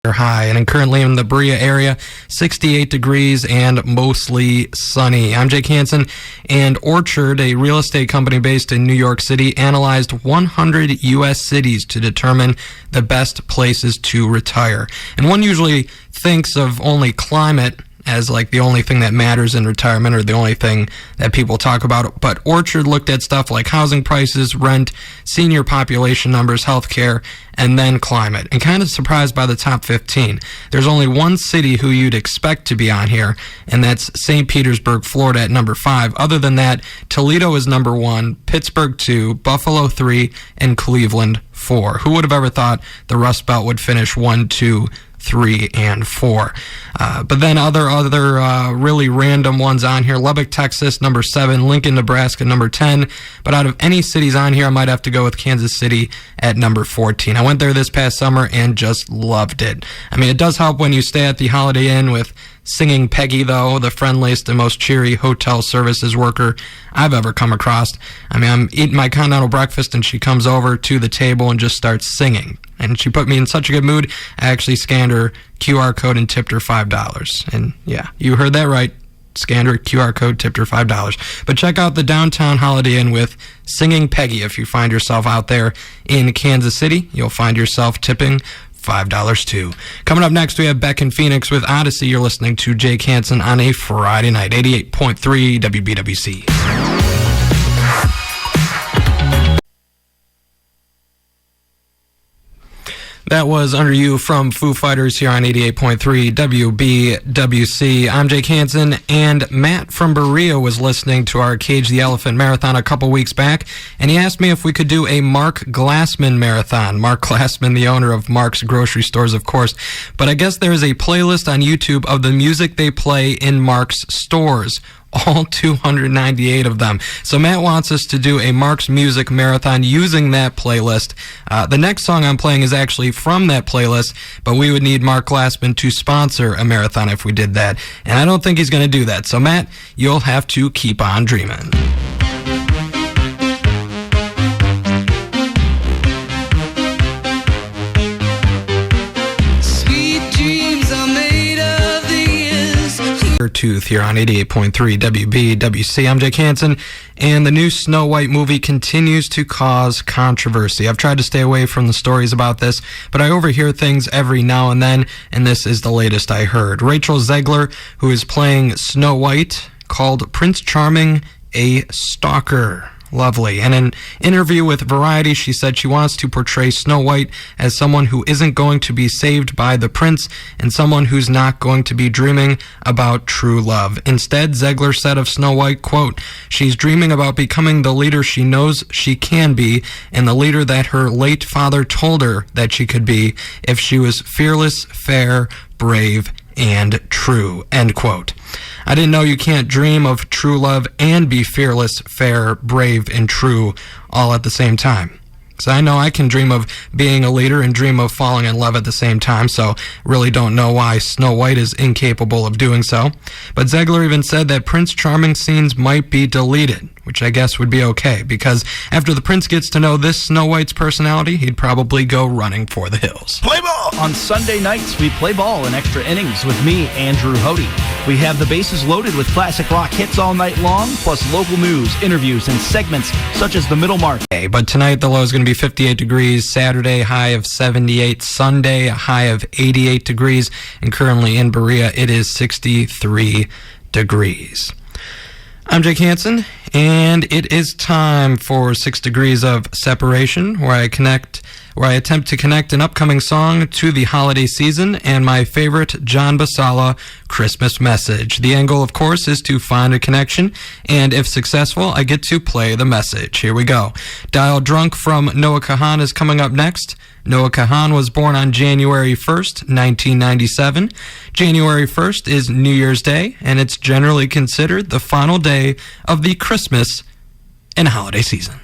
high, and currently in the Berea area, 68 degrees and mostly sunny. I'm Jake Hansen, and Orchard, a real estate company based in New York City, analyzed 100 U.S. cities to determine the best places to retire. And one usually thinks of only climate as like the only thing that matters in retirement, or the only thing that people talk about. But Orchard looked at stuff like housing prices, rent, senior population numbers, healthcare, and then climate. And kind of surprised by the top 15. There's only one city who you'd expect to be on here, and that's St. Petersburg, Florida at number 5. Other than that, Toledo is number 1, Pittsburgh 2, Buffalo 3, and Cleveland 4. Who would have ever thought the Rust Belt would finish 1, 2, 3, and 4. But then other really random ones on here. Lubbock, Texas, number 7. Lincoln, Nebraska, number 10. But out of any cities on here, I might have to go with Kansas City at number 14. I went there this past summer and just loved it. I mean, it does help when you stay at the Holiday Inn with Singing Peggy, though, the friendliest and most cheery hotel services worker I've ever come across. I mean, I'm eating my continental breakfast, and she comes over to the table and just starts singing. And she put me in such a good mood, I actually scanned her QR code and tipped her $5. And yeah, you heard that right. Scanned her QR code, tipped her $5. But check out the downtown Holiday Inn with Singing Peggy if you find yourself out there in Kansas City. You'll find yourself tipping $5 too. Coming up next, we have Beck and Phoenix with Odyssey. You're listening to Jake Hansen on a Friday night, 88.3 WBWC. That was Under You from Foo Fighters here on 88.3 WBWC. I'm Jake Hansen, and Matt from Berea was listening to our Cage the Elephant marathon a couple weeks back, and he asked me if we could do a Mark Glassman marathon. Mark Glassman, the owner of Mark's Grocery Stores, of course. But I guess there is a playlist on YouTube of the music they play in Mark's stores. All 298 of them. So Matt wants us to do a Mark's Music Marathon using that playlist. The next song I'm playing is actually from that playlist, but we would need Mark Glassman to sponsor a marathon if we did that. And I don't think he's going to do that. So Matt, you'll have to keep on dreaming. Tooth here on 88.3 WBWC. I'm Jake Hansen, and the new Snow White movie continues to cause controversy. I've tried to stay away from the stories about this, but I overhear things every now and then, and this is the latest I heard. Rachel Zegler, who is playing Snow White, called Prince Charming a stalker. Lovely. In an interview with Variety, she said she wants to portray Snow White as someone who isn't going to be saved by the prince and someone who's not going to be dreaming about true love. Instead, Zegler said of Snow White, quote, "She's dreaming about becoming the leader she knows she can be and the leader that her late father told her that she could be if she was fearless, fair, brave, and true," end quote. I didn't know you can't dream of true love and be fearless, fair, brave, and true all at the same time. So I know I can dream of being a leader and dream of falling in love at the same time, so really don't know why Snow White is incapable of doing so. But Zegler even said that Prince Charming scenes might be deleted, which I guess would be okay, because after the prince gets to know this Snow White's personality, he'd probably go running for the hills. Play ball! On Sunday nights, we play ball in extra innings with me, Andrew Hody. We have the bases loaded with classic rock hits all night long, plus local news, interviews, and segments such as The Middle Mark. But tonight the low is going to be 58 degrees, Saturday high of 78, Sunday a high of 88 degrees, and currently in Berea it is 63 degrees. I'm Jake Hansen, and it is time for 6 Degrees of Separation, where I attempt to connect an upcoming song to the holiday season and my favorite John Basala Christmas message. The angle, of course, is to find a connection, and if successful, I get to play the message. Here we go. Dial Drunk from Noah Kahan is coming up next. Noah Kahan was born on January 1st, 1997. January 1st is New Year's Day, and it's generally considered the final day of the Christmas and holiday season.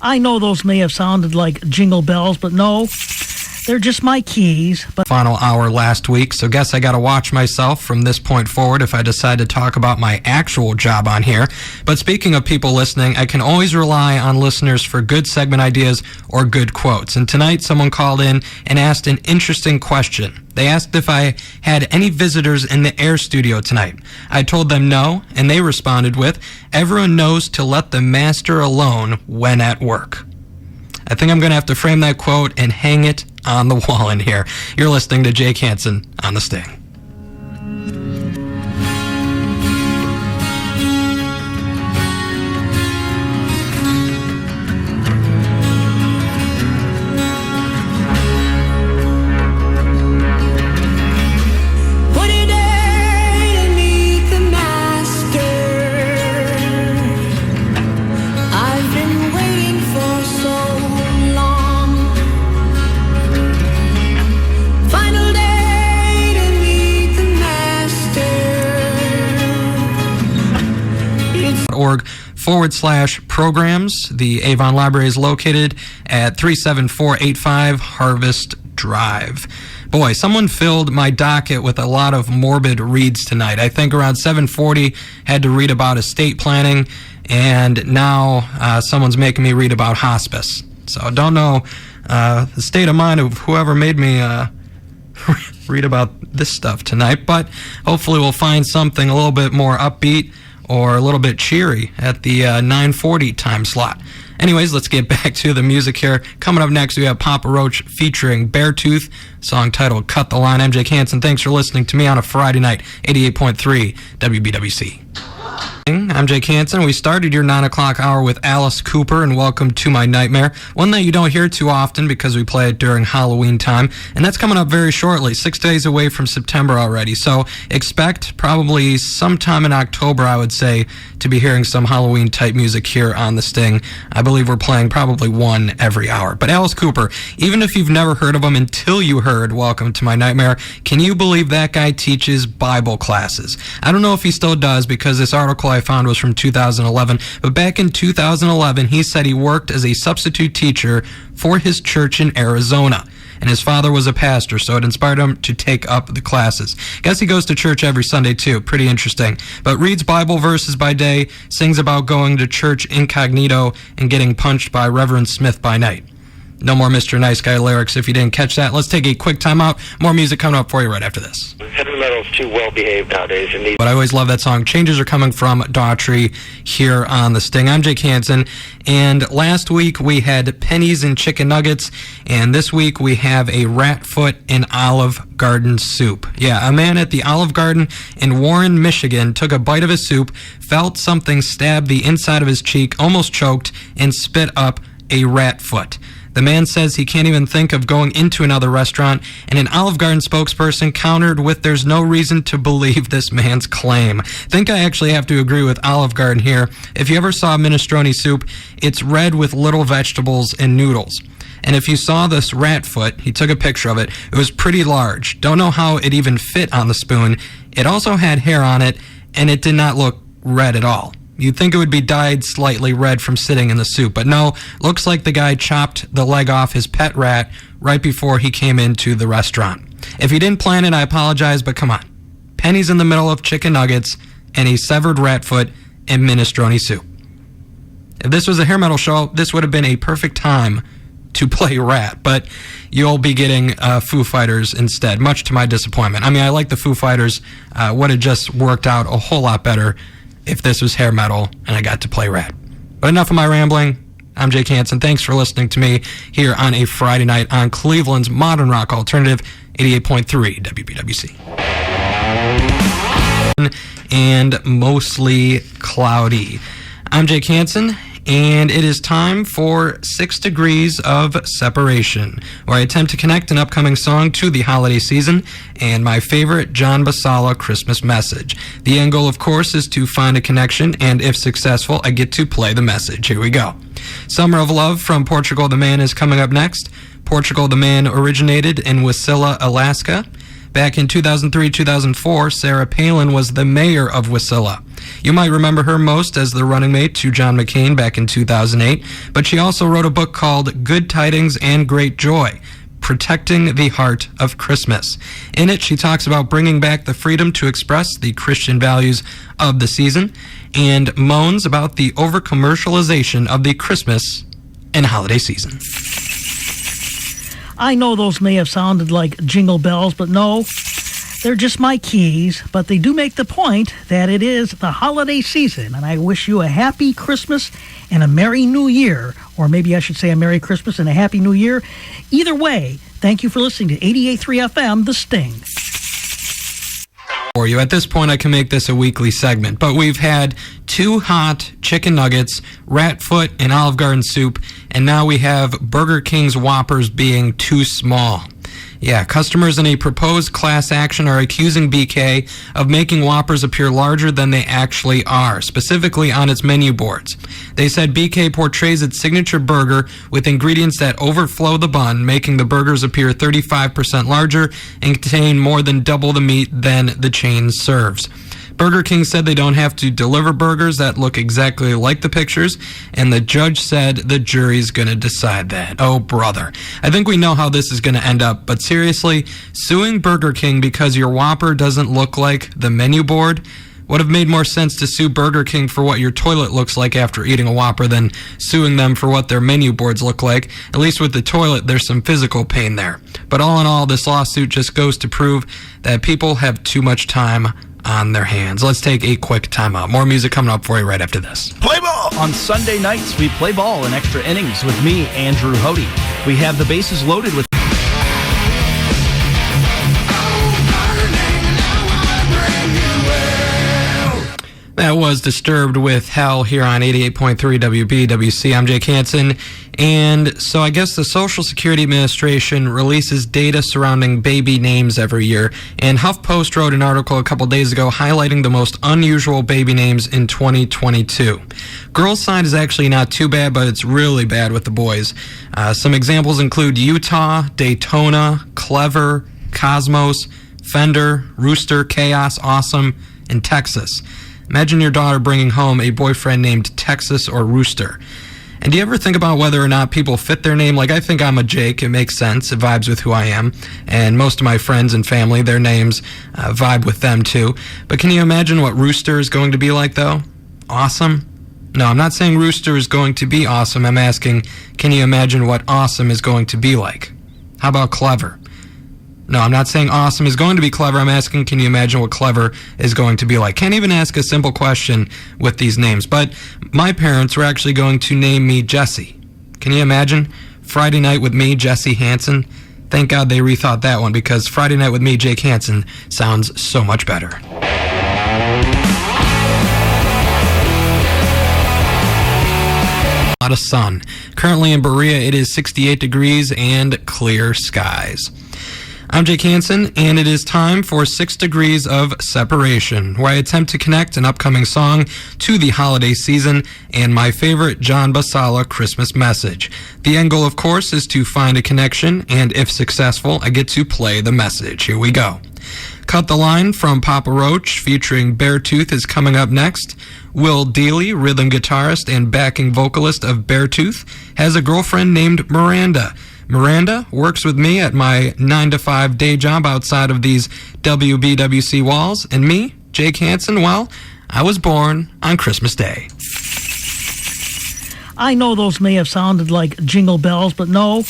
I know those may have sounded like jingle bells, but no, They're just my keys. But final hour last week, so guess I got to watch myself from this point forward if I decide to talk about my actual job on here. But speaking of people listening, I can always rely on listeners for good segment ideas or good quotes. And tonight, someone called in and asked an interesting question. They asked if I had any visitors in the air studio tonight. I told them no, and they responded with, "Everyone knows to let the master alone when at work." I think I'm going to have to frame that quote and hang it on the wall in here. You're listening to Jake Hansen on The Sting. .org/programs. The Avon Library is located at 37485 Harvest Drive. Boy, someone filled my docket with a lot of morbid reads tonight. I think around 7:40 had to read about estate planning, and now someone's making me read about hospice. So I don't know the state of mind of whoever made me read about this stuff tonight, but hopefully we'll find something a little bit more upbeat or a little bit cheery at the 9:40 time slot. Anyways, let's get back to the music here. Coming up next, we have Papa Roach featuring Beartooth, song titled Cut the Line. I'm Jake Hansen. Thanks for listening to me on a Friday night, 88.3 WBWC. I'm Jake Hansen. We started your 9 o'clock hour with Alice Cooper and Welcome to My Nightmare, one that you don't hear too often because we play it during Halloween time, and that's coming up very shortly, 6 days away from September already. So expect probably sometime in October, I would say, to be hearing some Halloween-type music here on The Sting. I believe we're playing probably one every hour. But Alice Cooper, even if you've never heard of him until you heard Welcome to My Nightmare, can you believe that guy teaches Bible classes? I don't know if he still does because this article I found was from 2011, but back in 2011, he said he worked as a substitute teacher for his church in Arizona. And his father was a pastor, so it inspired him to take up the classes. Guess he goes to church every Sunday, too. Pretty interesting. But reads Bible verses by day, sings about going to church incognito, and getting punched by Reverend Smith by night. No more Mr. Nice Guy lyrics if you didn't catch that. Let's take a quick time out. More music coming up for you right after this. Heavy metal's too well-behaved nowadays. But I always love that song. Changes are coming from Daughtry here on The Sting. I'm Jake Hansen, and last week we had pennies and chicken nuggets, and this week we have a rat foot and Olive Garden soup. Yeah, a man at the Olive Garden in Warren, Michigan took a bite of his soup, felt something stab the inside of his cheek, almost choked, and spit up a rat foot. The man says he can't even think of going into another restaurant, and an Olive Garden spokesperson countered with there's no reason to believe this man's claim. I think I actually have to agree with Olive Garden here. If you ever saw minestrone soup, it's red with little vegetables and noodles. And if you saw this rat foot, he took a picture of it, it was pretty large. Don't know how it even fit on the spoon. It also had hair on it, and it did not look red at all. You'd think it would be dyed slightly red from sitting in the soup, but no, looks like the guy chopped the leg off his pet rat right before he came into the restaurant. If you didn't plan it, I apologize, but come on. Pennies in the middle of chicken nuggets and a severed rat foot and minestrone soup. If this was a hair metal show, this would have been a perfect time to play Rat, but you'll be getting Foo Fighters instead, much to my disappointment. I mean, I like the Foo Fighters. Would have just worked out a whole lot better if this was hair metal and I got to play Rat. But enough of my rambling. I'm Jake Hansen. Thanks for listening to me here on a Friday night on Cleveland's Modern Rock Alternative, 88.3 WBWC. And mostly cloudy. I'm Jake Hansen, and it is time for 6 Degrees of Separation, where I attempt to connect an upcoming song to the holiday season and my favorite John Basala Christmas message. The end goal, of course, is to find a connection, and if successful, I get to play the message. Here we go. Summer of Love from Portugal the Man is coming up next. Portugal the Man originated in Wasilla, Alaska. Back in 2003-2004, Sarah Palin was the mayor of Wasilla. You might remember her most as the running mate to John McCain back in 2008, but she also wrote a book called Good Tidings and Great Joy. Protecting the Heart of Christmas. In it, she talks about bringing back the freedom to express the Christian values of the season and moans about the over-commercialization of the Christmas and holiday season. I know those may have sounded like jingle bells, but no, they're just my keys. But they do make the point that it is the holiday season, and I wish you a happy Christmas and a Merry New Year. Or maybe I should say a Merry Christmas and a Happy New Year. Either way, thank you for listening to 88.3 FM, The Sting. For you. At this point, I can make this a weekly segment, but we've had 2 hot chicken nuggets, rat foot, and Olive Garden soup, and now we have Burger King's Whoppers being too small. Yeah, customers in a proposed class action are accusing BK of making Whoppers appear larger than they actually are, specifically on its menu boards. They said BK portrays its signature burger with ingredients that overflow the bun, making the burgers appear 35% larger and contain more than double the meat than the chain serves. Burger King said they don't have to deliver burgers that look exactly like the pictures, and the judge said the jury's going to decide that. Oh, brother. I think we know how this is going to end up, but seriously, suing Burger King because your Whopper doesn't look like the menu board would have made more sense to sue Burger King for what your toilet looks like after eating a Whopper than suing them for what their menu boards look like. At least with the toilet, there's some physical pain there. But all in all, this lawsuit just goes to prove that people have too much time on their hands. Let's take a quick timeout. More music coming up for you right after this. Play ball! On Sunday nights, we play ball in extra innings with me, Andrew Hody. We have the bases loaded with... That was Disturbed with Hell here on 88.3 WBWC. I'm Jake Hansen. And so I guess the Social Security Administration releases data surrounding baby names every year. And HuffPost wrote an article a couple days ago highlighting the most unusual baby names in 2022. Girls' side is actually not too bad, but it's really bad with the boys. Some examples include Utah, Daytona, Clever, Cosmos, Fender, Rooster, Chaos, Awesome, and Texas. Imagine your daughter bringing home a boyfriend named Texas or Rooster. And do you ever think about whether or not people fit their name? Like, I think I'm a Jake. It makes sense. It vibes with who I am. And most of my friends and family, their names vibe with them too. But can you imagine what Rooster is going to be like, though? Awesome? No, I'm not saying Rooster is going to be awesome. I'm asking, can you imagine what awesome is going to be like? How about Clever? No, I'm not saying awesome is going to be clever. I'm asking, can you imagine what clever is going to be like? Can't even ask a simple question with these names. But my parents were actually going to name me Jesse. Can you imagine? Friday Night with me, Jesse Hansen. Thank God they rethought that one, because Friday Night with me, Jake Hansen, sounds so much better. A lot of sun. Currently in Berea, it is 68 degrees and clear skies. I'm Jake Hansen, and it is time for 6 Degrees of Separation, where I attempt to connect an upcoming song to the holiday season and my favorite John Basala Christmas message. The end goal, of course, is to find a connection, and if successful, I get to play the message. Here we go. Cut the Line from Papa Roach featuring Beartooth is coming up next. Will Dealey, rhythm guitarist and backing vocalist of Beartooth, has a girlfriend named Miranda. Miranda works with me at my 9-to-5 day job outside of these WBWC walls. And me, Jake Hansen, well, I was born on Christmas Day. I know those may have sounded like jingle bells, but no,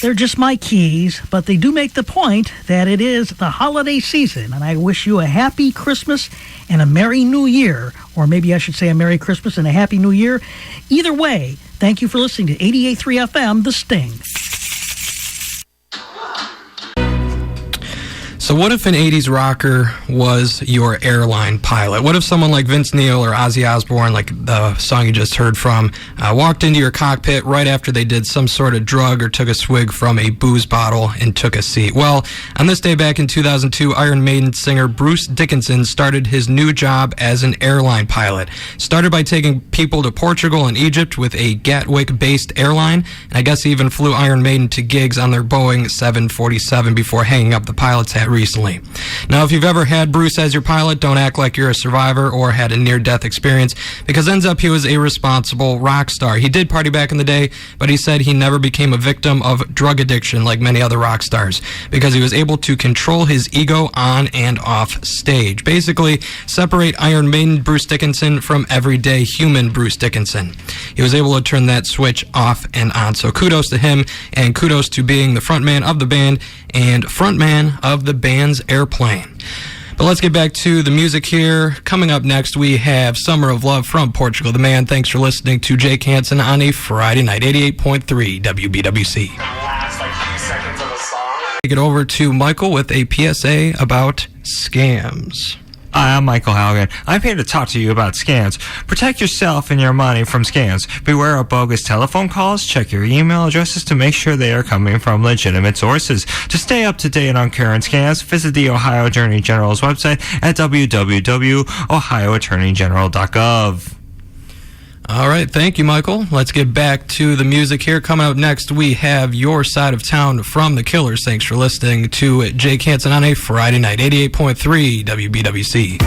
they're just my keys. But they do make the point that it is the holiday season, and I wish you a happy Christmas and a Merry New Year. Or maybe I should say a Merry Christmas and a Happy New Year. Either way, thank you for listening to 88.3 FM, The Sting. So what if an 80s rocker was your airline pilot? What if someone like Vince Neil or Ozzy Osbourne, like the song you just heard from, walked into your cockpit right after they did some sort of drug or took a swig from a booze bottle and took a seat? Well, on this day back in 2002, Iron Maiden singer Bruce Dickinson started his new job as an airline pilot. Started by taking people to Portugal and Egypt with a Gatwick-based airline, and I guess he even flew Iron Maiden to gigs on their Boeing 747 before hanging up the pilot's hat recently. Now, if you've ever had Bruce as your pilot, don't act like you're a survivor or had a near-death experience, because ends up he was a responsible rock star. He did party back in the day, but he said he never became a victim of drug addiction like many other rock stars, because he was able to control his ego on and off stage. Basically, separate Iron Maiden Bruce Dickinson from everyday human Bruce Dickinson. He was able to turn that switch off and on. So kudos to him, and kudos to being the frontman of the band and frontman of the band's Airplane. But let's get back to the music here. Coming up next, we have Summer of Love from Portugal the Man. Thanks for listening to Jake Hansen on a Friday night, 88.3 WBWC. Take it over to Michael with a PSA about scams. Hi, I'm Michael Halligan. I'm here to talk to you about scams. Protect yourself and your money from scams. Beware of bogus telephone calls. Check your email addresses to make sure they are coming from legitimate sources. To stay up to date on current scams, visit the Ohio Attorney General's website at www.ohioattorneygeneral.gov. All right, thank you, Michael. Let's get back to the music here. Coming up next, we have Your Side of Town from The Killers. Thanks for listening to Jake Hansen on a Friday night, 88.3 WBWC.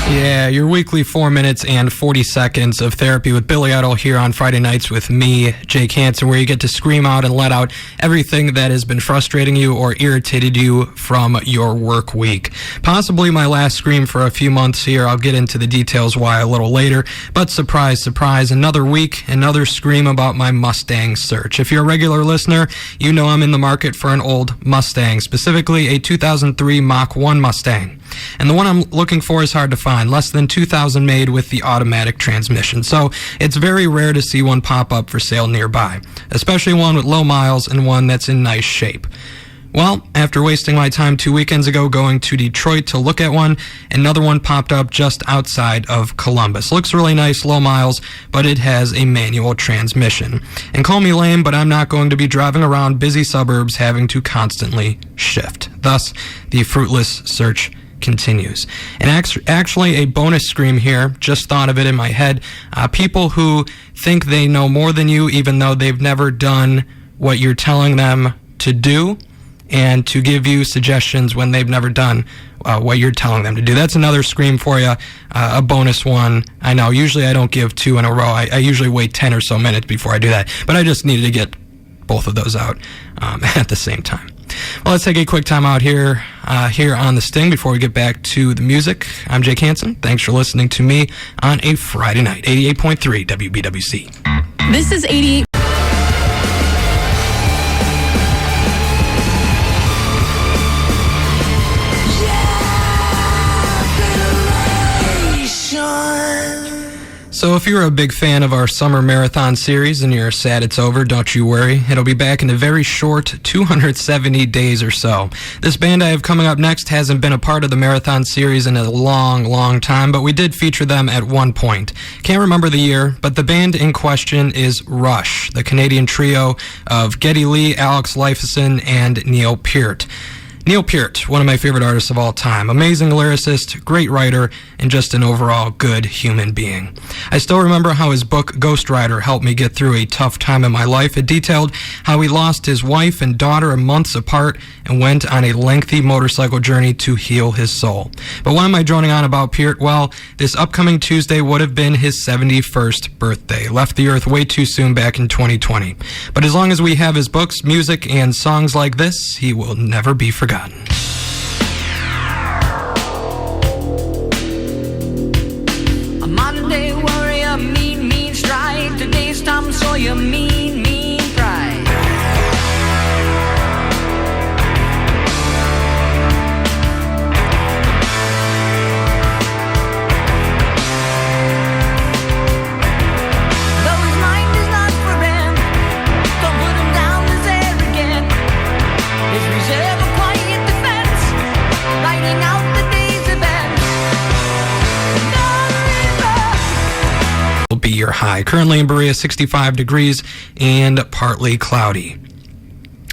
Yeah, your weekly 4 minutes and 40 seconds of therapy with Billy Idol here on Friday nights with me, Jake Hansen, where you get to scream out and let out everything that has been frustrating you or irritated you from your work week. Possibly my last scream for a few months here. I'll get into the details why a little later. But surprise, surprise, another week, another scream about my Mustang search. If you're a regular listener, you know I'm in the market for an old Mustang, specifically a 2003 Mach 1 Mustang. And the one I'm looking for is hard to find, less than 2,000 made with the automatic transmission. So it's very rare to see one pop up for sale nearby, especially one with low miles and one that's in nice shape. Well, after wasting my time 2 weekends ago going to Detroit to look at one, another one popped up just outside of Columbus. Looks really nice, low miles, but it has a manual transmission. And call me lame, but I'm not going to be driving around busy suburbs having to constantly shift. Thus, the fruitless search continues. And actually a bonus scream here, just thought of it in my head. People who think they know more than you even though they've never done what you're telling them to do, and to give you suggestions when they've never done what you're telling them to do. That's another scream for you, a bonus one. I know, usually I don't give two in a row. I usually wait 10 or so minutes before I do that, but I just needed to get both of those out at the same time. Well, let's take a quick time out here on The Sting before we get back to the music. I'm Jake Hansen. Thanks for listening to me on a Friday night, 88.3 WBWC. This is 88. So if you're a big fan of our summer marathon series and you're sad it's over, don't you worry. It'll be back in a very short 270 days or so. This band I have coming up next hasn't been a part of the marathon series in a long, long time, but we did feature them at one point. Can't remember the year, but the band in question is Rush, the Canadian trio of Geddy Lee, Alex Lifeson, and Neil Peart. Neil Peart, one of my favorite artists of all time. Amazing lyricist, great writer, and just an overall good human being. I still remember how his book, Ghost Rider, helped me get through a tough time in my life. It detailed how he lost his wife and daughter months apart and went on a lengthy motorcycle journey to heal his soul. But why am I droning on about Peart? Well, this upcoming Tuesday would have been his 71st birthday. Left the earth way too soon back in 2020. But as long as we have his books, music, and songs like this, he will never be forgotten. A Monday warrior, mean, mean strike. Today's Tom Sawyer, mean, mean pride. Though his mind is not for rent, don't put him down as arrogant. His reserve a quiet defense, writing out the day's events. Will be your high. Currently in Berea, 65 degrees and partly cloudy.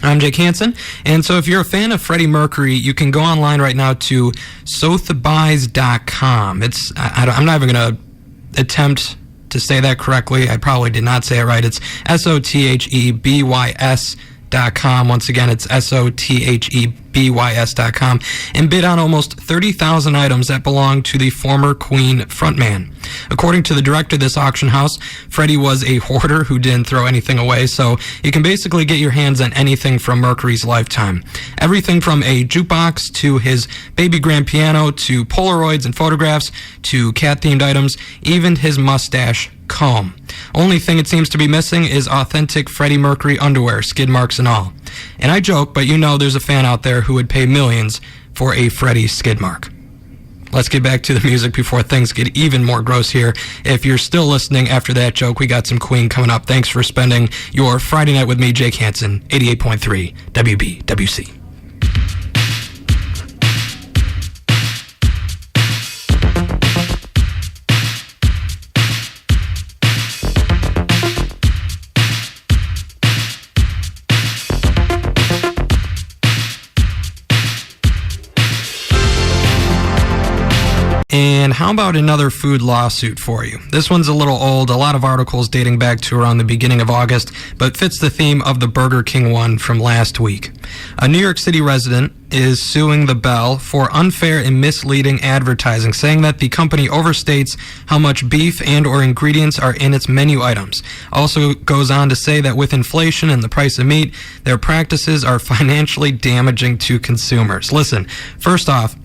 I'm Jake Hansen, and so if you're a fan of Freddie Mercury, you can go online right now to sotheby's.com. I'm not even going to attempt to say that correctly. I probably did not say it right. It's SOTHEBYS.com. Once again, it's SOTHEBYS.com, and bid on almost 30,000 items that belong to the former Queen frontman. According to the director of this auction house, Freddie was a hoarder who didn't throw anything away, so you can basically get your hands on anything from Mercury's lifetime. Everything from a jukebox to his baby grand piano to Polaroids and photographs to cat-themed items, even his mustache comb. Only thing it seems to be missing is authentic Freddie Mercury underwear, skid marks and all. And I joke, but you know there's a fan out there who would pay millions for a Freddie skid mark. Let's get back to the music before things get even more gross here. If you're still listening after that joke, we got some Queen coming up. Thanks for spending your Friday night with me, Jake Hansen, 88.3 WBWC. And how about another food lawsuit for you? This one's a little old, a lot of articles dating back to around the beginning of August, but fits the theme of the Burger King one from last week. A New York City resident is suing the Bell for unfair and misleading advertising, saying that the company overstates how much beef and or ingredients are in its menu items. Also goes on to say that with inflation and the price of meat, their practices are financially damaging to consumers. Listen, first off,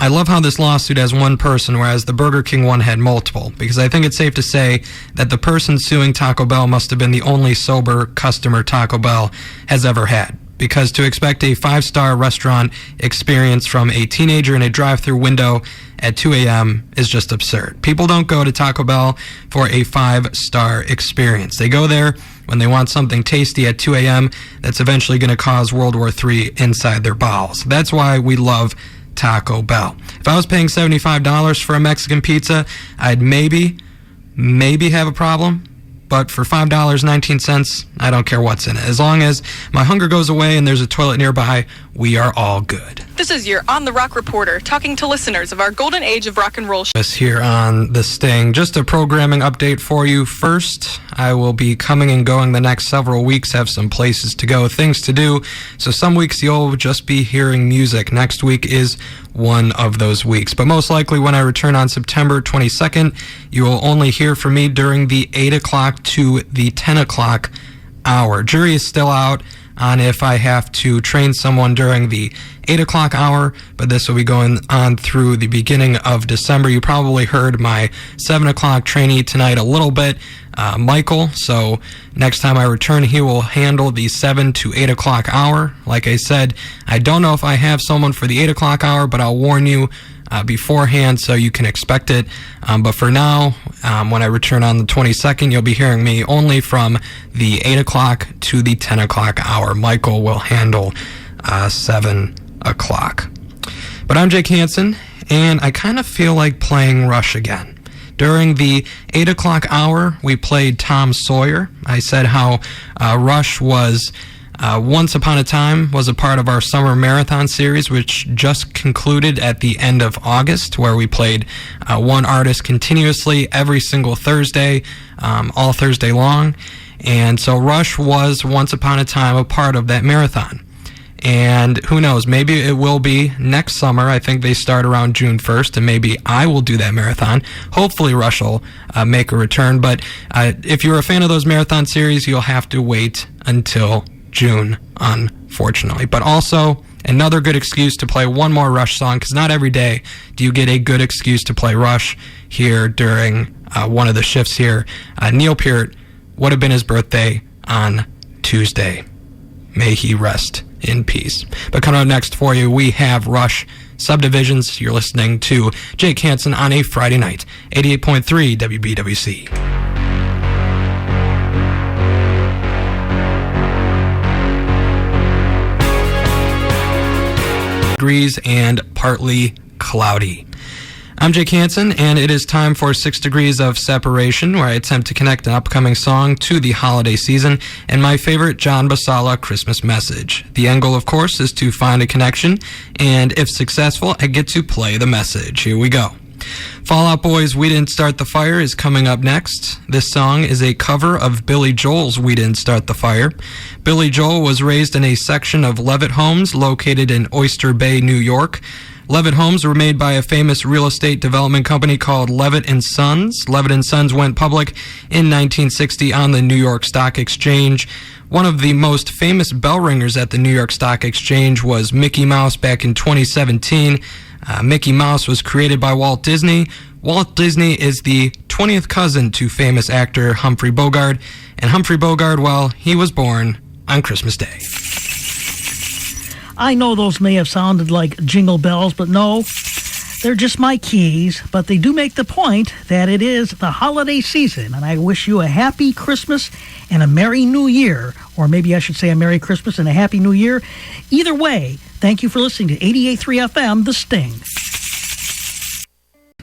I love how this lawsuit has one person, whereas the Burger King one had multiple, because I think it's safe to say that the person suing Taco Bell must have been the only sober customer Taco Bell has ever had. Because to expect a 5-star restaurant experience from a teenager in a drive-thru window at 2 a.m. is just absurd. People don't go to Taco Bell for a 5-star experience. They go there when they want something tasty at 2 a.m. that's eventually going to cause World War III inside their bowels. That's why we love Taco Bell. If I was paying $75 for a Mexican pizza, I'd maybe have a problem. But for $5.19, I don't care what's in it. As long as my hunger goes away and there's a toilet nearby, we are all good. This is your On the Rock reporter talking to listeners of our golden age of rock and roll. Here on The Sting. Just a programming update for you. First, I will be coming and going the next several weeks, have some places to go, things to do. So some weeks you'll just be hearing music. Next week is one of those weeks. But most likely when I return on September 22nd, you will only hear from me during the 8 o'clock to the 10 o'clock hour. Jury is still out on if I have to train someone during the 8 o'clock hour, but this will be going on through the beginning of December. You probably heard my 7 o'clock trainee tonight a little bit, Michael, so next time I return, he will handle the 7 to 8 o'clock hour. Like I said, I don't know if I have someone for the 8 o'clock hour, but I'll warn you beforehand so you can expect it. But for now, when I return on the 22nd, you'll be hearing me only from the 8 o'clock to the 10 o'clock hour. Michael will handle 7 o'clock. But I'm Jake Hansen, and I kind of feel like playing Rush again. During the 8 o'clock hour, we played Tom Sawyer. I said how Rush was Once Upon a Time was a part of our summer marathon series, which just concluded at the end of August, where we played one artist continuously every single Thursday, all Thursday long. And so Rush was Once Upon a Time a part of that marathon. And who knows, maybe it will be next summer. I think they start around June 1st, and maybe I will do that marathon. Hopefully Rush will make a return. But if you're a fan of those marathon series, you'll have to wait until June, unfortunately. But also, another good excuse to play one more Rush song, because not every day do you get a good excuse to play Rush here during one of the shifts here. Neil Peart would have been his birthday on Tuesday. May he rest in peace. But coming up next for you, we have Rush Subdivisions. You're listening to Jake Hansen on a Friday night, 88.3 WBWC. Degrees and partly cloudy. I'm Jake Hansen, and it is time for 6 Degrees of Separation, where I attempt to connect an upcoming song to the holiday season and my favorite John Basala Christmas message. The end goal, of course, is to find a connection, and if successful, I get to play the message. Here we go. Fall Out Boy's We Didn't Start the Fire is coming up next. This song is a cover of Billy Joel's We Didn't Start the Fire. Billy Joel was raised in a section of Levitt homes located in Oyster Bay, New York. Levitt homes were made by a famous real estate development company called Levitt & Sons. Levitt & Sons went public in 1960 on the New York Stock Exchange. One of the most famous bell ringers at the New York Stock Exchange was Mickey Mouse back in 2017. Mickey Mouse was created by Walt Disney. Walt Disney is the 20th cousin to famous actor Humphrey Bogart. And Humphrey Bogart, well, he was born on Christmas Day. I know those may have sounded like jingle bells, but no, they're just my keys. But they do make the point that it is the holiday season, and I wish you a happy Christmas and a Merry New Year. Or maybe I should say a Merry Christmas and a Happy New Year. Either way, thank you for listening to 88.3 FM, The Sting.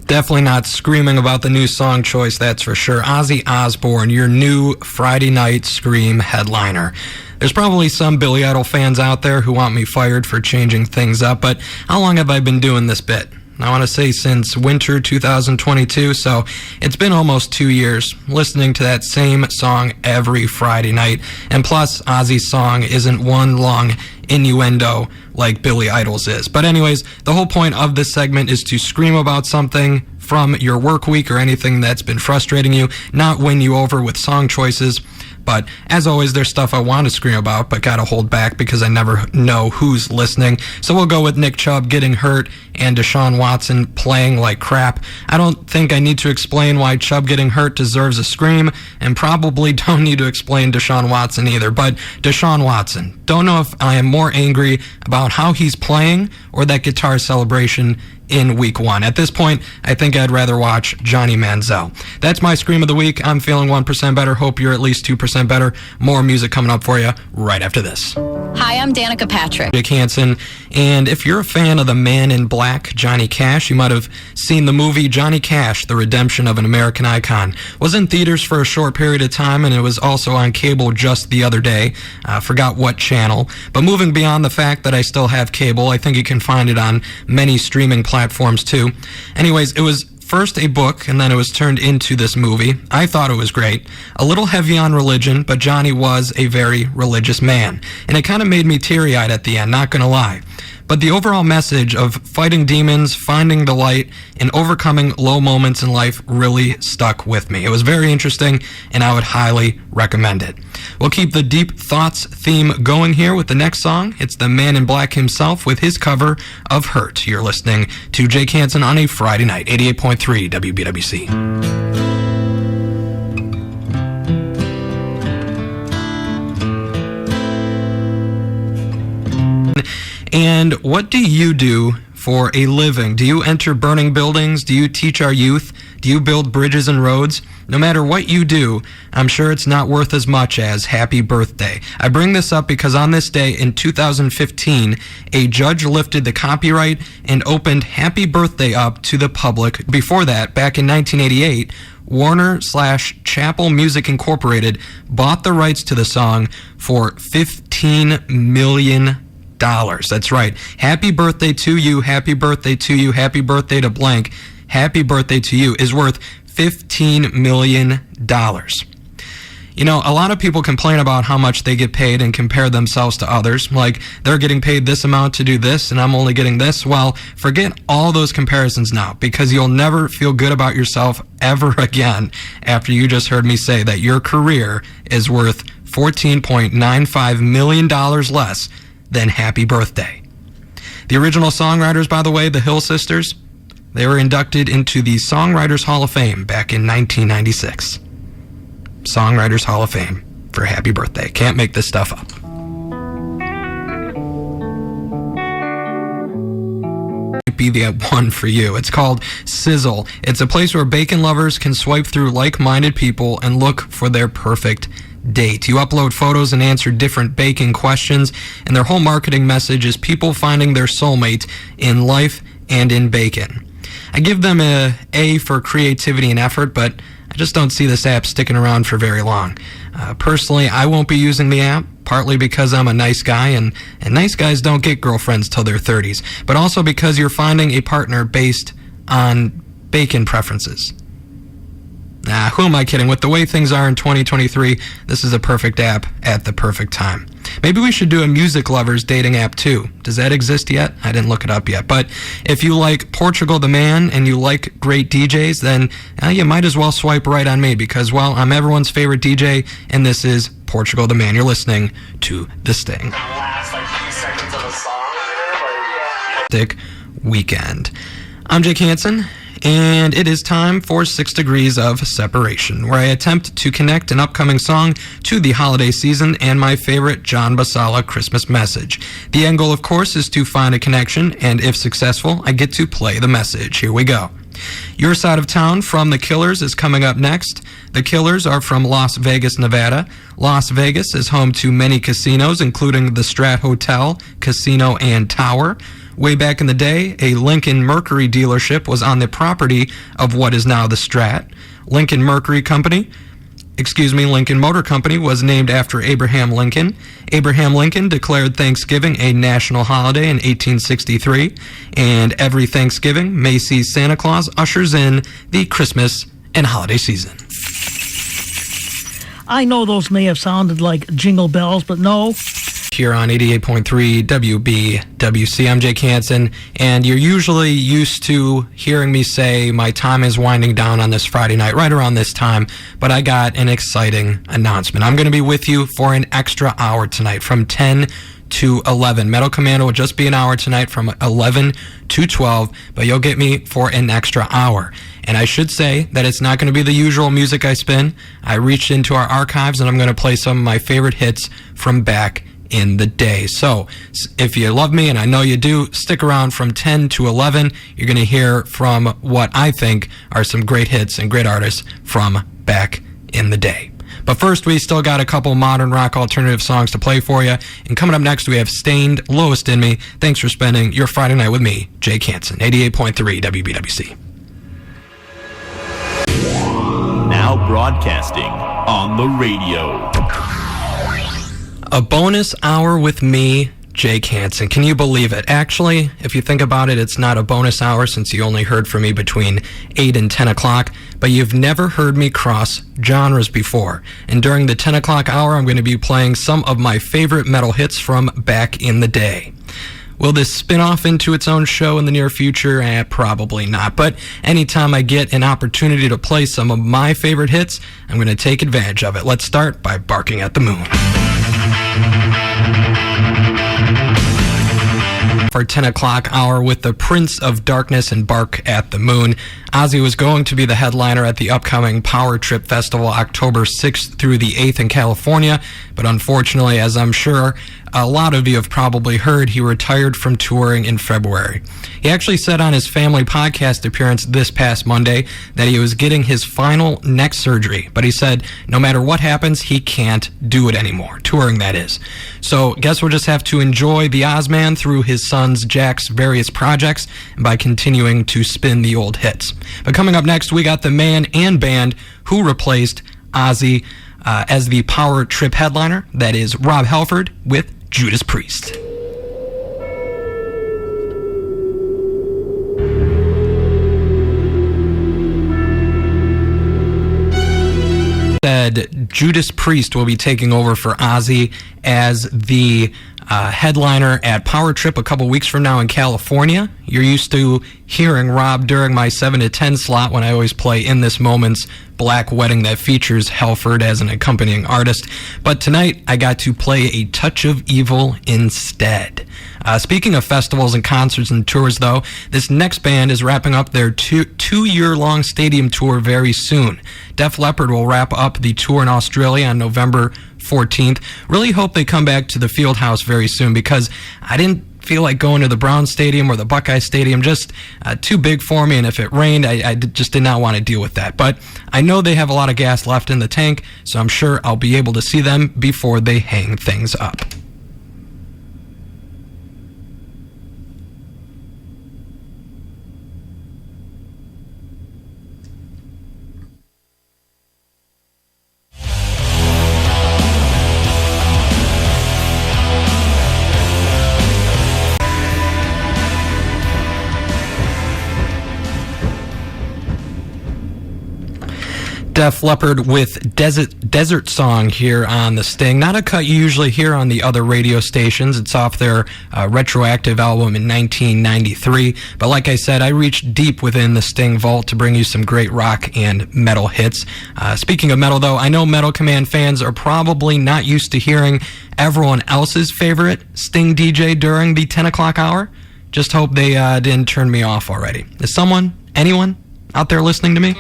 Definitely not screaming about the new song choice, that's for sure. Ozzy Osbourne, your new Friday night Scream headliner. There's probably some Billy Idol fans out there who want me fired for changing things up, but how long have I been doing this bit? I want to say since winter 2022, so it's been almost 2 years listening to that same song every Friday night. And plus, Ozzy's song isn't one long innuendo like Billy Idol's is. But anyways, the whole point of this segment is to scream about something from your work week or anything that's been frustrating you, not win you over with song choices. But as always, there's stuff I want to scream about, but gotta hold back because I never know who's listening. So we'll go with Nick Chubb getting hurt and Deshaun Watson playing like crap. I don't think I need to explain why Chubb getting hurt deserves a scream, and probably don't need to explain Deshaun Watson either. But Deshaun Watson, don't know if I am more angry about how he's playing or that guitar celebration in week 1. At this point, I think I'd rather watch Johnny Manziel. That's my Scream of the Week. I'm feeling 1% better. Hope you're at least 2% better. More music coming up for you right after this. Hi, I'm Danica Patrick. Dick Hansen. And if you're a fan of the Man in Black, Johnny Cash, you might have seen the movie Johnny Cash, The Redemption of an American Icon. Was in theaters for a short period of time, and it was also on cable just the other day. Forgot what channel. But moving beyond the fact that I still have cable, I think you can find it on many streaming platforms too. Anyways, it was first a book, and then it was turned into this movie. I thought it was great. A little heavy on religion, but Johnny was a very religious man. And it kind of made me teary-eyed at the end, not gonna lie. But the overall message of fighting demons, finding the light, and overcoming low moments in life really stuck with me. It was very interesting, and I would highly recommend it. We'll keep the Deep Thoughts theme going here with the next song. It's the Man in Black himself with his cover of Hurt. You're listening to Jake Hansen on a Friday night, 88.3 WBWC. And what do you do for a living? Do you enter burning buildings? Do you teach our youth? Do you build bridges and roads? No matter what you do, I'm sure it's not worth as much as happy birthday. I bring this up because on this day in 2015, a judge lifted the copyright and opened Happy Birthday up to the public. Before that, back in 1988, Warner/Chappell Music Incorporated bought the rights to the song for $15 million. That's right. Happy birthday to you, happy birthday to you, happy birthday to blank, happy birthday to you is worth $15 million. You know, a lot of people complain about how much they get paid and compare themselves to others. Like, they're getting paid this amount to do this and I'm only getting this. Well, forget all those comparisons now, because you'll never feel good about yourself ever again after you just heard me say that your career is worth $14.95 million less than Happy Birthday. The original songwriters, by the way, the Hill Sisters, they were inducted into the Songwriters Hall of Fame back in 1996. Songwriters Hall of Fame for Happy Birthday. Can't make this stuff up. Be the one for you. It's called Sizzle. It's a place where bacon lovers can swipe through like-minded people and look for their perfect date. You upload photos and answer different baking questions, and their whole marketing message is people finding their soulmate in life and in bacon. I give them a A for creativity and effort, but I just don't see this app sticking around for very long. Personally, I won't be using the app, partly because I'm a nice guy, and nice guys don't get girlfriends till their 30s, but also because you're finding a partner based on bacon preferences? Nah, who am I kidding? With the way things are in 2023, this is a perfect app at the perfect time. Maybe we should do a music lovers dating app too. Does that exist yet? I didn't look it up yet. But if you like Portugal the Man and you like great DJs, then you might as well swipe right on me because, well, I'm everyone's favorite DJ, and this is Portugal the Man. You're listening to The Sting. Last like 3 seconds of a song, Dick Weekend. I'm Jake Hansen, and it is time for 6 Degrees of Separation, where I attempt to connect an upcoming song to the holiday season and my favorite John Basala Christmas message. The end goal, of course, is to find a connection, and if successful, I get to play the message. Here we go. Your Side of Town from The Killers is coming up next. The Killers are from Las Vegas, Nevada. Las Vegas is home to many casinos, including the Strat Hotel, Casino, and Tower. Way back in the day, a Lincoln Mercury dealership was on the property of what is now the Strat. Lincoln Motor Company was named after Abraham Lincoln. Abraham Lincoln declared Thanksgiving a national holiday in 1863, and every Thanksgiving, Macy's Santa Claus ushers in the Christmas and holiday season. I know those may have sounded like jingle bells, but no. Here on 88.3 WBWC, I'm Jake Hansen, and you're usually used to hearing me say my time is winding down on this Friday night, right around this time, but I got an exciting announcement. I'm going to be with you for an extra hour tonight from 10 to 11. Metal Commando will just be an hour tonight from 11 to 12, but you'll get me for an extra hour. And I should say that it's not going to be the usual music I spin. I reached into our archives, and I'm going to play some of my favorite hits from back in the day. So if you love me, and I know you do, stick around from 10 to 11. You're going to hear from what I think are some great hits and great artists from back in the day. But first, we still got a couple modern rock alternative songs to play for you. And coming up next, we have Stained, Lowest in Me. Thanks for spending your Friday night with me, Jake Hansen, 88.3 WBWC. Now broadcasting on the radio. A bonus hour with me, Jake Hansen. Can you believe it? Actually, if you think about it, it's not a bonus hour since you only heard from me between 8 and 10 o'clock, but you've never heard me cross genres before. And during the 10 o'clock hour, I'm going to be playing some of my favorite metal hits from back in the day. Will this spin off into its own show in the near future? Probably not. But anytime I get an opportunity to play some of my favorite hits, I'm going to take advantage of it. Let's start by Barking at the Moon. For 10 o'clock hour with the Prince of Darkness and Bark at the Moon. Ozzy was going to be the headliner at the upcoming Power Trip Festival October 6th through the 8th in California, but unfortunately, as I'm sure a lot of you have probably heard, he retired from touring in February. He actually said on his family podcast appearance this past Monday that he was getting his final neck surgery, but he said no matter what happens, he can't do it anymore, touring that is. So guess we'll just have to enjoy the Ozman through his son's Jack's various projects and by continuing to spin the old hits. But coming up next, we got the man and band who replaced Ozzy as the Power Trip headliner. That is Rob Halford with Judas Priest. Said Judas Priest will be taking over for Ozzy as the headliner at Power Trip a couple weeks from now in California. You're used to hearing Rob during my 7 to 10 slot when I always play In This Moment's Black Wedding that features Halford as an accompanying artist. But tonight, I got to play A Touch of Evil instead. Speaking of festivals and concerts and tours, though, this next band is wrapping up their two-year-long stadium tour very soon. Def Leppard will wrap up the tour in Australia on November 14th. Really hope they come back to the Fieldhouse very soon because I didn't feel like going to the Brown Stadium or the Buckeye Stadium, just too big for me, and if it rained, I just did not want to deal with that. But I know they have a lot of gas left in the tank, so I'm sure I'll be able to see them before they hang things up. Def Leppard with Desert Song here on The Sting. Not a cut you usually hear on the other radio stations. It's off their retroactive album in 1993. But like I said, I reached deep within the Sting vault to bring you some great rock and metal hits. Speaking of metal, though, I know Metal Command fans are probably not used to hearing everyone else's favorite Sting DJ during the 10 o'clock hour. Just hope they didn't turn me off already. Is anyone out there listening to me?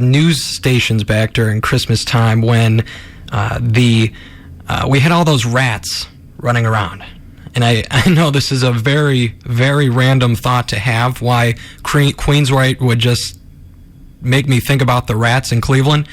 News stations back during Christmas time when we had all those rats running around. And I know this is a very, very random thought to have, why Queensryche would just make me think about the rats in Cleveland.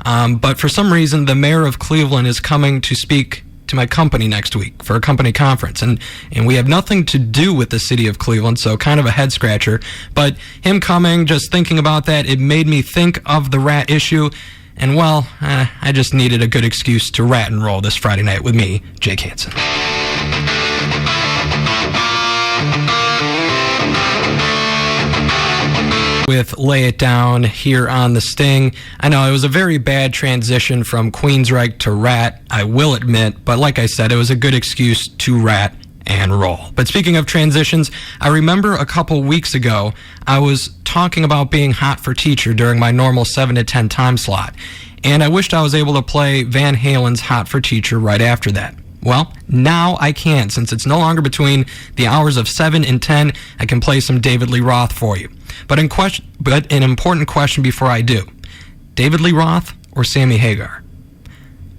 But for some reason, the mayor of Cleveland is coming to speak to my company next week for a company conference, and we have nothing to do with the city of Cleveland, so kind of a head scratcher. But him coming, just thinking about that, it made me think of the rat issue, and well, I just needed a good excuse to rat and roll this Friday night with me, Jake Hansen. With Lay It Down here on The Sting. I know it was a very bad transition from Queensryche to Rat, I will admit, but like I said, it was a good excuse to rat and roll. But speaking of transitions, I remember a couple weeks ago, I was talking about being hot for teacher during my normal 7 to 10 time slot, and I wished I was able to play Van Halen's Hot for Teacher right after that. Well, now I can. Since it's no longer between the hours of 7 and 10, I can play some David Lee Roth for you. But an important question before I do. David Lee Roth or Sammy Hagar?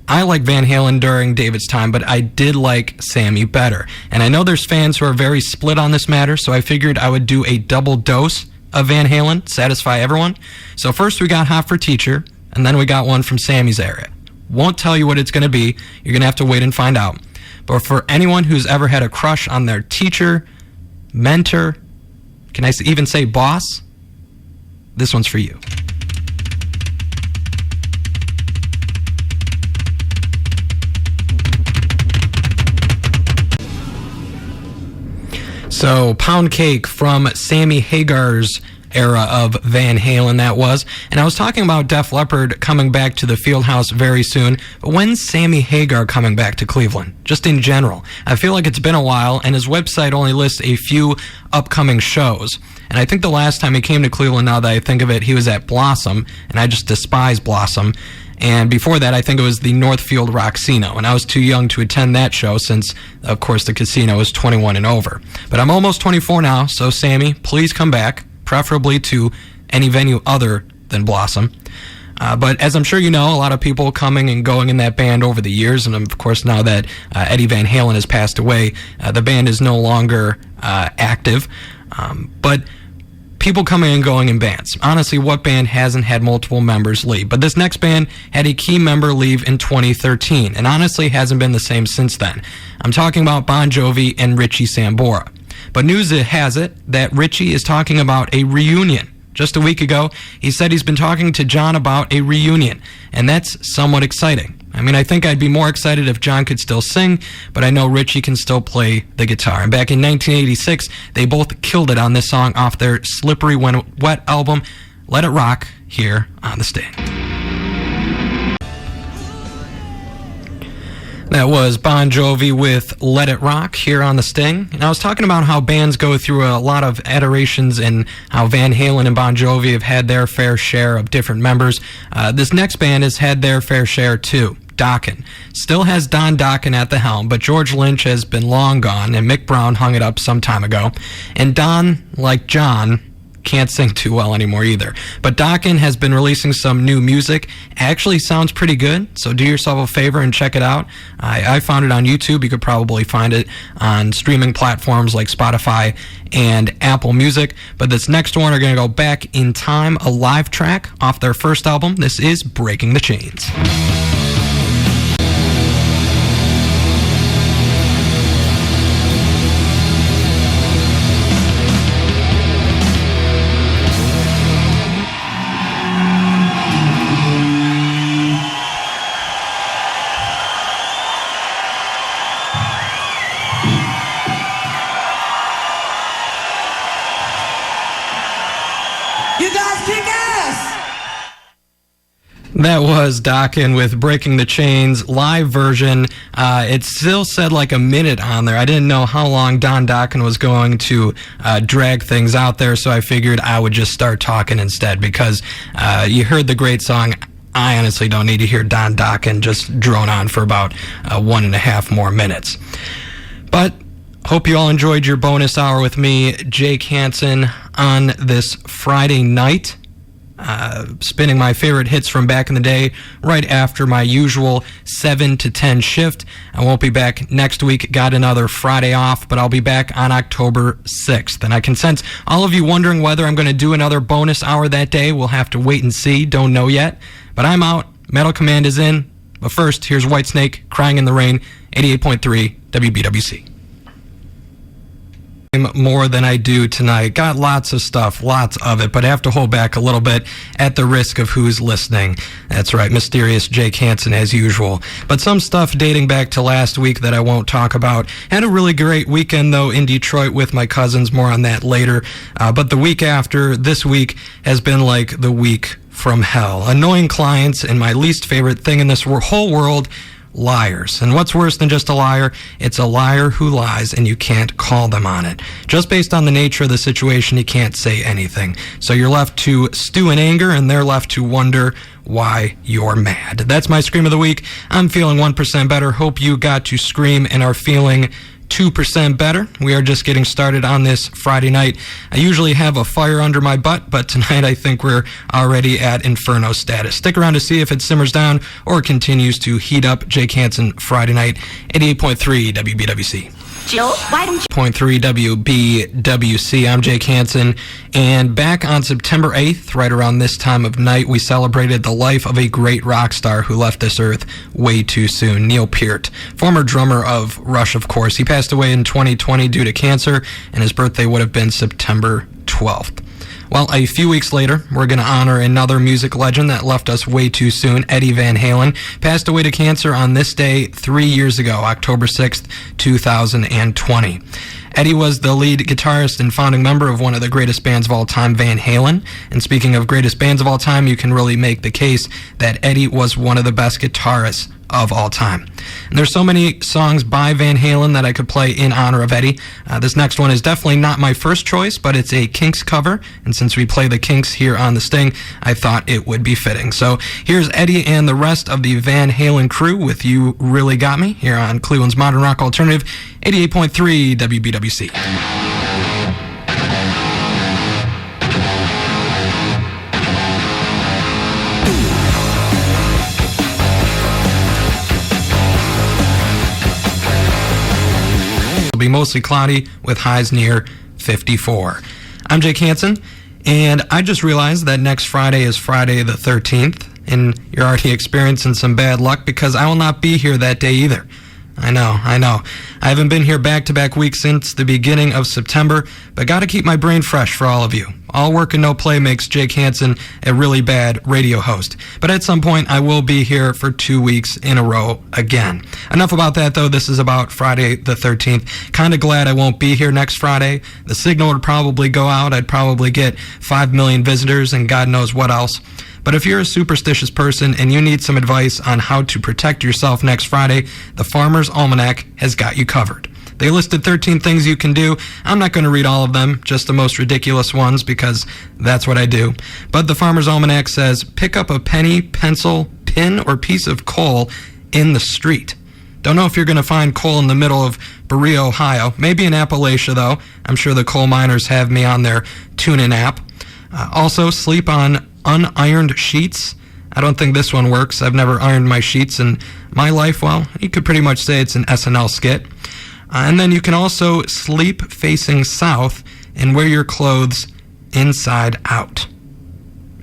I like Van Halen during David's time, but I did like Sammy better. And I know there's fans who are very split on this matter, so I figured I would do a double dose of Van Halen, satisfy everyone. So first we got Hot for Teacher, and then we got one from Sammy's era. Won't tell you what it's going to be. You're going to have to wait and find out. But for anyone who's ever had a crush on their teacher, mentor, can I even say boss? This one's for you. So, Pound Cake from Sammy Hagar's era of Van Halen, that was. And I was talking about Def Leppard coming back to the Fieldhouse very soon, but when's Sammy Hagar coming back to Cleveland? Just in general. I feel like it's been a while, and his website only lists a few upcoming shows. And I think the last time he came to Cleveland, now that I think of it, he was at Blossom, and I just despise Blossom. And before that, I think it was the Northfield Roxino, and I was too young to attend that show since, of course, the casino is 21 and over. But I'm almost 24 now, so Sammy, please come back, preferably to any venue other than Blossom. But as I'm sure you know, a lot of people coming and going in that band over the years, and of course now that Eddie Van Halen has passed away, the band is no longer active. But people coming and going in bands. Honestly, what band hasn't had multiple members leave? But this next band had a key member leave in 2013, and honestly hasn't been the same since then. I'm talking about Bon Jovi and Richie Sambora. But news has it that Richie is talking about a reunion. Just a week ago, he said he's been talking to John about a reunion, and that's somewhat exciting. I mean, I think I'd be more excited if John could still sing, but I know Richie can still play the guitar. And back in 1986, they both killed it on this song off their Slippery When Wet album, Let It Rock, here on The Sting. That was Bon Jovi with Let It Rock here on The Sting. And I was talking about how bands go through a lot of iterations and how Van Halen and Bon Jovi have had their fair share of different members. This next band has had their fair share too. Dokken. Still has Don Dokken at the helm, but George Lynch has been long gone, and Mick Brown hung it up some time ago. And Don, like John, can't sing too well anymore either. But Dokken has been releasing some new music. It actually sounds pretty good, so do yourself a favor and check it out. I found it on YouTube. You could probably find it on streaming platforms like Spotify and Apple Music. But this next one are going to go back in time, a live track off their first album. This is Breaking the Chains. You guys kick ass! That was Dokken with Breaking the Chains live version. It still said like a minute on there. I didn't know how long Don Dokken was going to drag things out there, so I figured I would just start talking instead because you heard the great song. I honestly don't need to hear Don Dokken just drone on for about 1.5 more minutes. But hope you all enjoyed your bonus hour with me, Jake Hansen, on this Friday night. Spinning my favorite hits from back in the day right after my usual 7 to 10 shift. I won't be back next week. Got another Friday off, but I'll be back on October 6th. And I can sense all of you wondering whether I'm going to do another bonus hour that day. We'll have to wait and see. Don't know yet. But I'm out. Metal Command is in. But first, here's Whitesnake, Crying in the Rain, 88.3 WBWC. More than I do tonight. Got lots of stuff, lots of it, but I have to hold back a little bit at the risk of who's listening. That's right, mysterious Jake Hansen as usual. But some stuff dating back to last week that I won't talk about. Had a really great weekend, though, in Detroit with my cousins. More on that later. But the week after, this week, has been like the week from hell. Annoying clients and my least favorite thing in this whole world, liars. And what's worse than just a liar? It's a liar who lies and you can't call them on it. Just based on the nature of the situation, you can't say anything. So you're left to stew in anger and they're left to wonder why you're mad. That's my Scream of the Week. I'm feeling 1% better. Hope you got to scream and are feeling 2% better. We are just getting started on this Friday night. I usually have a fire under my butt, but tonight I think we're already at inferno status. Stick around to see if it simmers down or continues to heat up. Jake Hansen, Friday night, 88.3 WBWC. Jill, why don't you... 0.3 WBWC. I'm Jake Hansen, and back on September 8th, right around this time of night, we celebrated the life of a great rock star who left this earth way too soon, Neil Peart, former drummer of Rush, of course. He passed away in 2020 due to cancer, and his birthday would have been September 12th. Well, a few weeks later, we're going to honor another music legend that left us way too soon. Eddie Van Halen passed away to cancer on this day 3 years ago, October 6th, 2020. Eddie was the lead guitarist and founding member of one of the greatest bands of all time, Van Halen. And speaking of greatest bands of all time, you can really make the case that Eddie was one of the best guitarists of all time. And there's so many songs by Van Halen that I could play in honor of Eddie. This next one is definitely not my first choice, but it's a Kinks cover, and since we play the Kinks here on The Sting, I thought it would be fitting. So here's Eddie and the rest of the Van Halen crew with You Really Got Me here on Cleveland's Modern Rock Alternative, 88.3 WBWC. Be mostly cloudy with highs near 54. I'm Jake Hansen, and I just realized that next Friday is Friday the 13th, and you're already experiencing some bad luck because I will not be here that day either. I know. I haven't been here back-to-back weeks since the beginning of September, but got to keep my brain fresh for all of you. All work and no play makes Jake Hansen a really bad radio host. But at some point, I will be here for 2 weeks in a row again. Enough about that, though. This is about Friday the 13th. Kind of glad I won't be here next Friday. The signal would probably go out. I'd probably get 5 million visitors and God knows what else. But if you're a superstitious person and you need some advice on how to protect yourself next Friday, the Farmer's Almanac has got you covered. They listed 13 things you can do. I'm not going to read all of them, just the most ridiculous ones, because that's what I do. But the Farmer's Almanac says, pick up a penny, pencil, pin, or piece of coal in the street. Don't know if you're going to find coal in the middle of Berea, Ohio. Maybe in Appalachia, though. I'm sure the coal miners have me on their tune-in app. Also, sleep on unironed sheets. I don't think this one works. I've never ironed my sheets in my life. Well, you could pretty much say it's an SNL skit. And then you can also sleep facing south and wear your clothes inside out.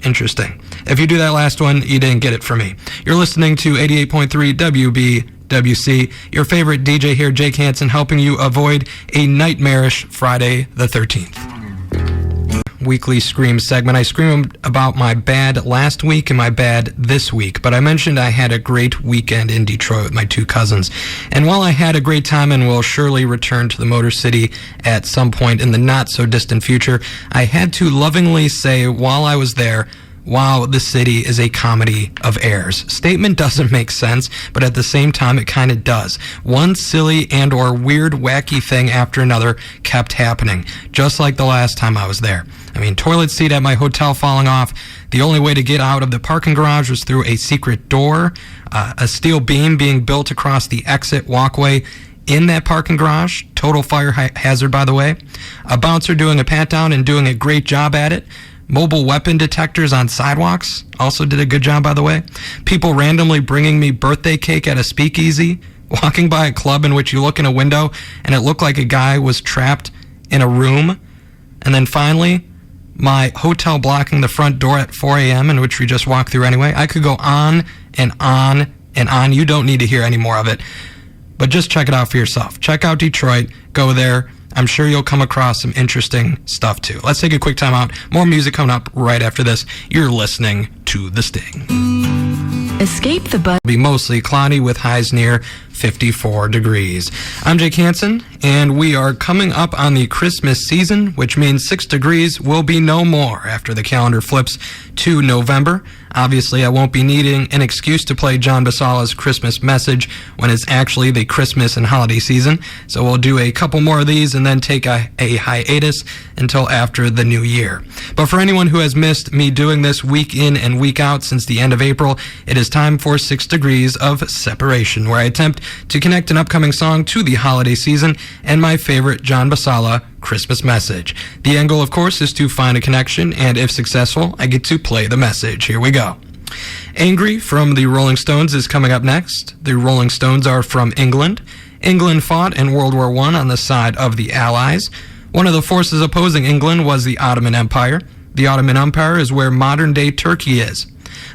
Interesting. If you do that last one, you didn't get it from me. You're listening to 88.3 WBWC. Your favorite DJ here, Jake Hansen, helping you avoid a nightmarish Friday the 13th. weekly Scream segment. I screamed about my bad last week and my bad this week, but I mentioned I had a great weekend in Detroit with my two cousins. And while I had a great time and will surely return to the Motor City at some point in the not-so-distant future, I had to lovingly say while I was there, wow, the city is a comedy of errors. Statement doesn't make sense, but at the same time, it kind of does. One silly and or weird, wacky thing after another kept happening, just like the last time I was there. I mean, toilet seat at my hotel falling off. The only way to get out of the parking garage was through a secret door. A steel beam being built across the exit walkway in that parking garage. Total fire hazard, by the way. A bouncer doing a pat-down and doing a great job at it. Mobile weapon detectors on sidewalks also did a good job, by the way. People randomly bringing me birthday cake at a speakeasy. Walking by a club in which you look in a window and it looked like a guy was trapped in a room. And then finally, my hotel blocking the front door at 4 a.m. in which we just walked through anyway. I could go on and on and on. You don't need to hear any more of it. But just check it out for yourself. Check out Detroit. Go there. I'm sure you'll come across some interesting stuff, too. Let's take a quick time out. More music coming up right after this. You're listening to The Sting. Escape the bus. Be mostly cloudy with highs near 54 degrees. I'm Jake Hansen, and we are coming up on the Christmas season, which means 6 degrees will be no more after the calendar flips to November. Obviously, I won't be needing an excuse to play John Basala's Christmas Message when it's actually the Christmas and holiday season. So we'll do a couple more of these and then take a hiatus until after the new year. But for anyone who has missed me doing this week in and week out since the end of April, it is time for 6 Degrees of Separation, where I attempt to connect an upcoming song to the holiday season and my favorite John Basala Christmas message. The end goal, of course, is to find a connection, and if successful, I get to play the message. Here we go. Angry from the Rolling Stones is coming up next. The Rolling Stones are from England. England fought in World War I on the side of the Allies. One of the forces opposing England was the Ottoman Empire. The Ottoman Empire is where modern-day Turkey is.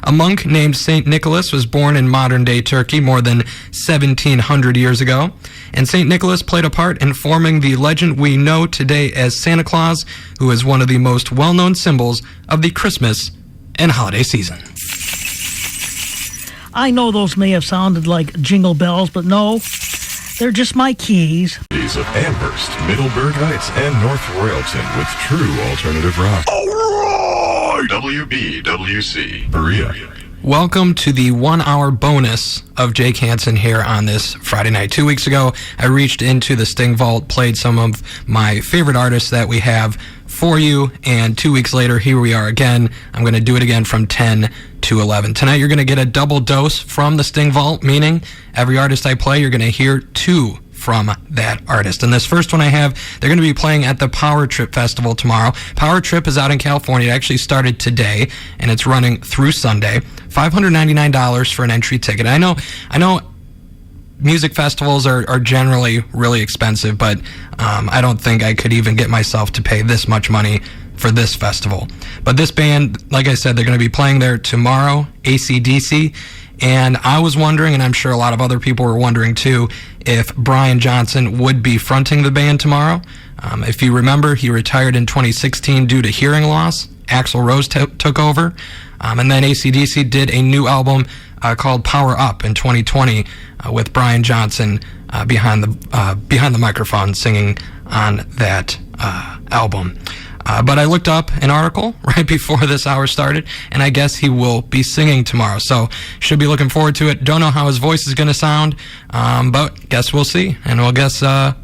A monk named St. Nicholas was born in modern-day Turkey more than 1,700 years ago, and St. Nicholas played a part in forming the legend we know today as Santa Claus, who is one of the most well-known symbols of the Christmas and holiday season. I know those may have sounded like jingle bells, but no, they're just my keys. Of Amherst, Middleburg Heights, and North Royalton with true alternative rock. All right! WBWC, Berea. Welcome to the 1 hour bonus of Jake Hansen here on this Friday night. 2 weeks ago, I reached into the Sting Vault, played some of my favorite artists that we have for you, and 2 weeks later, here we are again. I'm going to do it again from 10 to 11. Tonight, you're going to get a double dose from the Sting Vault, meaning every artist I play, you're going to hear two from that artist. And this first one I have, they're going to be playing at the Power Trip Festival tomorrow. Power Trip is out in California. It actually started today, and it's running through Sunday. $599 for an entry ticket. I know music festivals are generally really expensive, but I don't think I could even get myself to pay this much money for this festival. But this band, like I said, they're going to be playing there tomorrow, AC/DC. And I was wondering, and I'm sure a lot of other people were wondering too, if Brian Johnson would be fronting the band tomorrow. If you remember, he retired in 2016 due to hearing loss. Axl Rose took over. And then AC/DC did a new album called Power Up in 2020 with Brian Johnson behind the microphone singing on that album. But I looked up an article right before this hour started, and I guess he will be singing tomorrow. So should be looking forward to it. Don't know how his voice is going to sound, but guess we'll see. And we'll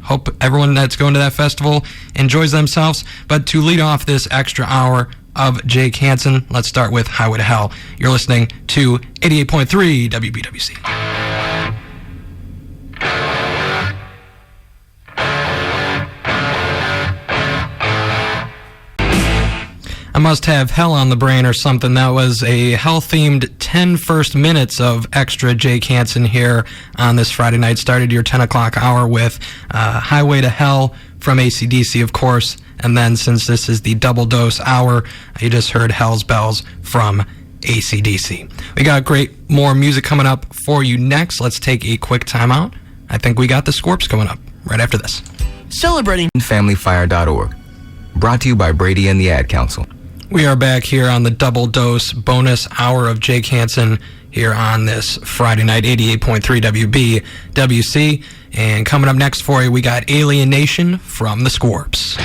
hope everyone that's going to that festival enjoys themselves. But to lead off this extra hour of Jake Hansen, let's start with Highway to Hell. You're listening to 88.3 WBWC. I must have hell on the brain or something. That was a hell-themed 10 first minutes of extra Jake Hansen here on this Friday night. Started your 10 o'clock hour with Highway to Hell from AC/DC, of course. And then since this is the double dose hour, you just heard Hell's Bells from AC/DC. We got great more music coming up for you next. Let's take a quick time out. I think we got the Scorps coming up right after this. Celebrating FamilyFire.org. Brought to you by Brady and the Ad Council. We are back here on the Double Dose bonus hour of Jake Hansen here on this Friday night, 88.3 WBWC. And coming up next for you, we got Alien Nation from the Scorps.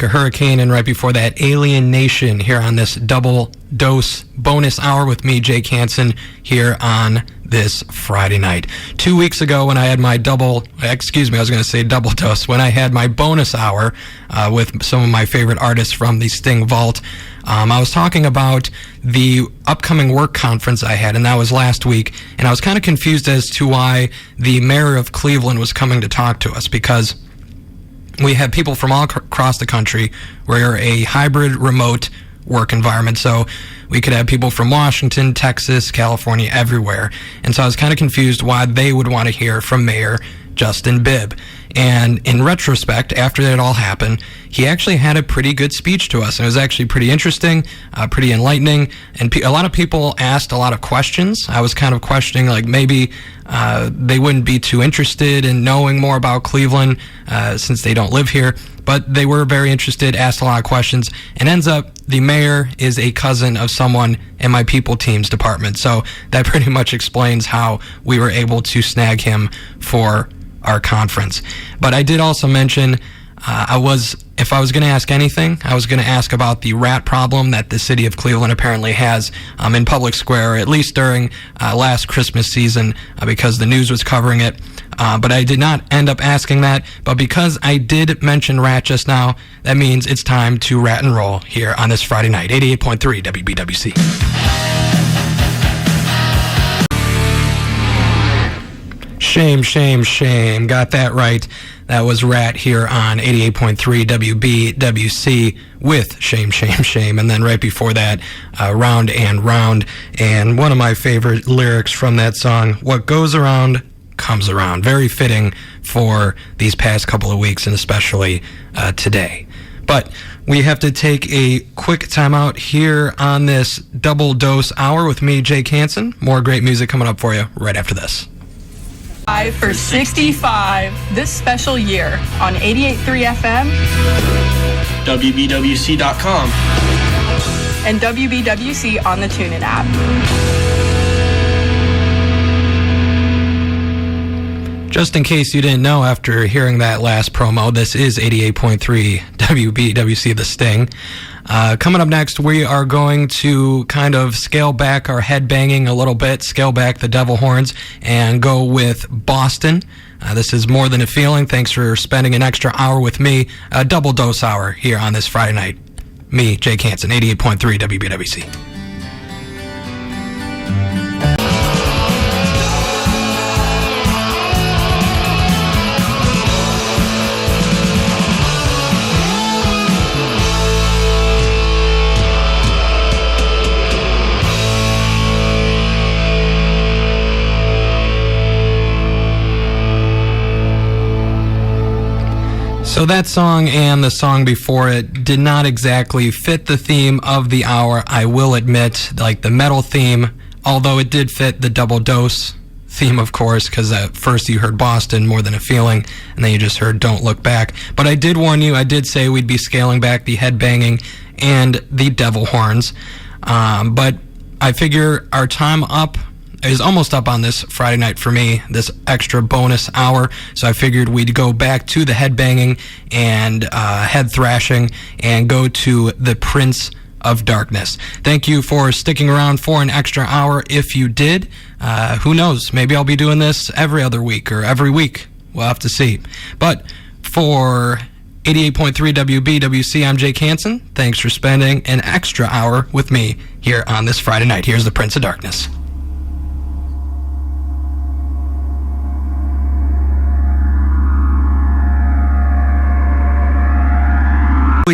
A hurricane, and right before that, Alien Nation here on this Double Dose bonus hour with me, Jake Hansen, here on this Friday night. 2 weeks ago when I had my double dose, when I had my bonus hour with some of my favorite artists from the Sting Vault, I was talking about the upcoming work conference I had, and that was last week, and I was kind of confused as to why the mayor of Cleveland was coming to talk to us, because we had people from all across the country. We're a hybrid remote work environment, so we could have people from Washington, Texas, California, everywhere. And so I was kind of confused why they would want to hear from Mayor Justin Bibb. And in retrospect, after that all happened, he actually had a pretty good speech to us. And it was actually pretty interesting, pretty enlightening. And a lot of people asked a lot of questions. I was kind of questioning, like, maybe they wouldn't be too interested in knowing more about Cleveland since they don't live here. But they were very interested, asked a lot of questions, and ends up the mayor is a cousin of someone in my people teams department. So that pretty much explains how we were able to snag him for our conference. But I did also mention if I was going to ask anything, I was going to ask about the rat problem that the city of Cleveland apparently has in Public Square, at least during last Christmas season, because the news was covering it. But I did not end up asking that. But because I did mention rat just now, that means it's time to rat and roll here on this Friday night, 88.3 WBWC. Shame, shame, shame. Got that right. That was Rat here on 88.3 WBWC with Shame, Shame, Shame. And then right before that, Round and Round. And one of my favorite lyrics from that song, what goes around comes around. Very fitting for these past couple of weeks, and especially today. But we have to take a quick time out here on this Double Dose Hour with me, Jake Hansen. More great music coming up for you right after this. For 65 this special year on 88.3 FM, WBWC.com, and WBWC on the TuneIn app. Just in case you didn't know, after hearing that last promo, this is 88.3 WBWC The Sting. Coming up next, we are going to kind of scale back our headbanging a little bit, scale back the devil horns, and go with Boston. This is More Than a Feeling. Thanks for spending an extra hour with me, a double dose hour here on this Friday night. Me, Jake Hansen, 88.3 WBWC. So that song and the song before it did not exactly fit the theme of the hour, I will admit, like the metal theme, although it did fit the double dose theme, of course, because at first you heard Boston, More Than a Feeling, and then you just heard Don't Look Back. But I did warn you, I did say we'd be scaling back the headbanging and the devil horns. But I figure our time up is almost up on this Friday night for me, this extra bonus hour. So I figured we'd go back to the headbanging and head thrashing and go to the Prince of Darkness. Thank you for sticking around for an extra hour. If you did, who knows? Maybe I'll be doing this every other week or every week. We'll have to see. But for 88.3 WBWC, I'm Jake Hansen. Thanks for spending an extra hour with me here on this Friday night. Here's the Prince of Darkness.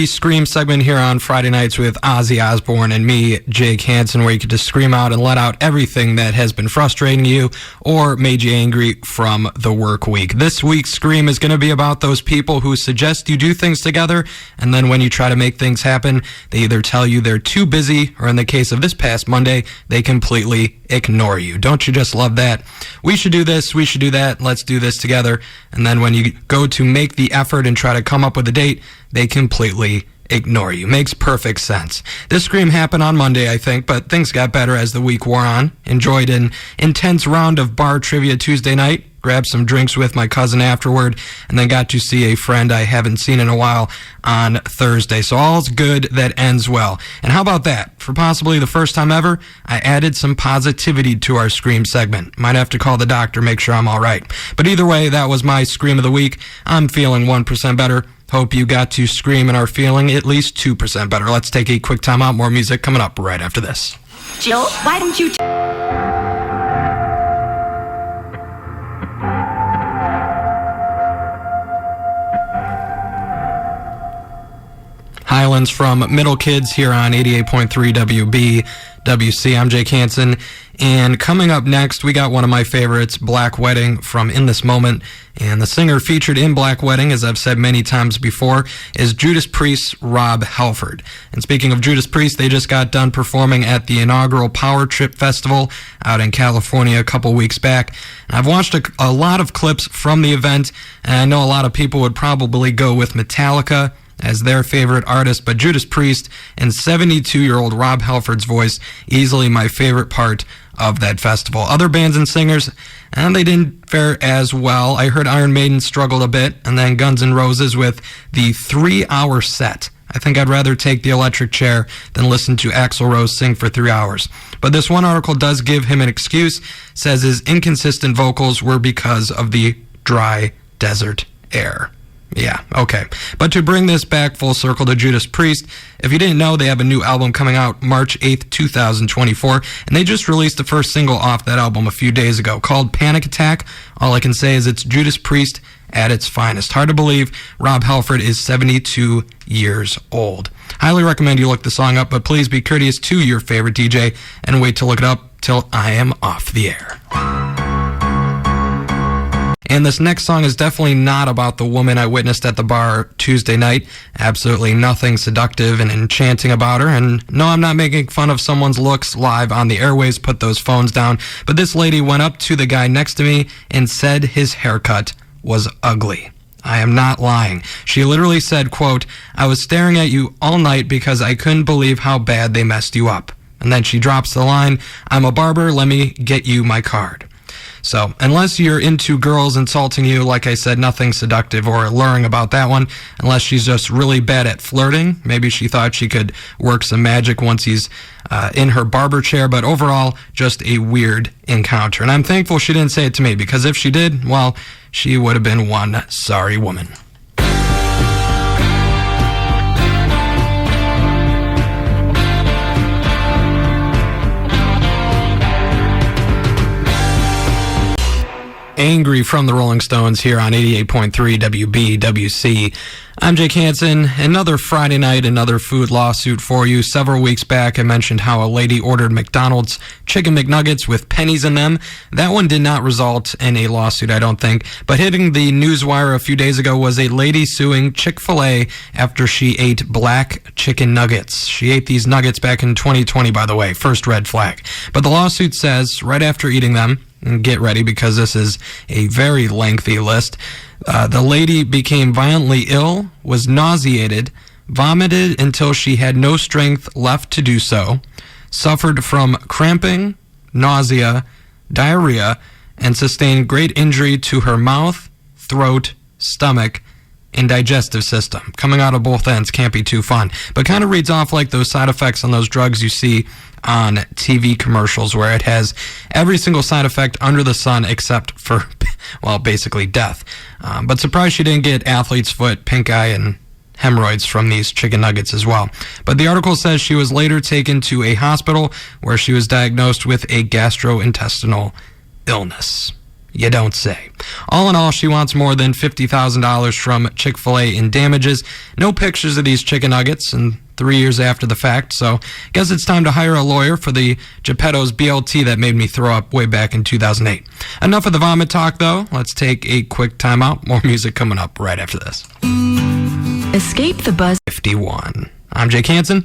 Scream segment here on Friday nights with Ozzy Osbourne and me, Jake Hansen, where you can just scream out and let out everything that has been frustrating you or made you angry from the work week. This week's Scream is going to be about those people who suggest you do things together, and then when you try to make things happen, they either tell you they're too busy, or in the case of this past Monday, they completely ignore you. Don't you just love that? We should do this, we should do that, let's do this together. And then when you go to make the effort and try to come up with a date, they completely ignore you. Makes perfect sense. This scream happened on Monday, I think, but things got better as the week wore on. Enjoyed an intense round of bar trivia Tuesday night, grabbed some drinks with my cousin afterward, and then got to see a friend I haven't seen in a while on Thursday. So all's good that ends well. And how about that? For possibly the first time ever, I added some positivity to our Scream segment. Might have to call the doctor, make sure I'm all right. But either way, that was my Scream of the week. I'm feeling 1% better. Hope you got to scream and are feeling at least 2% better. Let's take a quick time out. More music coming up right after this. Jill, why don't you... Highlands from Middle Kids here on 88.3 WBWC. I'm Jake Hansen. And coming up next, we got one of my favorites, Black Wedding from In This Moment. And the singer featured in Black Wedding, as I've said many times before, is Judas Priest's Rob Halford. And speaking of Judas Priest, they just got done performing at the inaugural Power Trip Festival out in California a couple weeks back. And I've watched a lot of clips from the event, and I know a lot of people would probably go with Metallica as their favorite artist, but Judas Priest and 72-year-old Rob Halford's voice, easily my favorite part of that festival. Other bands and singers, and they didn't fare as well. I heard Iron Maiden struggled a bit, and then Guns N' Roses with the 3-hour set. I think I'd rather take the electric chair than listen to Axl Rose sing for 3 hours. But this one article does give him an excuse, says his inconsistent vocals were because of the dry desert air. Yeah, okay. But to bring this back full circle to Judas Priest, if you didn't know, they have a new album coming out March 8th, 2024, and they just released the first single off that album a few days ago called Panic Attack. All I can say is it's Judas Priest at its finest. Hard to believe Rob Halford is 72 years old. Highly recommend you look the song up, but please be courteous to your favorite DJ and wait to look it up till I am off the air. And this next song is definitely not about the woman I witnessed at the bar Tuesday night. Absolutely nothing seductive and enchanting about her. And no, I'm not making fun of someone's looks live on the airwaves. Put those phones down. But this lady went up to the guy next to me and said his haircut was ugly. I am not lying. She literally said, quote, "I was staring at you all night because I couldn't believe how bad they messed you up." And then she drops the line, "I'm a barber, let me get you my card." So, unless you're into girls insulting you, like I said, nothing seductive or alluring about that one. Unless she's just really bad at flirting. Maybe she thought she could work some magic once he's in her barber chair. But overall, just a weird encounter. And I'm thankful she didn't say it to me, because if she did, well, she would have been one sorry woman. Angry from the Rolling Stones here on 88.3 WBWC. I'm Jake Hansen. Another Friday night, another food lawsuit for you. Several weeks back, I mentioned how a lady ordered McDonald's Chicken McNuggets with pennies in them. That one did not result in a lawsuit, I don't think. But hitting the newswire a few days ago was a lady suing Chick-fil-A after she ate black chicken nuggets. She ate these nuggets back in 2020, by the way. First red flag. But the lawsuit says, right after eating them, and get ready because this is a very lengthy list, the lady became violently ill, was nauseated, vomited until she had no strength left to do so, suffered from cramping, nausea, diarrhea, and sustained great injury to her mouth, throat, stomach, and digestive system. Coming out of both ends can't be too fun, but kind of reads off like those side effects on those drugs you see on TV commercials, where it has every single side effect under the sun except for, well, basically death. But surprised she didn't get athlete's foot, pink eye, and hemorrhoids from these chicken nuggets as well. But the article says she was later taken to a hospital where she was diagnosed with a gastrointestinal illness. You don't say. All in all, she wants more than $50,000 from Chick-fil-A in damages. No pictures of these chicken nuggets, and 3 years after the fact, so guess it's time to hire a lawyer for the Geppetto's BLT that made me throw up way back in 2008. Enough of the vomit talk, though. Let's take a quick time out. More music coming up right after this. Escape the buzz. 51. I'm Jake Hansen,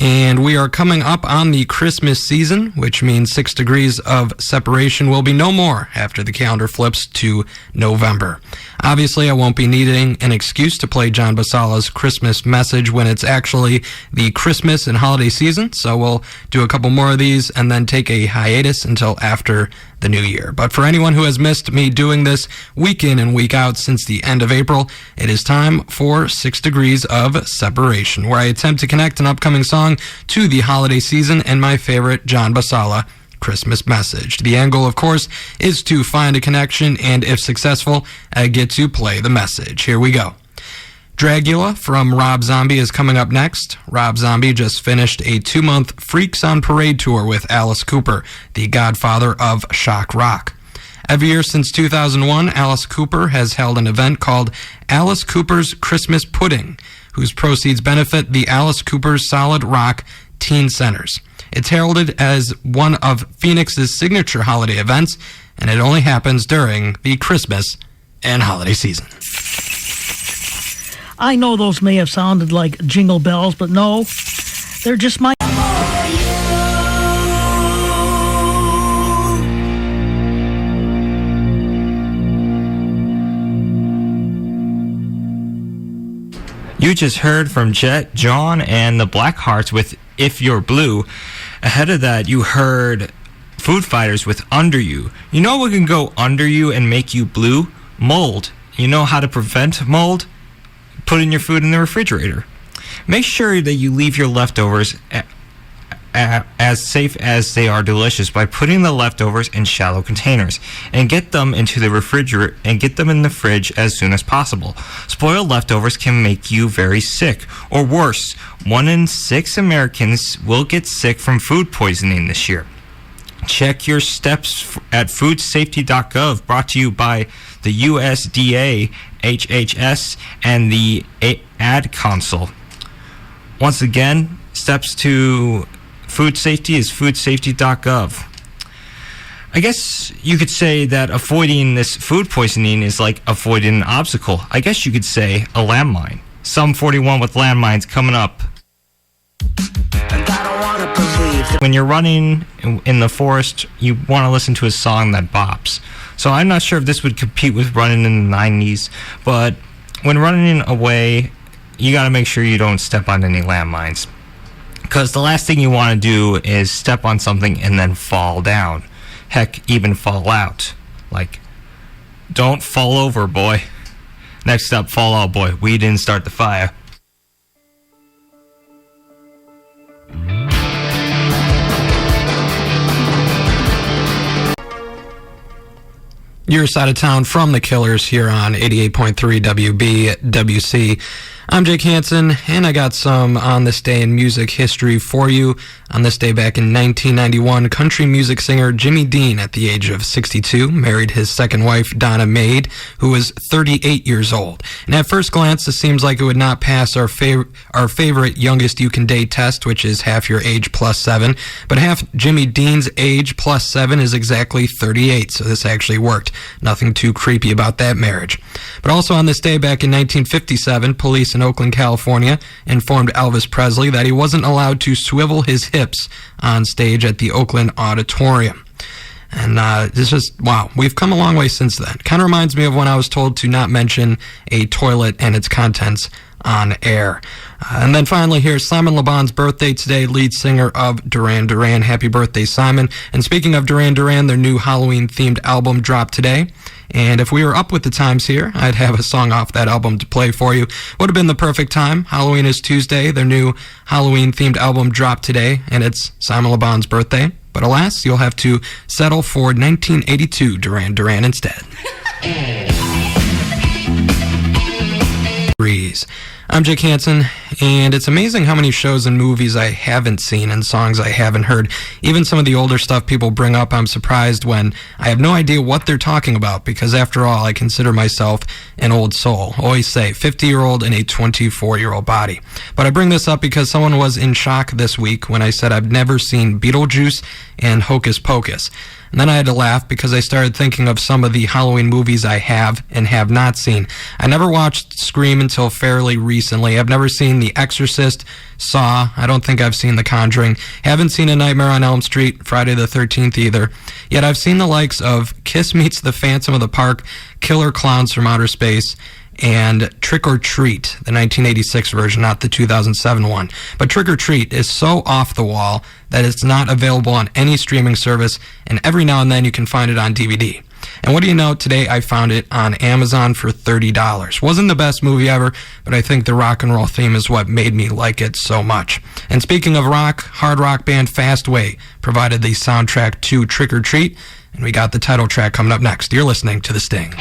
And we are coming up on the Christmas season, which means 6 degrees of separation will be no more after the calendar flips to November. Obviously, I won't be needing an excuse to play John Basala's Christmas message when it's actually the Christmas and holiday season, so we'll do a couple more of these and then take a hiatus until after the new year. But for anyone who has missed me doing this week in and week out since the end of April, it is time for 6 degrees of separation, where I attempt to connect an upcoming song to the holiday season and my favorite John Basala Christmas message. The end goal, of course, is to find a connection, and if successful, I get to play the message. Here we go. Dragula from Rob Zombie is coming up next. Rob Zombie just finished a 2-month Freaks on Parade tour with Alice Cooper, the godfather of shock rock. Every year since 2001, Alice Cooper has held an event called Alice Cooper's Christmas Pudding, whose proceeds benefit the Alice Cooper's Solid Rock Teen Centers. It's heralded as one of Phoenix's signature holiday events, and it only happens during the Christmas and holiday season. I know those may have sounded like jingle bells, but no, they're just my... You just heard from Jet, John, and the Blackhearts with If You're Blue. Ahead of that, you heard Food Fighters with Under You. You know what can go under you and make you blue? Mold. You know how to prevent mold? Putting your food in the refrigerator. Make sure that you leave your leftovers as safe as they are delicious by putting the leftovers in shallow containers and get them into the refrigerator and get them in the fridge as soon as possible. Spoiled leftovers can make you very sick, or worse, 1 in 6 Americans will get sick from food poisoning this year. Check your steps at foodsafety.gov, brought to you by the USDA, HHS, and the Ad Council. Once again, steps to food safety is foodsafety.gov. I guess you could say that avoiding this food poisoning is like avoiding an obstacle. I guess you could say a landmine. Sum 41 with landmines coming up. When you're running in the forest, you want to listen to a song that bops. So I'm not sure if this would compete with running in the 90s, but when running away, you got to make sure you don't step on any landmines. Because the last thing you want to do is step on something and then fall down. Heck, even fall out. Like, don't fall over, boy. Next up, Fall Out Boy. We didn't start the fire. Your side of town from the Killers here on 88.3 WBWC. I'm Jake Hansen, and I got some On This Day in Music history for you. On this day back in 1991, country music singer Jimmy Dean, at the age of 62, married his second wife, Donna Maid, who was 38 years old. And at first glance, this seems like it would not pass our favorite youngest you can date test, which is half your age plus 7. But half Jimmy Dean's age plus 7 is exactly 38, so this actually worked. Nothing too creepy about that marriage. But also on this day back in 1957, police in Oakland, California, informed Elvis Presley that he wasn't allowed to swivel his hips on stage at the Oakland Auditorium. And it's just, wow, we've come a long way since then. Kind of reminds me of when I was told to not mention a toilet and its contents on air. And then finally, here's Simon Le Bon's birthday today, lead singer of Duran Duran. Happy birthday, Simon. And speaking of Duran Duran, their new Halloween-themed album dropped today. And if we were up with the times here, I'd have a song off that album to play for you. Would have been the perfect time. Halloween is Tuesday. Their new Halloween-themed album dropped today, and it's Simon Le Bon's birthday. But alas, you'll have to settle for 1982 Duran Duran instead. I'm Jake Hansen, and it's amazing how many shows and movies I haven't seen and songs I haven't heard. Even some of the older stuff people bring up, I'm surprised when I have no idea what they're talking about, because after all, I consider myself an old soul. Always say 50-year-old in a 24-year-old body. But I bring this up because someone was in shock this week when I said I've never seen Beetlejuice and Hocus Pocus. And then I had to laugh because I started thinking of some of the Halloween movies I have and have not seen. I never watched Scream until fairly recently. I've never seen The Exorcist, Saw. I don't think I've seen The Conjuring. Haven't seen A Nightmare on Elm Street, Friday the 13th either. Yet I've seen the likes of Kiss Meets the Phantom of the Park, Killer Clowns from Outer Space, and Trick or Treat, the 1986 version, not the 2007 one. But Trick or Treat is so off the wall that it's not available on any streaming service, and every now and then you can find it on DVD. And what do you know, today I found it on Amazon for $30. Wasn't the best movie ever, but I think the rock and roll theme is what made me like it so much. And speaking of rock, hard rock band Fastway provided the soundtrack to Trick or Treat, and we got the title track coming up next. You're listening to The Sting.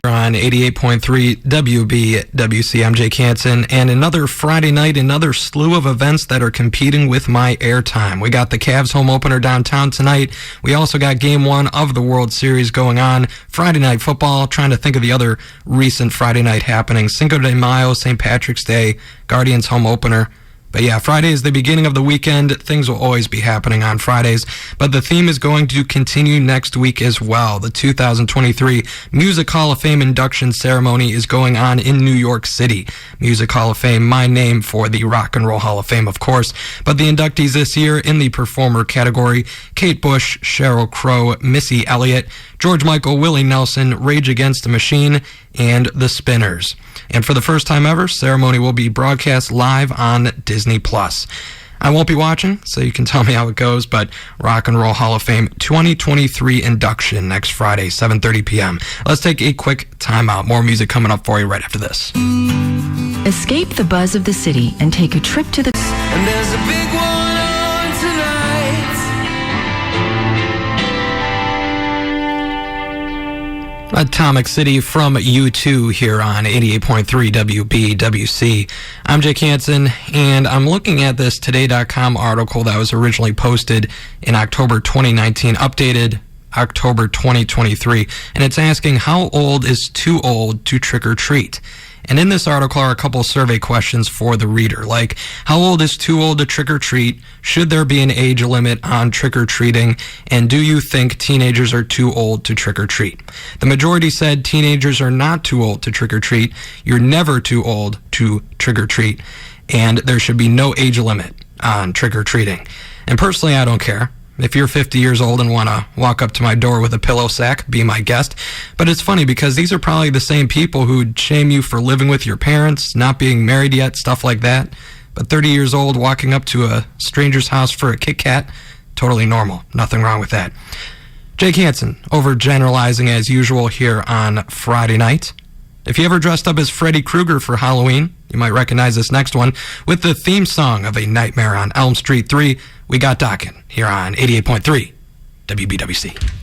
On 88.3 WBWC, I'm Jake Hansen, and another Friday night, another slew of events that are competing with my airtime. We got the Cavs home opener downtown tonight. We also got Game 1 of the World Series going on. Friday night football, trying to think of the other recent Friday night happenings. Cinco de Mayo, St. Patrick's Day, Guardians home opener. But yeah, Friday is the beginning of the weekend. Things will always be happening on Fridays. But the theme is going to continue next week as well. The 2023 Music Hall of Fame induction ceremony is going on in New York City. Music Hall of Fame, my name for the Rock and Roll Hall of Fame, of course. But the inductees this year in the performer category: Kate Bush, Sheryl Crow, Missy Elliott, George Michael, Willie Nelson, Rage Against the Machine, and The Spinners. And for the first time ever, ceremony will be broadcast live on Disney+. I won't be watching, so you can tell me how it goes, but Rock and Roll Hall of Fame 2023 induction next Friday, 7:30 p.m. Let's take a quick timeout. More music coming up for you right after this. Escape the buzz of the city and take a trip to the... And there's a big one on tonight. Atomic City from U2 here on 88.3 WBWC. I'm Jake Hansen, and I'm looking at this Today.com article that was originally posted in October 2019, updated October 2023, and it's asking how old is too old to trick or treat. And in this article are a couple survey questions for the reader, like how old is too old to trick or treat? Should there be an age limit on trick or treating? And do you think teenagers are too old to trick or treat? The majority said teenagers are not too old to trick or treat. You're never too old to trick or treat. And there should be no age limit on trick or treating. And personally, I don't care. If you're 50 years old and want to walk up to my door with a pillow sack, be my guest. But it's funny because these are probably the same people who'd shame you for living with your parents, not being married yet, stuff like that. But 30 years old, walking up to a stranger's house for a Kit Kat, totally normal. Nothing wrong with that. Jake Hansen, overgeneralizing as usual here on Friday night. If you ever dressed up as Freddy Krueger for Halloween, you might recognize this next one with the theme song of A Nightmare on Elm Street 3. We got Dockin' here on 88.3 WBWC.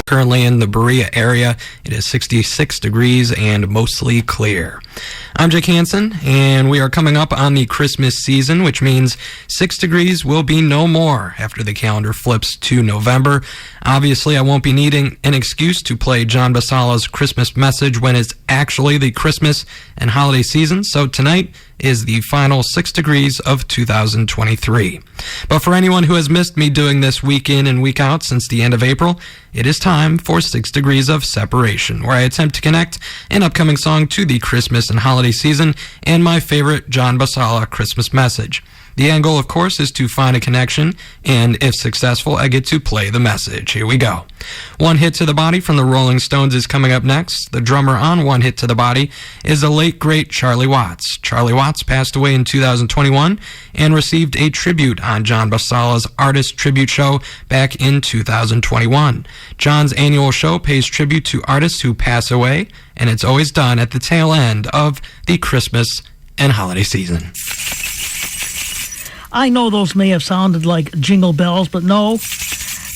Currently in the Berea area, it is 66 degrees and mostly clear. I'm Jake Hansen, and we are coming up on the Christmas season, which means 6 degrees will be no more after the calendar flips to November. Obviously, I won't be needing an excuse to play John Basala's Christmas message when it's actually the Christmas and holiday season, so tonight is the final 6 degrees of 2023. But for anyone who has missed me doing this week in and week out since the end of April, it is time for 6 Degrees of Separation, where I attempt to connect an upcoming song to the Christmas and holiday season and my favorite John Basala Christmas message. The end goal, of course, is to find a connection, and if successful, I get to play the message. Here we go. One Hit to the Body from the Rolling Stones is coming up next. The drummer on One Hit to the Body is the late, great Charlie Watts. Charlie Watts passed away in 2021 and received a tribute on John Basala's Artist Tribute Show back in 2021. John's annual show pays tribute to artists who pass away, and it's always done at the tail end of the Christmas and holiday season. I know those may have sounded like jingle bells, but no,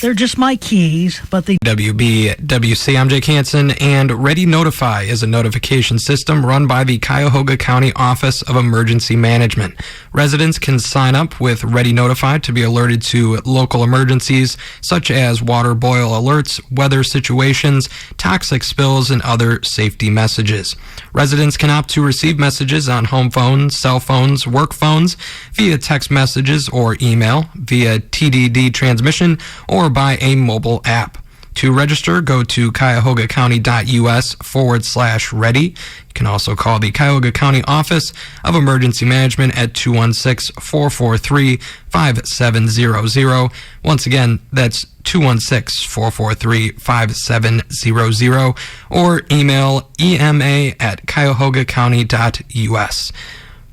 they're just my keys, but they... WBWC, I'm Jake Hansen, and Ready Notify is a notification system run by the Cuyahoga County Office of Emergency Management. Residents can sign up with Ready Notify to be alerted to local emergencies such as water boil alerts, weather situations, toxic spills, and other safety messages. Residents can opt to receive messages on home phones, cell phones, work phones, via text messages or email, via TDD transmission, or by a mobile app. To register, go to cuyahogacounty.us/ready. You can also call the Cuyahoga County Office of Emergency Management at 216-443-5700. Once again, that's 216-443-5700, or email ema@cuyahogacounty.us.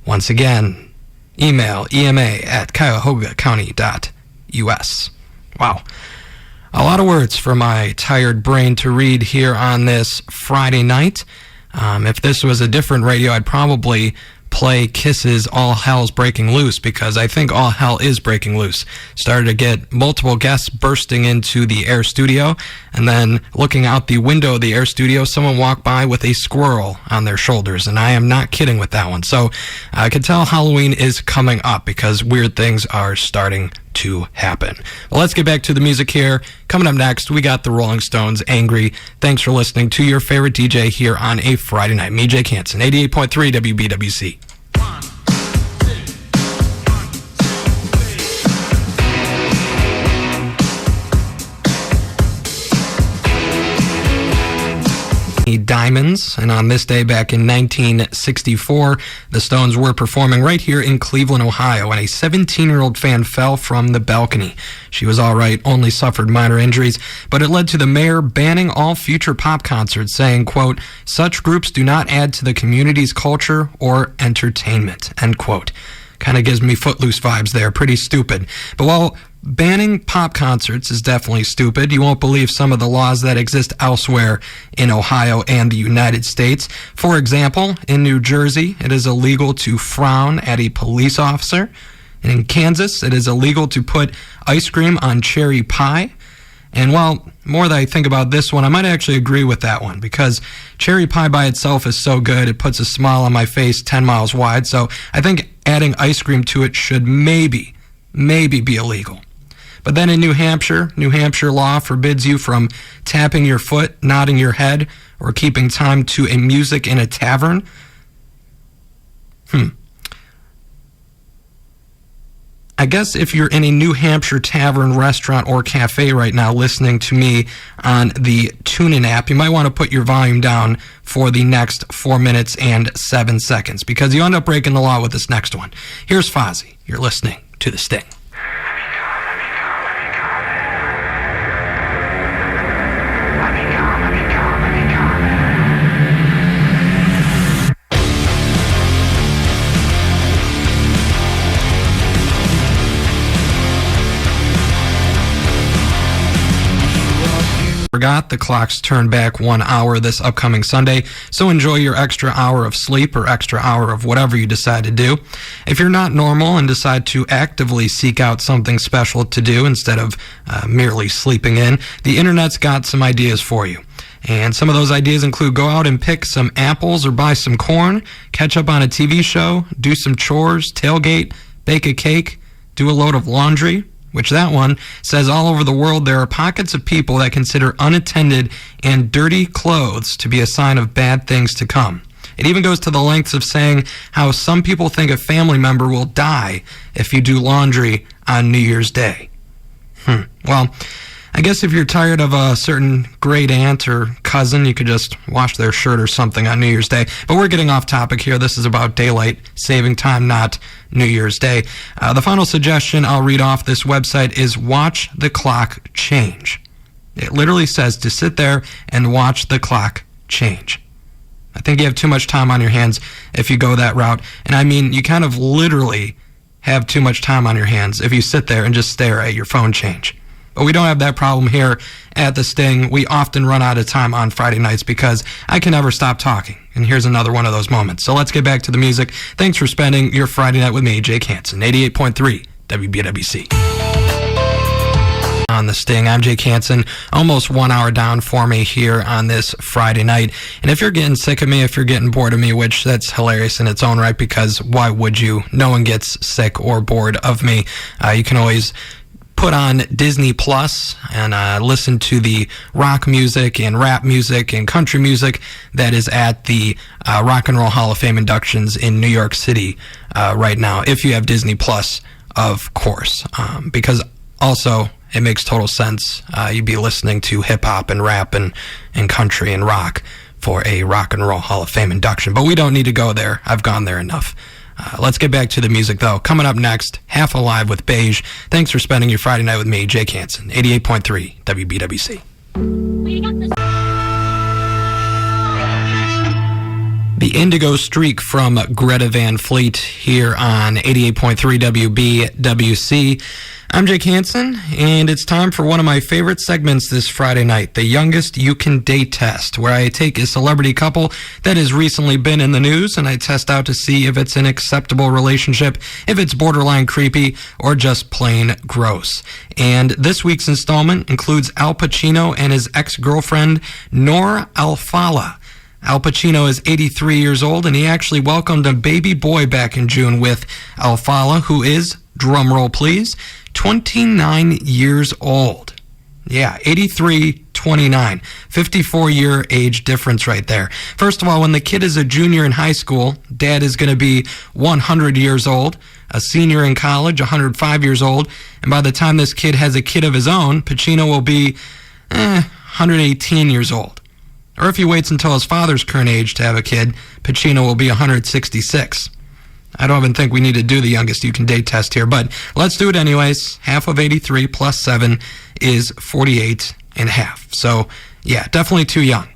Once again, email ema@cuyahogacounty.us. Wow. A lot of words for my tired brain to read here on this Friday night. If this was a different radio, I'd probably play Kiss's All Hell's Breaking Loose, because I think all hell is breaking loose. Started to get multiple guests bursting into the air studio, and then looking out the window of the air studio, someone walked by with a squirrel on their shoulders, and I am not kidding with that one. So I could tell Halloween is coming up because weird things are starting to happen. Well, let's get back to the music here. Coming up next, we got the Rolling Stones, Angry. Thanks for listening to your favorite DJ here on a Friday night. Me, Jake Hansen, 88.3 WBWC. Diamonds, and on this day back in 1964, the Stones were performing right here in Cleveland, Ohio, and a 17-year-old fan fell from the balcony. She was all right, only suffered minor injuries, but it led to the mayor banning all future pop concerts, saying, quote, "Such groups do not add to the community's culture or entertainment," end quote. Kind of gives me Footloose vibes there, pretty stupid. But while banning pop concerts is definitely stupid, you won't believe some of the laws that exist elsewhere in Ohio and the United States. For example, in New Jersey, it is illegal to frown at a police officer. And in Kansas, it is illegal to put ice cream on cherry pie. And while more that I think about this one, I might actually agree with that one, because cherry pie by itself is so good, it puts a smile on my face 10 miles wide. So I think adding ice cream to it should maybe be illegal. But then in New Hampshire law forbids you from tapping your foot, nodding your head, or keeping time to a music in a tavern. I guess if you're in a New Hampshire tavern, restaurant, or cafe right now listening to me on the TuneIn app, you might want to put your volume down for the next 4 minutes and 7 seconds, because you end up breaking the law with this next one. Here's Fozzy. You're listening to The Sting. Forgot the clocks turn back 1 hour this upcoming Sunday, so enjoy your extra hour of sleep or extra hour of whatever you decide to do. If you're not normal and decide to actively seek out something special to do instead of merely sleeping in, the internet's got some ideas for you. And some of those ideas include go out and pick some apples or buy some corn, catch up on a TV show, do some chores, tailgate, bake a cake, do a load of laundry, which that one says all over the world there are pockets of people that consider unattended and dirty clothes to be a sign of bad things to come. It even goes to the lengths of saying how some people think a family member will die if you do laundry on New Year's Day. Well, I guess if you're tired of a certain great aunt or cousin, you could just wash their shirt or something on New Year's Day. But we're getting off topic here. This is about daylight saving time, not New Year's Day. The final suggestion I'll read off this website is watch the clock change. It literally says to sit there and watch the clock change. I think you have too much time on your hands if you go that route. And I mean, you kind of literally have too much time on your hands if you sit there and just stare at your phone change. But we don't have that problem here at The Sting. We often run out of time on Friday nights because I can never stop talking. And here's another one of those moments. So let's get back to the music. Thanks for spending your Friday night with me, Jake Hansen, 88.3 WBWC. On The Sting, I'm Jake Hansen, almost 1 hour down for me here on this Friday night. And if you're getting sick of me, if you're getting bored of me, which that's hilarious in its own right, because why would you? No one gets sick or bored of me. You can always put on Disney Plus and listen to the rock music and rap music and country music that is at the Rock and Roll Hall of Fame inductions in New York City right now, if you have Disney Plus, of course, because also it makes total sense. You'd be listening to hip-hop and rap and country and rock for a Rock and Roll Hall of Fame induction. But we don't need to go there. I've gone there enough. Let's get back to the music, though. Coming up next, Half Alive with Beige. Thanks for spending your Friday night with me, Jake Hansen, 88.3 WBWC. The Indigo Streak from Greta Van Fleet here on 88.3 WBWC. I'm Jake Hansen, and it's time for one of my favorite segments this Friday night, The Youngest You Can Date Test, where I take a celebrity couple that has recently been in the news, and I test out to see if it's an acceptable relationship, if it's borderline creepy, or just plain gross. And this week's installment includes Al Pacino and his ex-girlfriend, Noor Al-Fala. Al Pacino is 83 years old, and he actually welcomed a baby boy back in June with Al-Fala, who is, drumroll please, 29 years old. Yeah, 83, 29. 54-year age difference right there. First of all, when the kid is a junior in high school, dad is going to be 100 years old. A senior in college, 105 years old. And by the time this kid has a kid of his own, Pacino will be 118 years old. Or if he waits until his father's current age to have a kid, Pacino will be 166. I don't even think we need to do the youngest you can date test here, but let's do it anyways. Half of 83 plus 7 is 48 and a half. So, yeah, definitely too young.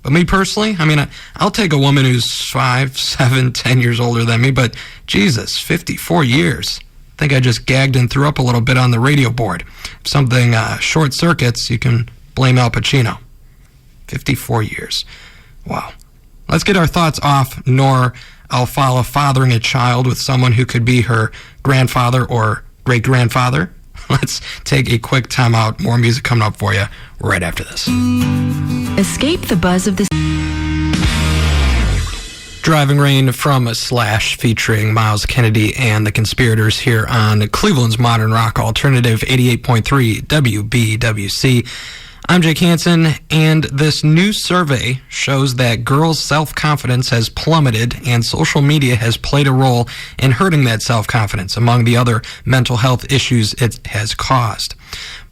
But me personally, I mean, I'll take a woman who's 5, 7, 10 years older than me, but Jesus, 54 years. I think I just gagged and threw up a little bit on the radio board. If something short circuits, you can blame Al Pacino. 54 years. Wow. Let's get our thoughts off Noor Al-Fala fathering a child with someone who could be her grandfather or great-grandfather. Let's take a quick time out. More music coming up for you right after this. Escape the buzz of the... Driving Rain from Slash featuring Miles Kennedy and the Conspirators here on Cleveland's Modern Rock Alternative 88.3 WBWC. I'm Jake Hansen, and this new survey shows that girls' self-confidence has plummeted and social media has played a role in hurting that self-confidence among the other mental health issues it has caused.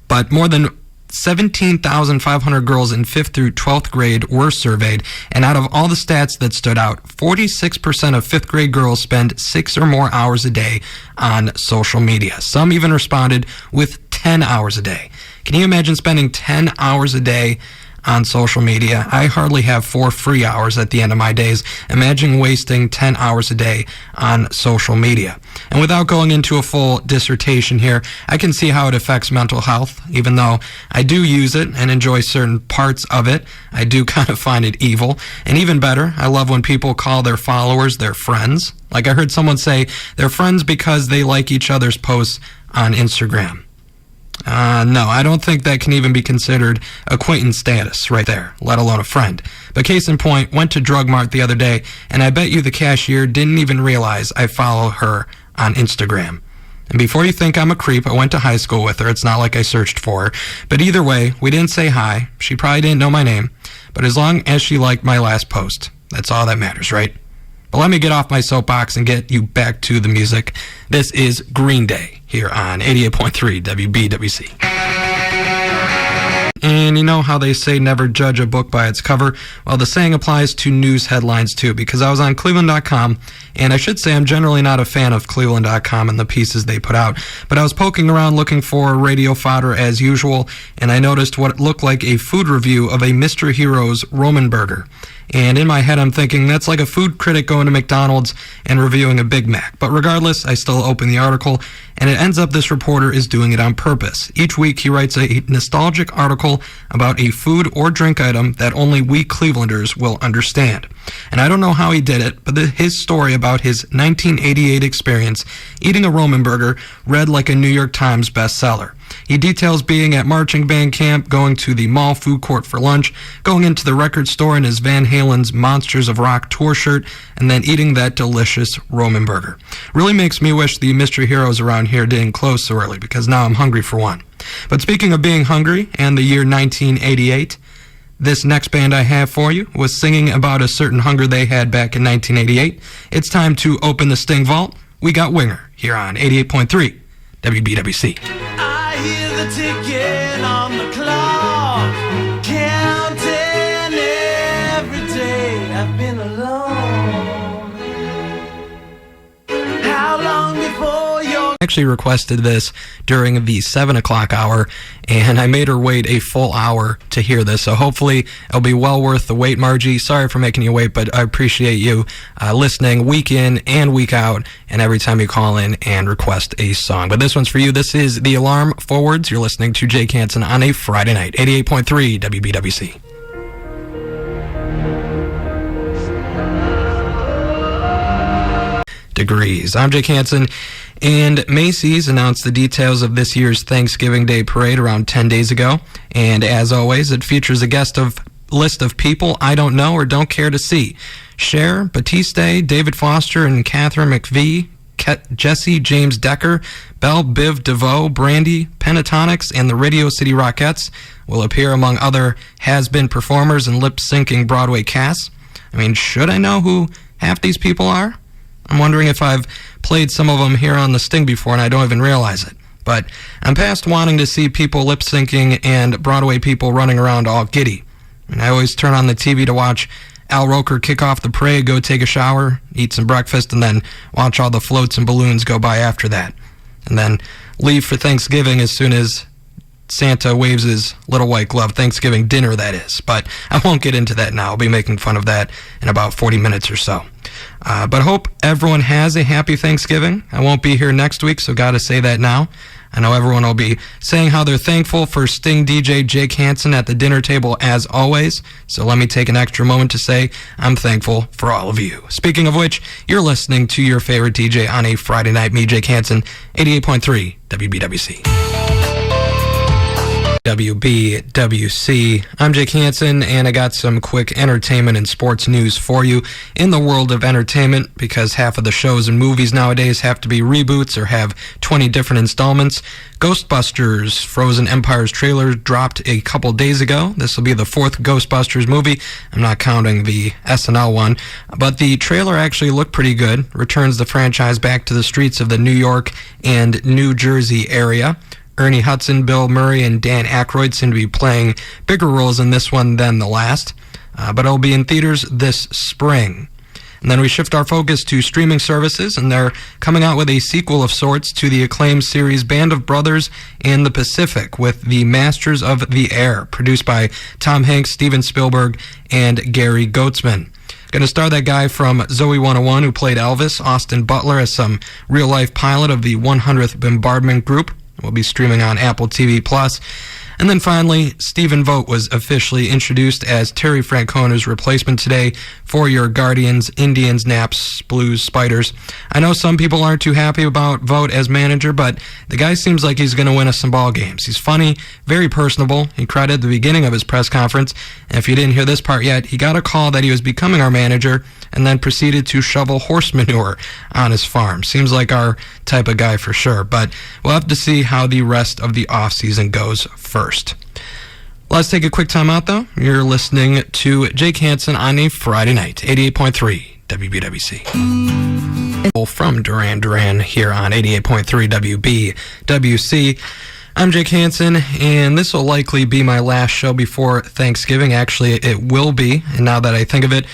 But more than 17,500 girls in 5th through 12th grade were surveyed, and out of all the stats that stood out, 46% of 5th grade girls spend 6 or more hours a day on social media. Some even responded with 10 hours a day. Can you imagine spending 10 hours a day on social media? I hardly have 4 free hours at the end of my days. Imagine wasting 10 hours a day on social media. And without going into a full dissertation here, I can see how it affects mental health. Even though I do use it and enjoy certain parts of it, I do kind of find it evil. And even better, I love when people call their followers their friends. Like I heard someone say, they're friends because they like each other's posts on Instagram. No, I don't think that can even be considered acquaintance status right there, let alone a friend. But case in point, went to Drug Mart the other day, and I bet you the cashier didn't even realize I follow her on Instagram. And before you think I'm a creep, I went to high school with her. It's not like I searched for her. But either way, we didn't say hi. She probably didn't know my name. But as long as she liked my last post, that's all that matters, right? But let me get off my soapbox and get you back to the music. This is Green Day here on 88.3 WBWC. And you know how they say never judge a book by its cover? Well, the saying applies to news headlines too, because I was on Cleveland.com, and I should say I'm generally not a fan of Cleveland.com and the pieces they put out, but I was poking around looking for radio fodder as usual, and I noticed what looked like a food review of a Mr. Heroes Roman burger. And in my head, I'm thinking that's like a food critic going to McDonald's and reviewing a Big Mac. But regardless, I still open the article, and it ends up this reporter is doing it on purpose. Each week, he writes a nostalgic article about a food or drink item that only we Clevelanders will understand. And I don't know how he did it, but his story about his 1988 experience eating a Roman burger read like a New York Times bestseller. He details being at marching band camp, going to the mall food court for lunch, going into the record store in his Van Halen's Monsters of Rock tour shirt, and then eating that delicious Roman burger. Really makes me wish the Mr. Heroes around here didn't close so early, because now I'm hungry for one. But speaking of being hungry and the year 1988, this next band I have for you was singing about a certain hunger they had back in 1988. It's time to open the Sting Vault. We got Winger here on 88.3 WBWC. I hear the ticking on the clock, counting every day I've been alone. How long before you're... Actually requested this during the 7 o'clock hour, and I made her wait a full hour to hear this, so hopefully it'll be well worth the wait. Margie, sorry for making you wait, but I appreciate you listening week in and week out, and every time you call in and request a song. But this one's for you. This is The Alarm Forwards. You're listening to Jake Hansen on a Friday night, 88.3 WBWC. Degrees. I'm Jake Hansen, and Macy's announced the details of this year's Thanksgiving Day parade around 10 days ago, and as always, it features a list of people I don't know or don't care to see. Cher, Batiste, David Foster and Catherine McVie, Jesse James Decker, Belle Biv DeVoe, Brandy, Pentatonics, and the Radio City Rockettes will appear among other has-been performers and lip-syncing Broadway casts. I mean, should I know who half these people are? I'm wondering if I've played some of them here on the Sting before and I don't even realize it. But I'm past wanting to see people lip-syncing and Broadway people running around all giddy. And I always turn on the TV to watch Al Roker kick off the parade, go take a shower, eat some breakfast, and then watch all the floats and balloons go by after that. And then leave for Thanksgiving as soon as Santa waves his little white glove. Thanksgiving dinner, that is. But I won't get into that now. I'll be making fun of that in about 40 minutes or so. But I hope everyone has a happy Thanksgiving. I won't be here next week, so got to say that now. I know everyone will be saying how they're thankful for Sting DJ Jake Hansen at the dinner table as always. So let me take an extra moment to say I'm thankful for all of you. Speaking of which, you're listening to your favorite DJ on a Friday night, me, Jake Hansen, 88.3 WBWC. WBWC. I'm Jake Hansen, and I got some quick entertainment and sports news for you in the world of entertainment, because half of the shows and movies nowadays have to be reboots or have 20 different installments. Ghostbusters Frozen Empire's trailer dropped a couple days ago. This will be the 4th Ghostbusters movie. I'm not counting the SNL one, but the trailer actually looked pretty good. Returns the franchise back to the streets of the New York and New Jersey area. Ernie Hudson, Bill Murray, and Dan Aykroyd seem to be playing bigger roles in this one than the last, but it'll be in theaters this spring. And then we shift our focus to streaming services, and they're coming out with a sequel of sorts to the acclaimed series Band of Brothers in the Pacific with the Masters of the Air, produced by Tom Hanks, Steven Spielberg, and Gary Goetzman. Going to star that guy from Zoe 101 who played Elvis, Austin Butler, as some real-life pilot of the 100th Bombardment Group. Will be streaming on Apple TV+. And then finally, Stephen Vogt was officially introduced as Terry Francona's replacement today for your Guardians, Indians, Naps, Blues, Spiders. I know some people aren't too happy about Vogt as manager, but the guy seems like he's going to win us some ball games. He's funny, very personable. He credited the beginning of his press conference, and if you didn't hear this part yet, he got a call that he was becoming our manager and then proceeded to shovel horse manure on his farm. Seems like our type of guy for sure, but we'll have to see how the rest of the offseason goes first. Let's take a quick time out, though. You're listening to Jake Hansen on a Friday night, 88.3 WBWC. From Duran Duran here on 88.3 WBWC. I'm Jake Hansen, and this will likely be my last show before Thanksgiving. Actually, it will be, and now that I think of it,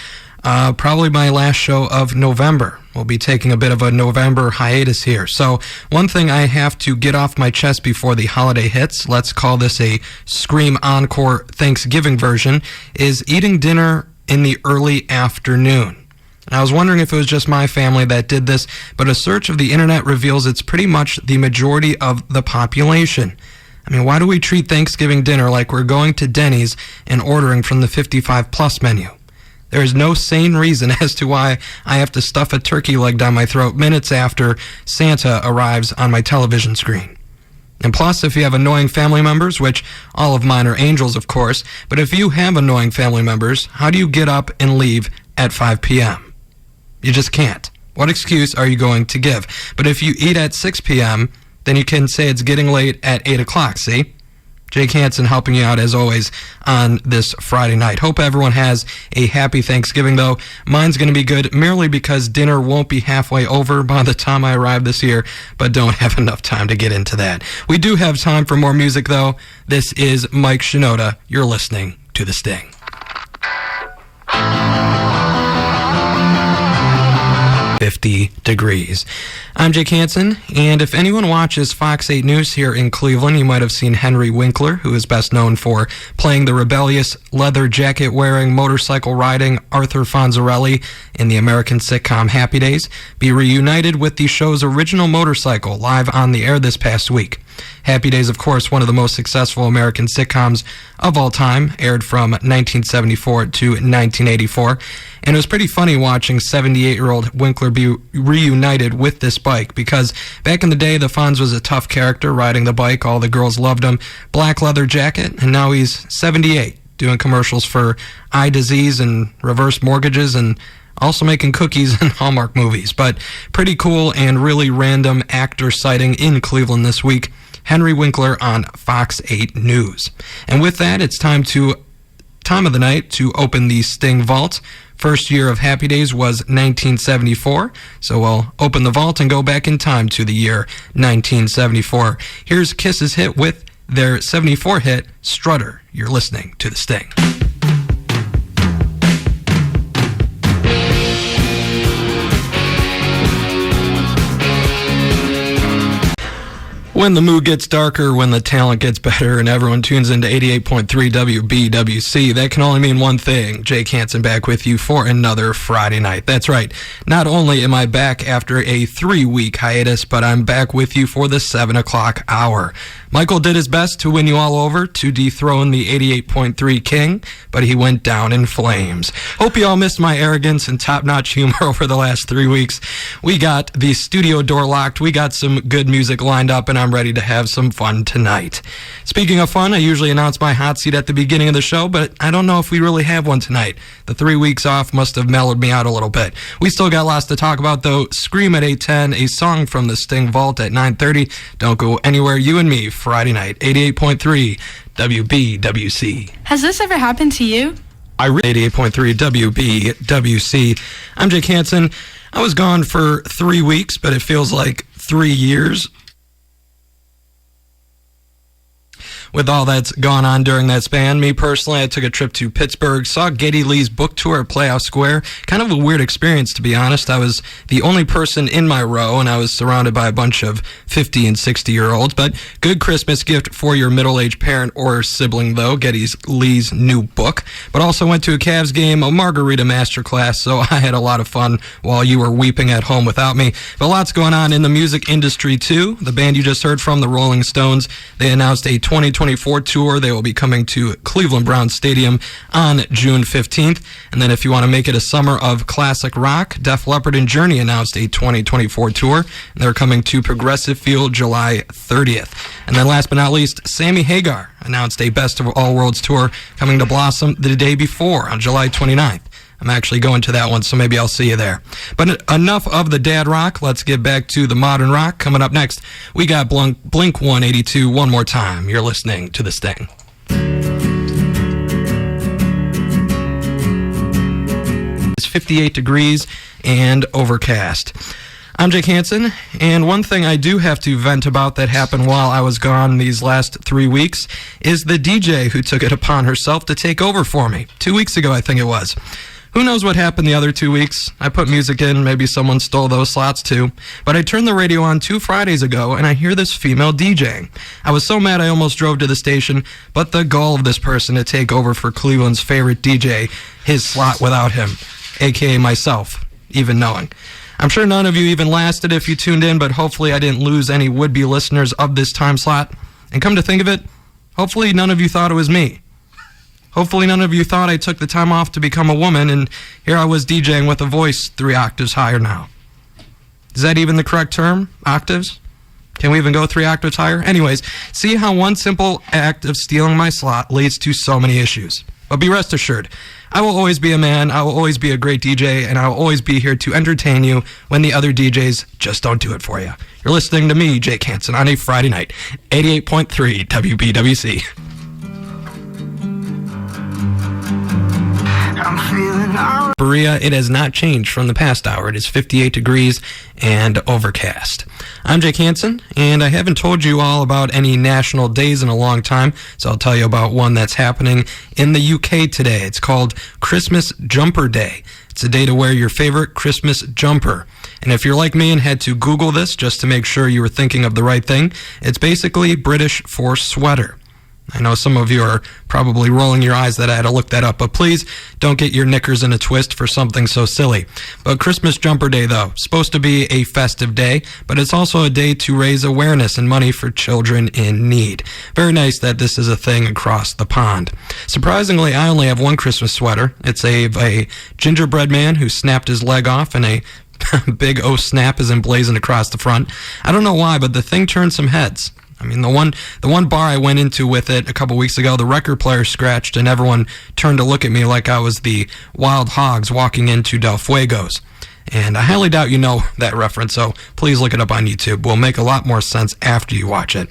probably my last show of November. We'll be taking a bit of a November hiatus here. So one thing I have to get off my chest before the holiday hits, let's call this a Scream Encore Thanksgiving version, is eating dinner in the early afternoon. And I was wondering if it was just my family that did this, but a search of the internet reveals it's pretty much the majority of the population. I mean, why do we treat Thanksgiving dinner like we're going to Denny's and ordering from the 55-plus menu? There is no sane reason as to why I have to stuff a turkey leg down my throat minutes after Santa arrives on my television screen. And plus, if you have annoying family members, which all of mine are angels, of course, but if you have annoying family members, how do you get up and leave at 5 p.m.? You just can't. What excuse are you going to give? But if you eat at 6 p.m., then you can say it's getting late at 8 o'clock, see? Jake Hansen helping you out, as always, on this Friday night. Hope everyone has a happy Thanksgiving, though. Mine's going to be good merely because dinner won't be halfway over by the time I arrive this year, but don't have enough time to get into that. We do have time for more music, though. This is Mike Shinoda. You're listening to The Sting. 50 degrees. I'm Jake Hansen, and if anyone watches Fox 8 News here in Cleveland, you might have seen Henry Winkler, who is best known for playing the rebellious, leather jacket-wearing, motorcycle-riding Arthur Fonzarelli in the American sitcom Happy Days, be reunited with the show's original motorcycle live on the air this past week. Happy Days, of course, one of the most successful American sitcoms of all time, aired from 1974 to 1984. And it was pretty funny watching 78-year-old Winkler be reunited with this bike, because back in the day, the Fonz was a tough character riding the bike. All the girls loved him. Black leather jacket, and now he's 78, doing commercials for eye disease and reverse mortgages and also making cookies in Hallmark movies. But pretty cool and really random actor sighting in Cleveland this week. Henry Winkler on Fox 8 News. And with that, it's time of the night to open the Sting Vault. First year of Happy Days was 1974, so we'll open the vault and go back in time to the year 1974. Here's Kiss's hit with their 74 hit, Strutter. You're listening to The Sting. When the mood gets darker, when the talent gets better, and everyone tunes into 88.3 WBWC, that can only mean one thing. Jake Hansen back with you for another Friday night. That's right. Not only am I back after a 3-week hiatus, but I'm back with you for the 7 o'clock hour. Michael did his best to win you all over to dethrone the 88.3 king, but he went down in flames. Hope you all missed my arrogance and top-notch humor over the last 3 weeks. We got the studio door locked, we got some good music lined up, and I'm ready to have some fun tonight. Speaking of fun, I usually announce my hot seat at the beginning of the show, but I don't know if we really have one tonight. The 3 weeks off must have mellowed me out a little bit. We still got lots to talk about, though. Scream at 8:10, a song from the Sting Vault at 9:30. Don't go anywhere, you and me, Friday night, 88.3 WBWC. Has this ever happened to you? 88.3 WBWC. I'm Jake Hansen. I was gone for 3 weeks, but it feels like 3 years. With all that's gone on during that span, me personally, I took a trip to Pittsburgh, saw Geddy Lee's book tour at Playhouse Square. Kind of a weird experience, to be honest. I was the only person in my row, and I was surrounded by a bunch of 50 and 60-year-olds. But good Christmas gift for your middle-aged parent or sibling, though, Geddy Lee's new book. But also went to a Cavs game, a margarita masterclass, so I had a lot of fun while you were weeping at home without me. But lots going on in the music industry, too. The band you just heard from, the Rolling Stones, they announced a 2024 tour. They will be coming to Cleveland Browns Stadium on June 15th. And then if you want to make it a summer of classic rock, Def Leppard and Journey announced a 2024 tour. And they're coming to Progressive Field July 30th. And then last but not least, Sammy Hagar announced a Best of All Worlds tour coming to Blossom the day before on July 29th. I'm actually going to that one, so maybe I'll see you there. But enough of the dad rock. Let's get back to the modern rock. Coming up next, we got Blink 182 one more time. You're listening to The Sting. It's 58 degrees and overcast. I'm Jake Hansen, and one thing I do have to vent about that happened while I was gone these last 3 weeks is the DJ who took it upon herself to take over for me. 2 weeks ago, I think it was. Who knows what happened the other 2 weeks? I put music in, maybe someone stole those slots too. But I turned the radio on 2 Fridays ago, and I hear this female DJing. I was so mad I almost drove to the station, but the gall of this person to take over for Cleveland's favorite DJ, his slot without him, a.k.a. myself, even knowing. I'm sure none of you even lasted if you tuned in, but hopefully I didn't lose any would-be listeners of this time slot. And come to think of it, hopefully none of you thought it was me. Hopefully none of you thought I took the time off to become a woman, and here I was DJing with a voice 3 octaves higher now. Is that even the correct term? Octaves? Can we even go 3 octaves higher? Anyways, see how one simple act of stealing my slot leads to so many issues. But be rest assured, I will always be a man, I will always be a great DJ, and I will always be here to entertain you when the other DJs just don't do it for you. You're listening to me, Jake Hansen, on a Friday night, 88.3 WBWC. Berea, it has not changed from the past hour. It is 58 degrees and overcast. I'm Jake Hansen, and I haven't told you all about any national days in a long time, so I'll tell you about one that's happening in the UK today. It's called Christmas Jumper Day. It's a day to wear your favorite Christmas jumper. And if you're like me and had to Google this just to make sure you were thinking of the right thing, it's basically British for sweater. I know some of you are probably rolling your eyes that I had to look that up, but please don't get your knickers in a twist for something so silly. But Christmas Jumper Day, though, supposed to be a festive day, but it's also a day to raise awareness and money for children in need. Very nice that this is a thing across the pond. Surprisingly, I only have one Christmas sweater. It's a gingerbread man who snapped his leg off, and a big O snap is emblazoned across the front. I don't know why, but the thing turned some heads. I mean, the one bar I went into with it a couple weeks ago, the record player scratched, and everyone turned to look at me like I was the Wild Hogs walking into Del Fuego's. And I highly doubt you know that reference, so please look it up on YouTube. Will make a lot more sense after you watch it.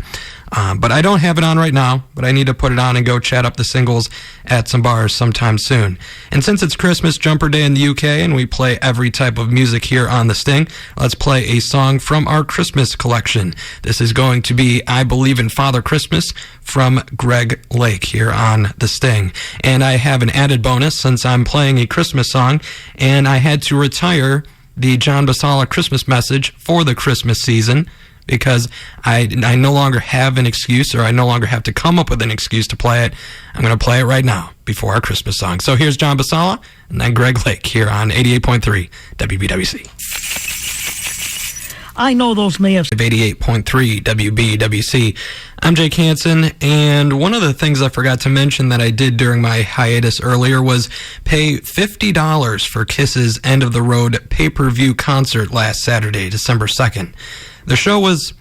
But I don't have it on right now, but I need to put it on and go chat up the singles at some bars sometime soon. And since it's Christmas Jumper Day in the UK and we play every type of music here on The Sting, let's play a song from our Christmas collection. This is going to be I Believe in Father Christmas from Greg Lake here on The Sting. And I have an added bonus since I'm playing a Christmas song, and I had to retire the John Basala Christmas message for the Christmas season, because I no longer have an excuse, or I no longer have to come up with an excuse to play it. I'm going to play it right now before our Christmas song. So here's John Basala and then Greg Lake here on 88.3 WBWC. I know those may have... 88.3 WBWC. I'm Jake Hansen, and one of the things I forgot to mention that I did during my hiatus earlier was pay $50 for Kiss's End of the Road pay-per-view concert last Saturday, December 2nd. The show was,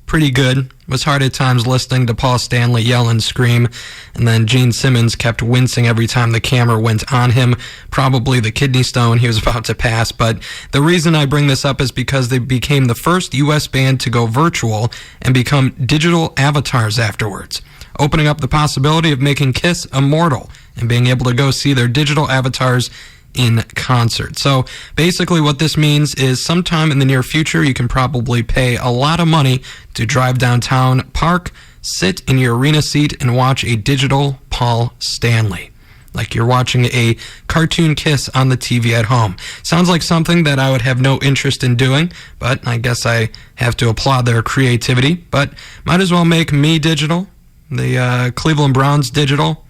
pretty good. It was hard at times listening to Paul Stanley yell and scream, and then Gene Simmons kept wincing every time the camera went on him, probably the kidney stone he was about to pass. But the reason I bring this up is because they became the first U.S. band to go virtual and become digital avatars afterwards, opening up the possibility of making Kiss immortal and being able to go see their digital avatars in concert. So basically what this means is sometime in the near future you can probably pay a lot of money to drive downtown, park, sit in your arena seat, and watch a digital Paul Stanley, like you're watching a cartoon Kiss on the TV at home. Sounds like something that I would have no interest in doing, but I guess I have to applaud their creativity. But might as well make me digital, the Cleveland Browns digital.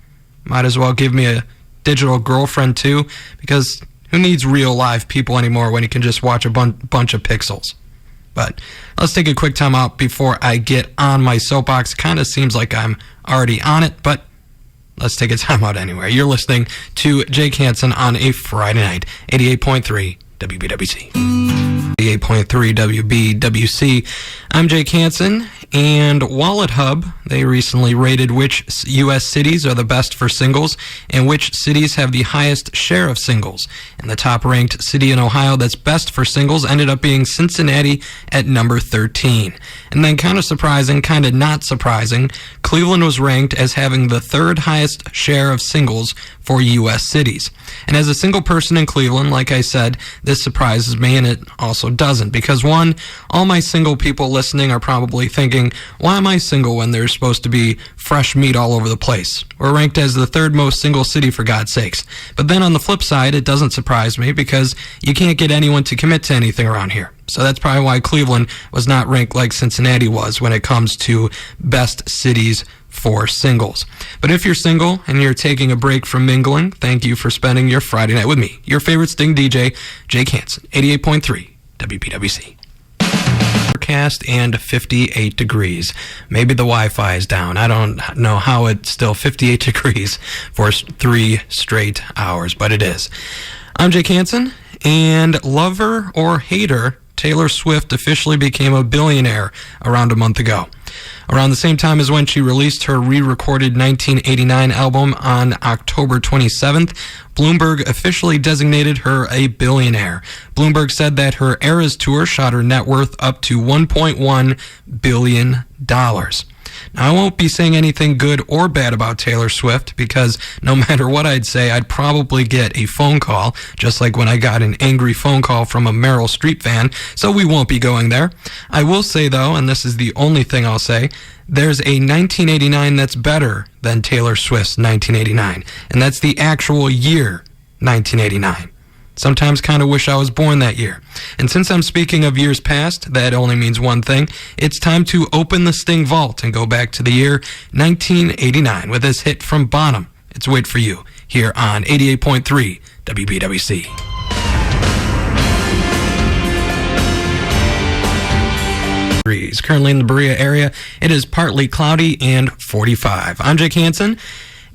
Might as well give me a digital girlfriend too, because who needs real live people anymore when you can just watch a bunch of pixels? But let's take a quick time out before I get on my soapbox. Kind of seems like I'm already on it, but let's take a time out anyway. You're listening to Jake Hansen on a Friday night, 88.3 WBWC. 88.3 WBWC. I'm Jake Hansen, And Wallet Hub, they recently rated which U.S. cities are the best for singles and which cities have the highest share of singles. And the top-ranked city in Ohio that's best for singles ended up being Cincinnati at number 13. And then kind of surprising, kind of not surprising, Cleveland was ranked as having the third highest share of singles for U.S. cities. And as a single person in Cleveland, like I said, this surprises me, and it also doesn't. Because one, all my single people listening are probably thinking, why am I single when there's supposed to be fresh meat all over the place? We're ranked as the third most single city, for God's sakes. But then on the flip side, it doesn't surprise me because you can't get anyone to commit to anything around here. So that's probably why Cleveland was not ranked like Cincinnati was when it comes to best cities for singles. But if you're single and you're taking a break from mingling, thank you for spending your Friday night with me, your favorite Sting DJ, Jake Hansen, 88.3 WBWC. Forecast and 58 degrees. Maybe the Wi-Fi is down. I don't know how it's still 58 degrees for 3 straight hours, but it is. I'm Jake Hansen, and lover or hater, Taylor Swift officially became a billionaire around a month ago. Around the same time as when she released her re-recorded 1989 album on October 27th, Bloomberg officially designated her a billionaire. Bloomberg said that her Eras tour shot her net worth up to $1.1 billion. Now, I won't be saying anything good or bad about Taylor Swift because no matter what I'd say, I'd probably get a phone call, just like when I got an angry phone call from a Meryl Streep fan, so we won't be going there. I will say, though, and this is the only thing I'll say, there's a 1989 that's better than Taylor Swift's 1989, and that's the actual year 1989. Sometimes kind of wish I was born that year. And since I'm speaking of years past, that only means one thing. It's time to open the Sting Vault and go back to the year 1989 with this hit from Bonham. It's Wait For You, here on 88.3 WBWC. Currently in the Berea area, it is partly cloudy and 45. I'm Jake Hansen.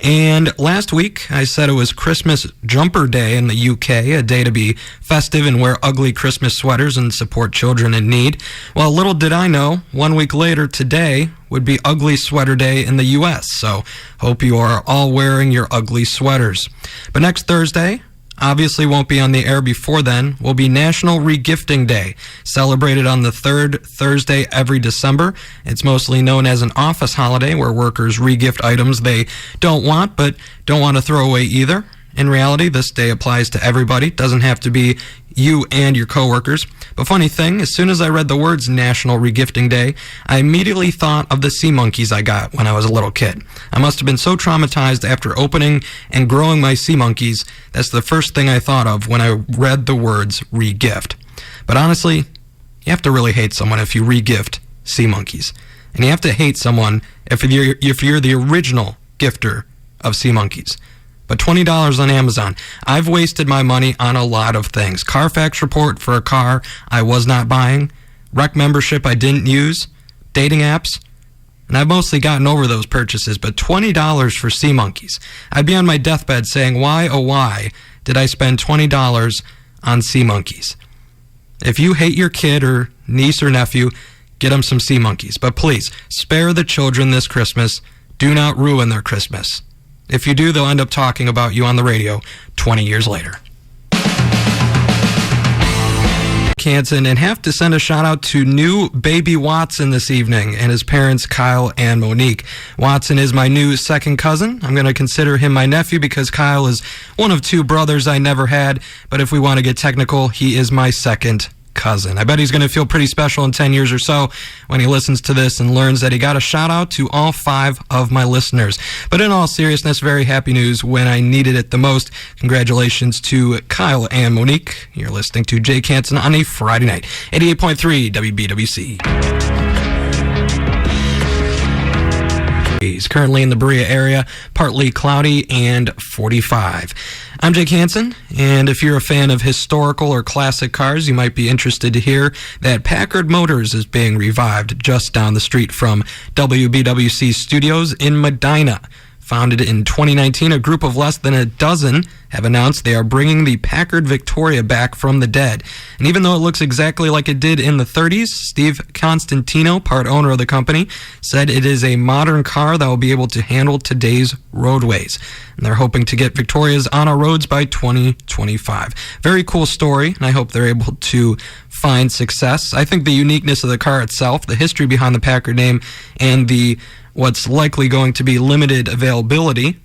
And last week, I said it was Christmas Jumper Day in the UK, a day to be festive and wear ugly Christmas sweaters and support children in need. Well, little did I know, 1 week later today would be Ugly Sweater Day in the US, so hope you are all wearing your ugly sweaters. But next Thursday, obviously won't be on the air before then, will be National Regifting Day, celebrated on the third Thursday every December. It's mostly known as an office holiday where workers regift items they don't want but don't want to throw away either. In reality, this day applies to everybody. It doesn't have to be you and your coworkers. But funny thing, as soon as I read the words National Regifting Day, I immediately thought of the sea monkeys I got when I was a little kid. I must have been so traumatized after opening and growing my sea monkeys. That's the first thing I thought of when I read the words regift. But honestly, you have to really hate someone if you regift sea monkeys. And you have to hate someone if you're the original gifter of sea monkeys. But $20 on Amazon. I've wasted my money on a lot of things. Carfax report for a car I was not buying. Rec membership I didn't use. Dating apps. And I've mostly gotten over those purchases. But $20 for sea monkeys. I'd be on my deathbed saying, why, oh why, did I spend $20 on sea monkeys? If you hate your kid or niece or nephew, get them some sea monkeys. But please, spare the children this Christmas. Do not ruin their Christmas. If you do, they'll end up talking about you on the radio 20 years later. Hansen, and have to send a shout out to new baby Watson this evening and his parents Kyle and Monique. Watson is my new second cousin. I'm going to consider him my nephew because Kyle is one of two brothers I never had, but if we want to get technical, he is my second cousin. I bet he's going to feel pretty special in 10 years or so when he listens to this and learns that he got a shout out to all 5 of my listeners. But in all seriousness, very happy news when I needed it the most. Congratulations to Kyle and Monique. You're listening to Jake Hansen on a Friday night. 88.3 WBWC. He's currently in the Berea area, partly cloudy and 45. I'm Jake Hansen, and if you're a fan of historical or classic cars, you might be interested to hear that Packard Motors is being revived just down the street from WBWC Studios in Medina. Founded in 2019, a group of less than a dozen have announced they are bringing the Packard Victoria back from the dead. And even though it looks exactly like it did in the 30s, Steve Constantino, part owner of the company, said it is a modern car that will be able to handle today's roadways. And they're hoping to get Victorias on our roads by 2025. Very cool story, and I hope they're able to find success. I think the uniqueness of the car itself, the history behind the Packard name, and the what's likely going to be limited availability,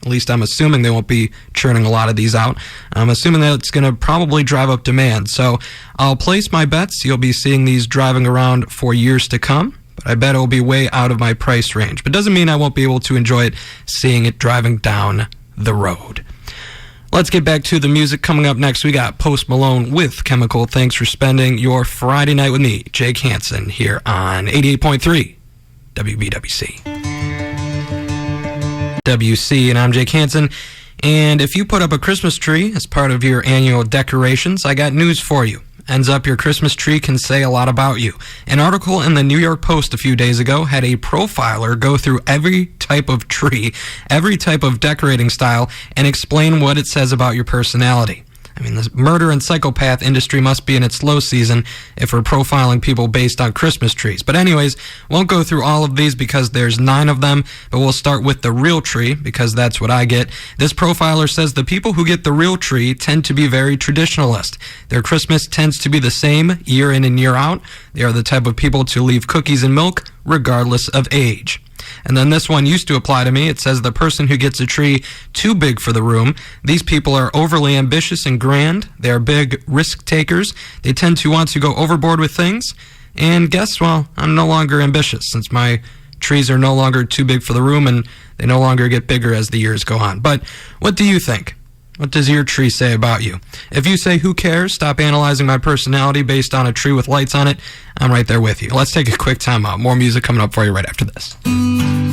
at least I'm assuming they won't be churning a lot of these out. I'm assuming that it's going to probably drive up demand. So I'll place my bets. You'll be seeing these driving around for years to come, but I bet it will be way out of my price range. But doesn't mean I won't be able to enjoy it seeing it driving down the road. Let's get back to the music. Coming up next, we got Post Malone with Chemical. Thanks for spending your Friday night with me, Jake Hansen, here on 88.3 WBWC. WC, and I'm Jake Hansen. And if you put up a Christmas tree as part of your annual decorations, I got news for you. Ends up your Christmas tree can say a lot about you. An article in the New York Post a few days ago had a profiler go through every type of tree, every type of decorating style, and explain what it says about your personality. I mean, the murder and psychopath industry must be in its low season if we're profiling people based on Christmas trees. But anyways, won't go through all of these because there's 9 of them, but we'll start with the real tree because that's what I get. This profiler says the people who get the real tree tend to be very traditionalist. Their Christmas tends to be the same year in and year out. They are the type of people to leave cookies and milk regardless of age. And then this one used to apply to me. It says the person who gets a tree too big for the room. These people are overly ambitious and grand. They are big risk takers. They tend to want to go overboard with things. And guess, well, I'm no longer ambitious since my trees are no longer too big for the room and they no longer get bigger as the years go on. But what do you think? What does your tree say about you? If you say, who cares, stop analyzing my personality based on a tree with lights on it, I'm right there with you. Let's take a quick time out. More music coming up for you right after this.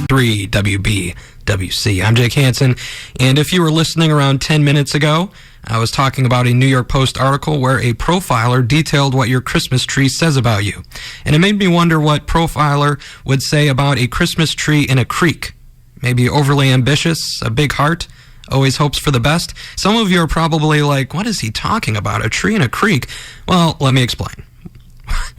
3 WBWC. I'm Jake Hansen, and if you were listening around 10 minutes ago, I was talking about a New York Post article where a profiler detailed what your Christmas tree says about you. And it made me wonder what profiler would say about a Christmas tree in a creek. Maybe overly ambitious, a big heart, always hopes for the best. Some of you are probably like, what is he talking about? A tree in a creek? Well, let me explain.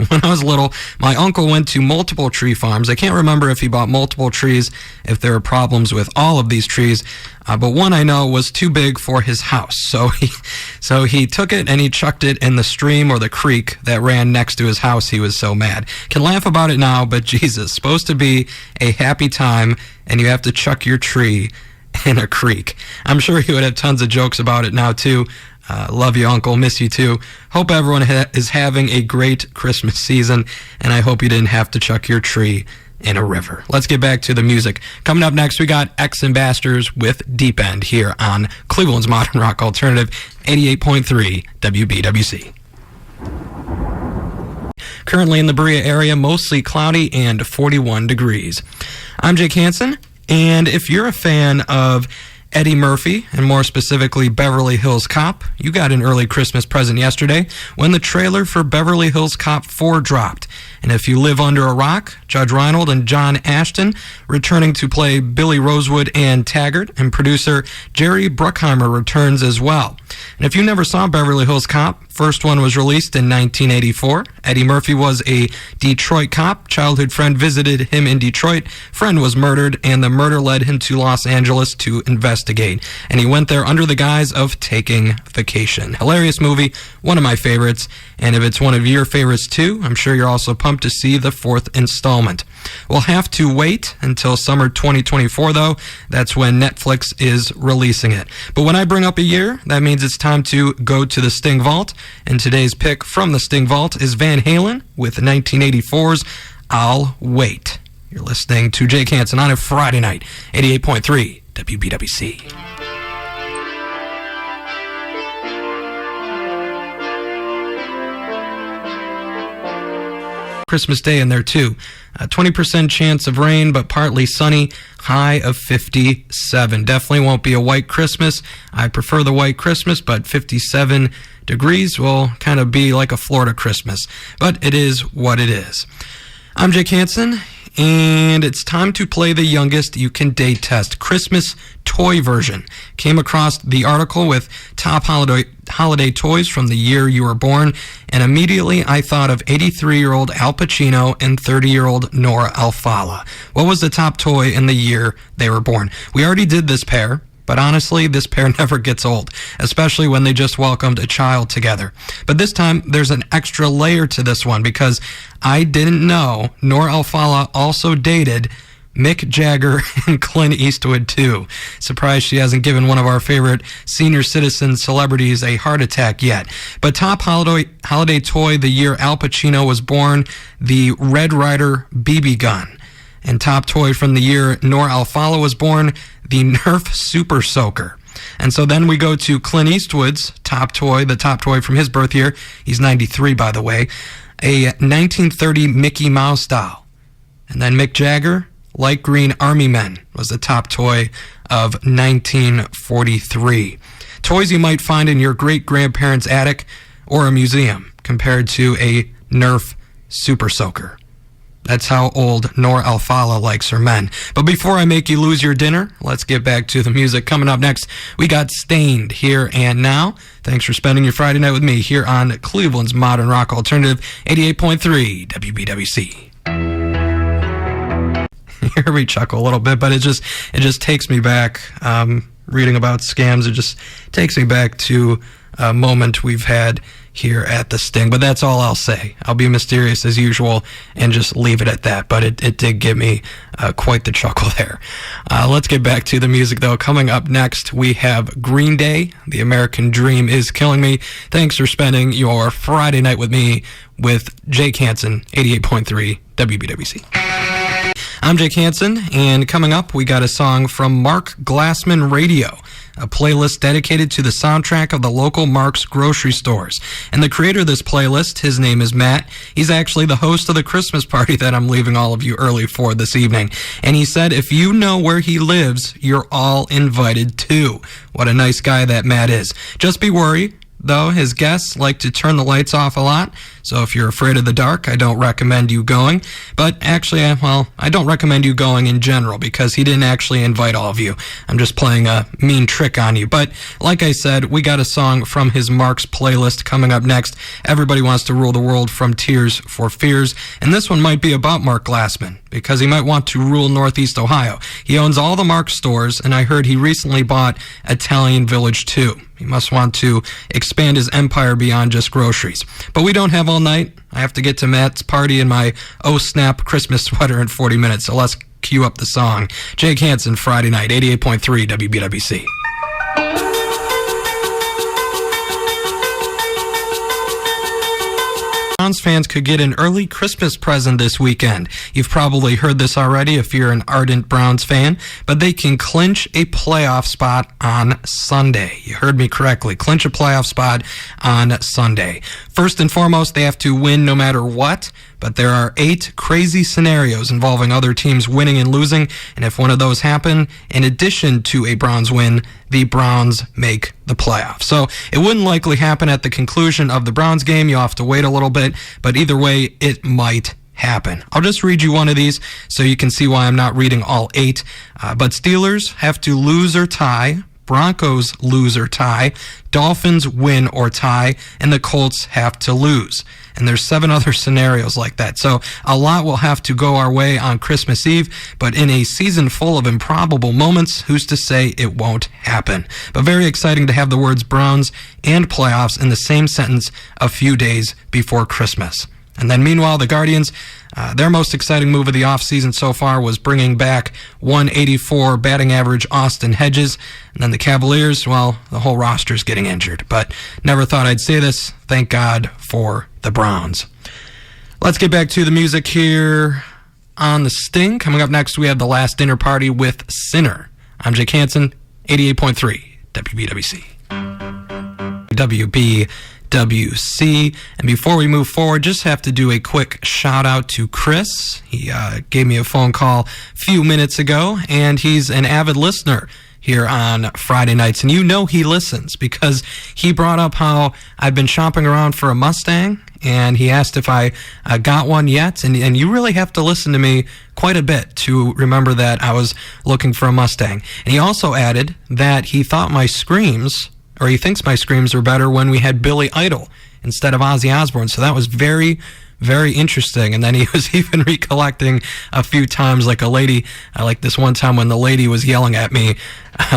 When I was little, my uncle went to multiple tree farms. I can't remember if he bought multiple trees, if there were problems with all of these trees, but one I know was too big for his house. So he took it and he chucked it in the stream or the creek that ran next to his house. He was so mad. Can laugh about it now, but Jesus, supposed to be a happy time, and you have to chuck your tree in a creek. I'm sure he would have tons of jokes about it now, too. Love you, Uncle. Miss you, too. Hope everyone is having a great Christmas season, and I hope you didn't have to chuck your tree in a river. Let's get back to the music. Coming up next, we got Ex-Ambassadors with Deep End here on Cleveland's Modern Rock Alternative, 88.3 WBWC. Currently in the Berea area, mostly cloudy and 41 degrees. I'm Jake Hansen, and if you're a fan of Eddie Murphy, and more specifically Beverly Hills Cop, you got an early Christmas present yesterday when the trailer for Beverly Hills Cop 4 dropped. And if you live under a rock, Judge Reinhold and John Ashton returning to play Billy Rosewood and Taggart, and producer Jerry Bruckheimer returns as well. And if you never saw Beverly Hills Cop, first one was released in 1984. Eddie Murphy was a Detroit cop. Childhood friend visited him in Detroit. Friend was murdered, and the murder led him to Los Angeles to investigate. And he went there under the guise of taking vacation. Hilarious movie, one of my favorites. And if it's one of your favorites too, I'm sure you're also pumped to see the 4th installment. We'll have to wait until summer 2024, though. That's when Netflix is releasing it. But when I bring up a year, that means it's time to go to the Sting Vault. And today's pick from the Sting Vault is Van Halen with 1984's I'll Wait. You're listening to Jake Hansen on a Friday night, 88.3 WBWC. Christmas Day in there too. 20% chance of rain, but partly sunny, high of 57. Definitely won't be a white Christmas. I prefer the white Christmas, but 57 degrees will kind of be like a Florida Christmas. But it is what it is. I'm Jake Hansen, And it's time to play the youngest you can date test, Christmas toy version. Came across the article with top holiday toys from the year you were born, and immediately I thought of 83-year-old Al Pacino and 30-year-old Nora Alfala. What was the top toy in the year they were born? We already did this pair, but honestly, this pair never gets old, especially when they just welcomed a child together. But this time, there's an extra layer to this one because I didn't know Nora Alfala also dated Mick Jagger and Clint Eastwood, too. Surprised she hasn't given one of our favorite senior citizen celebrities a heart attack yet. But top holiday toy the year Al Pacino was born, the Red Ryder BB gun. And top toy from the year Nora Alfala was born, the Nerf Super Soaker. And so then we go to Clint Eastwood's top toy, the top toy from his birth year. He's 93, by the way. A 1930 Mickey Mouse doll. And then Mick Jagger, light green Army Men, was the top toy of 1943. Toys you might find in your great-grandparents' attic or a museum compared to a Nerf Super Soaker. That's how old Nora Alfala likes her men. But before I make you lose your dinner, let's get back to the music. Coming up next, we got Stained, Here and Now. Thanks for spending your Friday night with me here on Cleveland's Modern Rock Alternative, 88.3 WBWC. You hear me chuckle a little bit, but it just takes me back. Reading about scams, it just takes me back to a moment we've had here at the Sting. But that's all I'll say. I'll be mysterious as usual and just leave it at that. But it did give me quite the chuckle there. Let's get back to the music, though. Coming up next, we have Green Day, The American Dream Is Killing Me. Thanks for spending your Friday night with me with Jake Hansen, 88.3 WBWC. I'm Jake Hansen, and coming up, we got a song from Mark Glassman Radio, a playlist dedicated to the soundtrack of the local Mark's grocery stores. And the creator of this playlist, his name is Matt. He's actually the host of the Christmas party that I'm leaving all of you early for this evening. And he said, if you know where he lives, you're all invited too. What a nice guy that Matt is. Just be worried, though, his guests like to turn the lights off a lot. So if you're afraid of the dark, I don't recommend you going. But actually, I don't recommend you going in general because he didn't actually invite all of you. I'm just playing a mean trick on you. But like I said, we got a song from his Mark's playlist coming up next. Everybody Wants to Rule the World from Tears for Fears. And this one might be about Mark Glassman because he might want to rule Northeast Ohio. He owns all the Mark stores, and I heard he recently bought Italian Village too. He must want to expand his empire beyond just groceries. But we don't have all night. I have to get to Matt's party in my Oh Snap Christmas sweater in 40 minutes, so let's cue up the song. Jake Hansen, Friday night, 88.3 WBWC. Browns fans could get an early Christmas present this weekend. You've probably heard this already if you're an ardent Browns fan, but they can clinch a playoff spot on Sunday. You heard me correctly. Clinch a playoff spot on Sunday. First and foremost, they have to win no matter what, but there are 8 crazy scenarios involving other teams winning and losing, and if one of those happen, in addition to a Browns win, the Browns make the playoffs. So it wouldn't likely happen at the conclusion of the Browns game. You'll have to wait a little bit, but either way, it might happen. I'll just read you one of these so you can see why I'm not reading all 8. But Steelers have to lose or tie, Broncos lose or tie, Dolphins win or tie, and the Colts have to lose. And there's 7 other scenarios like that. So a lot will have to go our way on Christmas Eve, but in a season full of improbable moments, who's to say it won't happen? But very exciting to have the words Browns and playoffs in the same sentence a few days before Christmas. And then meanwhile, the Guardians, their most exciting move of the offseason so far was bringing back 184 batting average Austin Hedges. And then the Cavaliers, well, the whole roster's getting injured. But never thought I'd say this. Thank God for the Browns. Let's get back to the music here on the Sting. Coming up next, we have The Last Dinner Party with Sinner. I'm Jake Hansen, 88.3 WBWC. WBWC. And before we move forward, just have to do a quick shout out to Chris. He gave me a phone call a few minutes ago, and he's an avid listener here on Friday nights. And you know he listens because he brought up how I've been shopping around for a Mustang, and he asked if I got one yet. And you really have to listen to me quite a bit to remember that I was looking for a Mustang. And he also added that he thought my screams, or he thinks my screams were better when we had Billy Idol instead of Ozzy Osbourne. So that was very, very interesting. And then he was even recollecting a few times, like like this one time when the lady was yelling at me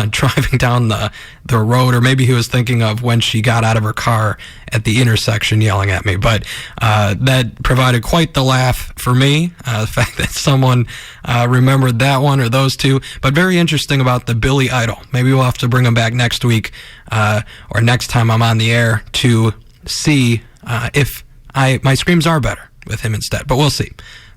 driving down the road, or maybe he was thinking of when she got out of her car at the intersection yelling at me. But that provided quite the laugh for me, the fact that someone remembered that one or those two. But very interesting about the Billy Idol. Maybe we'll have to bring him back next week or next time I'm on the air to see if my screams are better with him instead. But we'll see.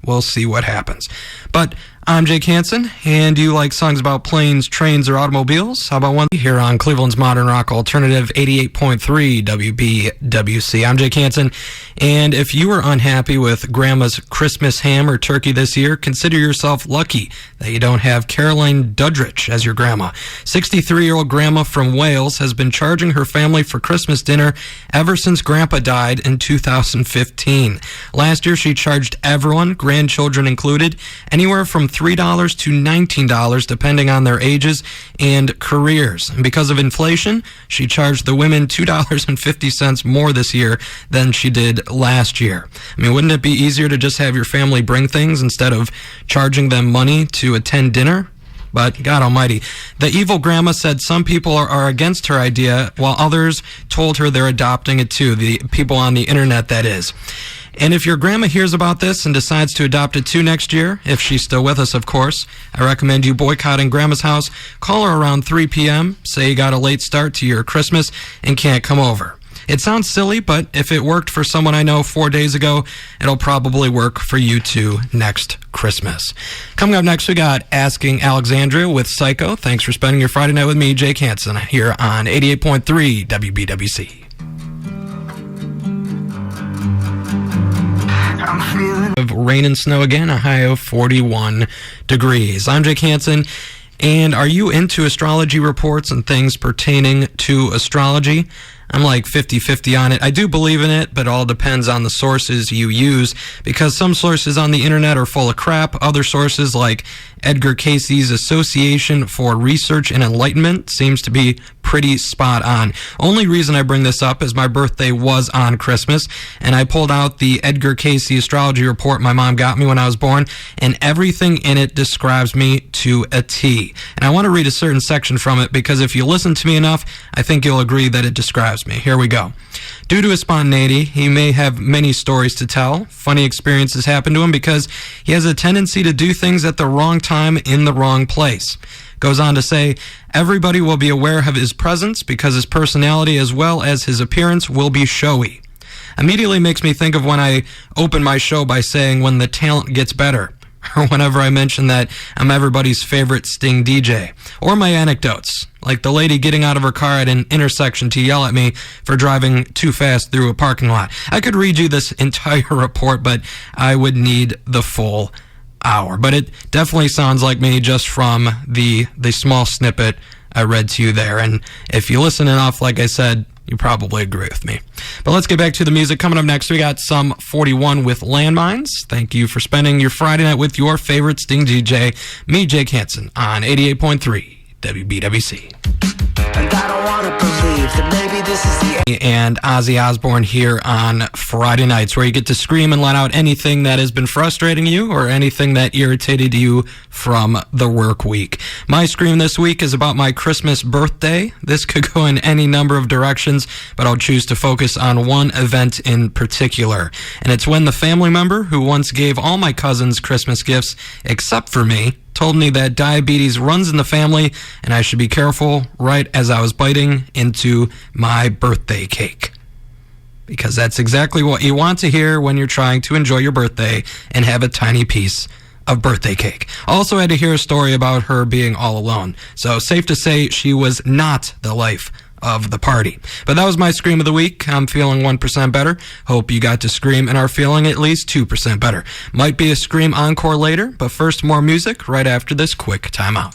We'll see what happens. But I'm Jake Hansen, and do you like songs about planes, trains, or automobiles? How about one here on Cleveland's Modern Rock Alternative 88.3 WBWC? I'm Jake Hansen, and if you were unhappy with Grandma's Christmas ham or turkey this year, consider yourself lucky that you don't have Caroline Dudrich as your grandma. 63-year-old Grandma from Wales has been charging her family for Christmas dinner ever since Grandpa died in 2015. Last year, she charged everyone, grandchildren included, anywhere from $3 to $19, depending on their ages and careers. And because of inflation, she charged the women $2.50 more this year than she did last year. I mean, wouldn't it be easier to just have your family bring things instead of charging them money to attend dinner? But God almighty, the evil grandma said some people are against her idea, while others told her they're adopting it too, the people on the internet, that is. And if your grandma hears about this and decides to adopt it too next year, if she's still with us, of course, I recommend you boycotting Grandma's house. Call her around 3 p.m., say you got a late start to your Christmas and can't come over. It sounds silly, but if it worked for someone I know 4 days ago, it'll probably work for you too next Christmas. Coming up next, we got Asking Alexandria with Psycho. Thanks for spending your Friday night with me, Jake Hansen, here on 88.3 WBWC. Of rain and snow again, a high of 41 degrees. I'm Jake Hansen, and are you into astrology reports and things pertaining to astrology? I'm like 50-50 on it. I do believe in it, but it all depends on the sources you use, because some sources on the internet are full of crap. Other sources, like Edgar Cayce's Association for Research and Enlightenment, seems to be pretty spot on. Only reason I bring this up is my birthday was on Christmas, and I pulled out the Edgar Cayce astrology report my mom got me when I was born, and everything in it describes me to a T. And I want to read a certain section from it, because if you listen to me enough, I think you'll agree that it describes me. Here we go. Due to his spontaneity, he may have many stories to tell. Funny experiences happen to him because he has a tendency to do things at the wrong time in the wrong place. Goes on to say, everybody will be aware of his presence because his personality as well as his appearance will be showy. Immediately makes me think of when I open my show by saying when the talent gets better, or whenever I mention that I'm everybody's favorite Sting DJ, or my anecdotes, like the lady getting out of her car at an intersection to yell at me for driving too fast through a parking lot. I could read you this entire report, but I would need the full hour. But it definitely sounds like me just from the small snippet I read to you there. And if you listen enough, like I said, you probably agree with me. But let's get back to the music. Coming up next, we got Sum 41 with Landmines. Thank you for spending your Friday night with your favorite Sting DJ, me, Jake Hansen, on 88.3 WBWC. And I don't want to believe that maybe this is the and Ozzy Osbourne here on Friday nights, where you get to scream and let out anything that has been frustrating you or anything that irritated you from the work week. My scream this week is about my Christmas birthday. This could go in any number of directions, but I'll choose to focus on one event in particular. And it's when the family member who once gave all my cousins Christmas gifts, except for me, told me that diabetes runs in the family and I should be careful right as I was biting into my birthday cake. Because that's exactly what you want to hear when you're trying to enjoy your birthday and have a tiny piece of birthday cake. Also had to hear a story about her being all alone. So safe to say she was not the life of the party. But that was my scream of the week. I'm feeling 1% better. Hope you got to scream and are feeling at least 2% better. Might be a scream encore later, but first more music right after this quick timeout.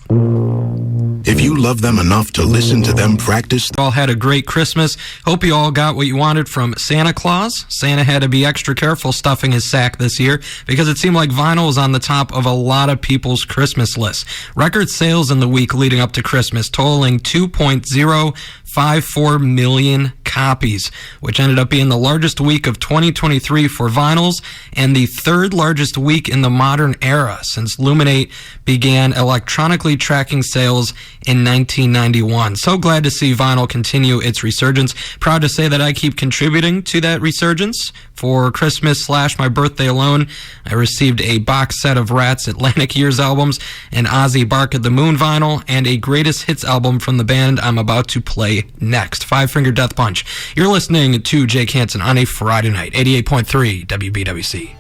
If you love them enough to listen to them practice... All had a great Christmas. Hope you all got what you wanted from Santa Claus. Santa had to be extra careful stuffing his sack this year because it seemed like vinyl was on the top of a lot of people's Christmas lists. Record sales in the week leading up to Christmas, totaling 2.054 million copies, which ended up being the largest week of 2023 for vinyls and the third largest week in the modern era since Luminate began electronically tracking sales in 1991. So glad to see vinyl continue its resurgence. Proud to say that I keep contributing to that resurgence. For Christmas / my birthday alone, I received a box set of Rat's Atlantic Years albums, an Ozzy Bark at the Moon vinyl, and a greatest hits album from the band I'm about to play next, Five Finger Death Punch. You're listening to Jake Hansen on a Friday night, 88.3 WBWC.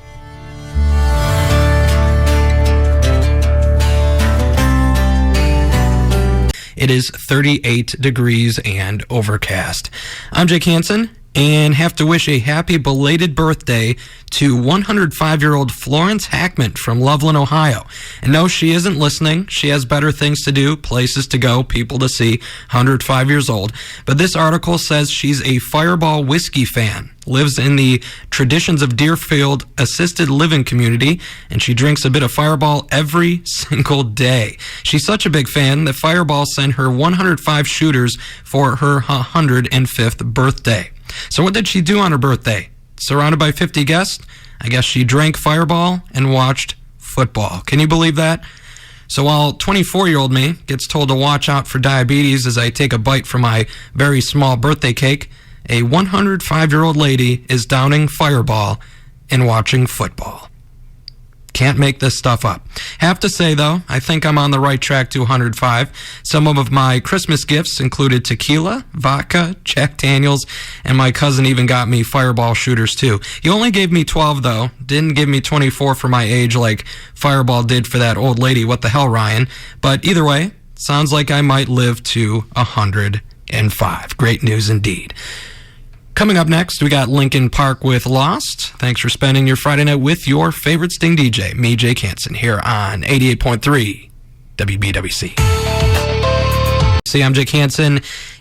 It is 38 degrees and overcast. I'm Jake Hansen, and have to wish a happy belated birthday to 105-year-old Florence Hackman from Loveland, Ohio. And no, she isn't listening. She has better things to do, places to go, people to see, 105 years old. But this article says she's a Fireball whiskey fan, lives in the Traditions of Deerfield assisted living community, and she drinks a bit of Fireball every single day. She's such a big fan that Fireball sent her 105 shooters for her 105th birthday. So what did she do on her birthday? Surrounded by 50 guests, I guess she drank Fireball and watched football. Can you believe that? So while 24-year-old me gets told to watch out for diabetes as I take a bite from my very small birthday cake, a 105-year-old lady is downing Fireball and watching football. Can't make this stuff up. Have to say, though, I think I'm on the right track to 105. Some of my Christmas gifts included tequila, vodka, Jack Daniels, and my cousin even got me Fireball shooters, too. He only gave me 12, though. Didn't give me 24 for my age like Fireball did for that old lady. What the hell, Ryan? But either way, sounds like I might live to 105. Great news indeed. Coming up next, we got Linkin Park with Lost. Thanks for spending your Friday night with your favorite Sting DJ, me, Jake Hansen, here on 88.3 WBWC. See, I'm Jake Hansen,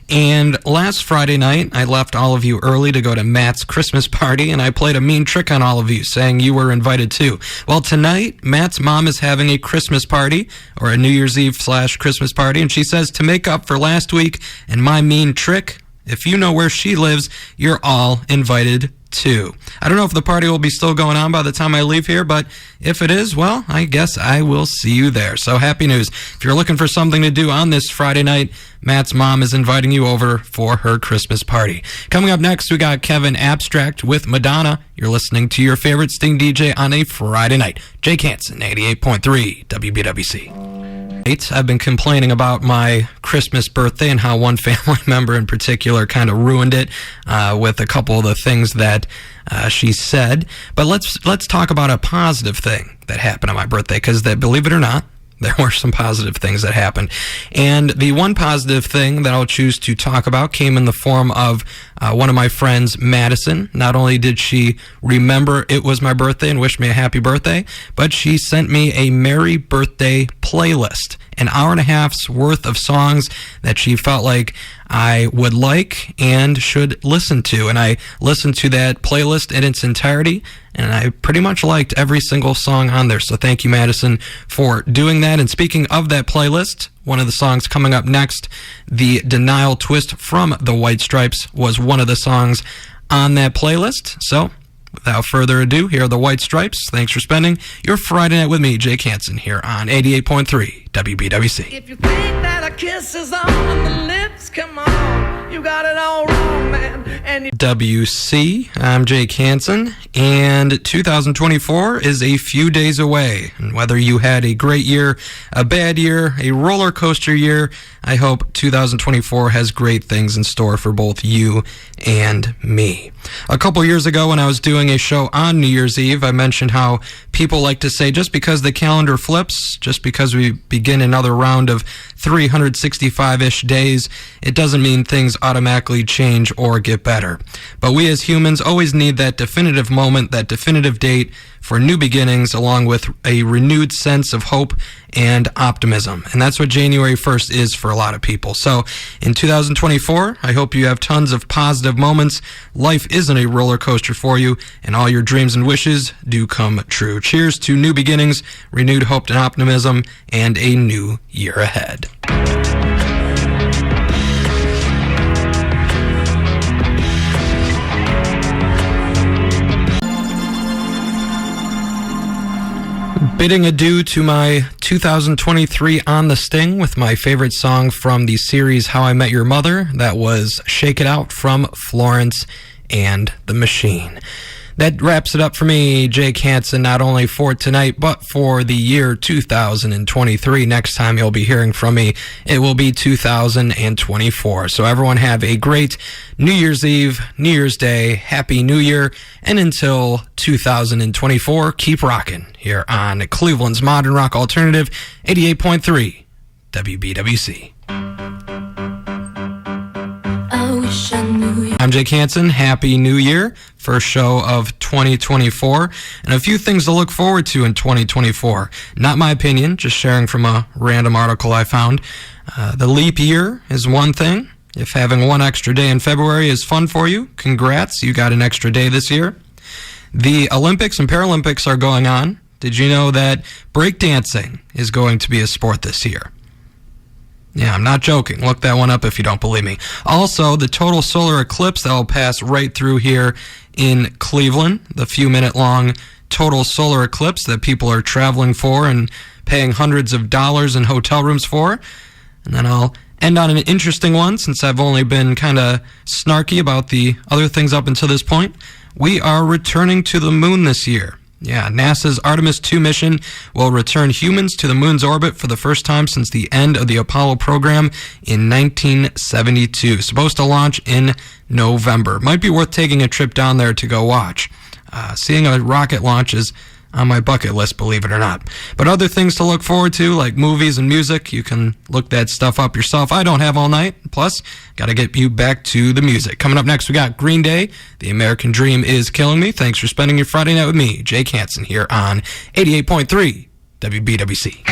and last Friday night, I left all of you early to go to Matt's Christmas party, and I played a mean trick on all of you, saying you were invited too. Well, tonight, Matt's mom is having a Christmas party, or a New Year's Eve / Christmas party, and she says to make up for last week and my mean trick, if you know where she lives, you're all invited too. I don't know if the party will be still going on by the time I leave here, but if it is, well, I guess I will see you there. So happy news. If you're looking for something to do on this Friday night, Matt's mom is inviting you over for her Christmas party. Coming up next, we got Kevin Abstract with Madonna. You're listening to your favorite Sting DJ on a Friday night. Jake Hansen, 88.3 WBWC. I've been complaining about my Christmas birthday and how one family member in particular kind of ruined it with a couple of the things that she said. But let's talk about a positive thing that happened on my birthday, because believe it or not, there were some positive things that happened. And the one positive thing that I'll choose to talk about came in the form of one of my friends, Madison. Not only did she remember it was my birthday and wish me a happy birthday, but she sent me a Merry Birthday playlist, an hour and a half's worth of songs that she felt like I would like and should listen to. And I listened to that playlist in its entirety, and I pretty much liked every single song on there. So thank you, Madison, for doing that. And speaking of that playlist, one of the songs coming up next, the Denial Twist from the White Stripes, was one of the songs on that playlist. So without further ado, here are the White Stripes. Thanks for spending your Friday night with me, Jake Hansen, here on 88.3 WBWC. If you think that a kiss is on the lips, come on, you got it all wrong, man. And WC, I'm Jake Hansen, and 2024 is a few days away. And whether you had a great year, a bad year, a roller coaster year, I hope 2024 has great things in store for both you and me. A couple years ago when I was doing a show on New Year's Eve, I mentioned how people like to say just because the calendar flips, just because we begin another round of 365-ish days, it doesn't mean things automatically change or get better. But we as humans always need that definitive moment, that definitive date for new beginnings, along with a renewed sense of hope and optimism. And that's what January 1st is for a lot of people. So in 2024, I hope you have tons of positive moments. Life isn't a roller coaster for you, and all your dreams and wishes do come true. Cheers to new beginnings, renewed hope and optimism, and a new year ahead. Bidding adieu to my 2023 On the Sting with my favorite song from the series How I Met Your Mother. That was Shake It Out from Florence and the Machine. That wraps it up for me, Jake Hansen, not only for tonight, but for the year 2023. Next time you'll be hearing from me, it will be 2024. So everyone have a great New Year's Eve, New Year's Day, Happy New Year, and until 2024, keep rocking here on Cleveland's Modern Rock Alternative, 88.3 WBWC. I'm Jake Hansen. Happy New Year. First show of 2024. And a few things to look forward to in 2024. Not my opinion, just sharing from a random article I found. The leap year is one thing. If having one extra day in February is fun for you, congrats. You got an extra day this year. The Olympics and Paralympics are going on. Did you know that breakdancing is going to be a sport this year? Yeah, I'm not joking. Look that one up if you don't believe me. Also, the total solar eclipse that will pass right through here in Cleveland, the few-minute-long total solar eclipse that people are traveling for and paying hundreds of dollars in hotel rooms for. And then I'll end on an interesting one, since I've only been kind of snarky about the other things up until this point. We are returning to the moon this year. Yeah, NASA's Artemis 2 mission will return humans to the moon's orbit for the first time since the end of the Apollo program in 1972. Supposed to launch in November. Might be worth taking a trip down there to go watch. Seeing a rocket launch is on my bucket list, believe it or not. But other things to look forward to, like movies and music, you can look that stuff up yourself. I don't have all night. Plus, got to get you back to the music. Coming up next, we got Green Day. The American Dream is Killing Me. Thanks for spending your Friday night with me, Jake Hansen, here on 88.3 WBWC.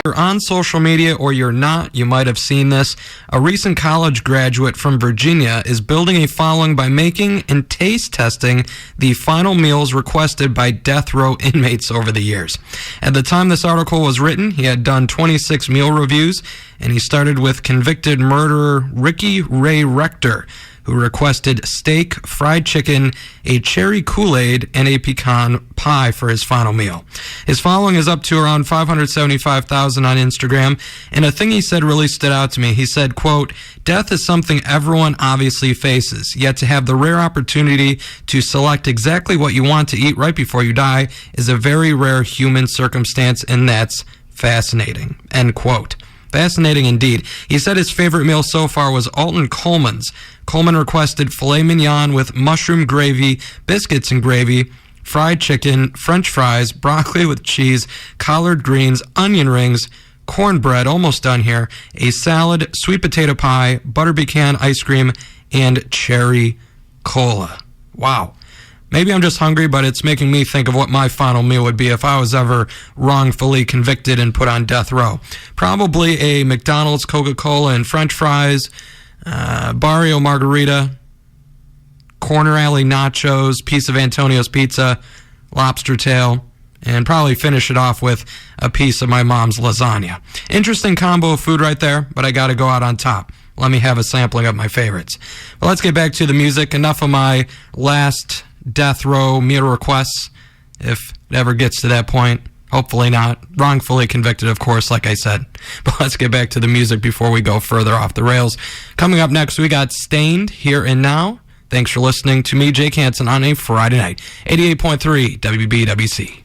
You're on social media or you're not, you might have seen this. A recent college graduate from Virginia is building a following by making and taste testing the final meals requested by death row inmates over the years. At the time this article was written, he had done 26 meal reviews, and he started with convicted murderer Ricky Ray Rector, who requested steak, fried chicken, a cherry Kool-Aid, and a pecan pie for his final meal. His following is up to around 575,000 on Instagram, and a thing he said really stood out to me. He said, quote, "Death is something everyone obviously faces, yet to have the rare opportunity to select exactly what you want to eat right before you die is a very rare human circumstance, and that's fascinating," end quote. Fascinating indeed. He said his favorite meal so far was Alton Coleman's. Coleman requested filet mignon with mushroom gravy, biscuits and gravy, fried chicken, french fries, broccoli with cheese, collard greens, onion rings, cornbread, almost done here, a salad, sweet potato pie, butter pecan ice cream, and cherry cola. Wow. Maybe I'm just hungry, but it's making me think of what my final meal would be if I was ever wrongfully convicted and put on death row. Probably a McDonald's, Coca-Cola, and french fries, Barrio margarita, corner alley nachos, piece of Antonio's pizza, lobster tail, and probably finish it off with a piece of my mom's lasagna. Interesting combo of food right there, but I got to go out on top. Let me have a sampling of my favorites. But let's get back to the music. Enough of my last death row meal requests, if it ever gets to that point. Hopefully not. Wrongfully convicted, of course, like I said. But let's get back to the music before we go further off the rails. Coming up next, we got Stained, Here and Now. Thanks for listening to me, Jake Hansen, on a Friday night. 88.3 WBWC.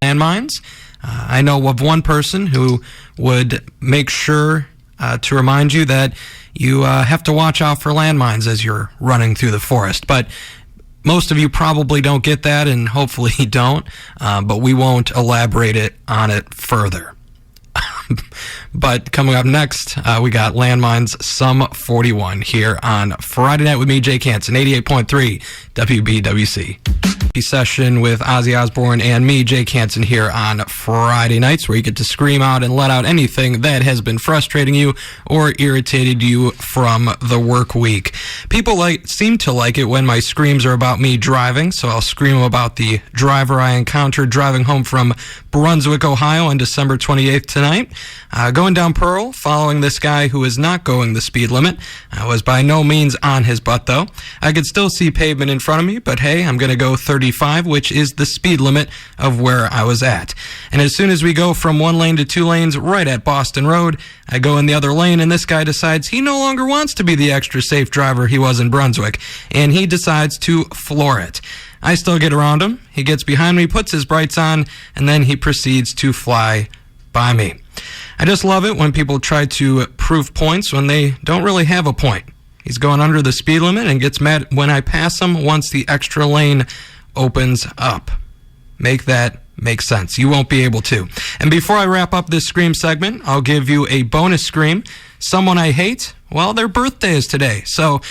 Landmines. I know of one person who would make sure to remind you that you have to watch out for landmines as you're running through the forest. But most of you probably don't get that, and hopefully you don't, but we won't elaborate on it further. But coming up next, we got Landmines Sum 41 here on Friday Night with me, Jake Hansen, 88.3 WBWC. session with Ozzy Osbourne and me, Jake Hansen, here on Friday nights, where you get to scream out and let out anything that has been frustrating you or irritated you from the work week. People seem to like it when my screams are about me driving, so I'll scream about the driver I encountered driving home from Brunswick, Ohio on December 28th tonight. Going down Pearl, following this guy who is not going the speed limit. I was by no means on his butt, though. I could still see pavement in front of me, but hey, I'm going to go 35, which is the speed limit of where I was at. And as soon as we go from one lane to two lanes right at Boston Road, I go in the other lane, and this guy decides he no longer wants to be the extra safe driver he was in Brunswick, and he decides to floor it. I still get around him. He gets behind me, puts his brights on, and then he proceeds to fly by me. I just love it when people try to prove points when they don't really have a point. He's going under the speed limit and gets mad when I pass him once the extra lane opens up. Make that make sense. You won't be able to. And before I wrap up this Scream segment, I'll give you a bonus Scream. Someone I hate, well, their birthday is today, so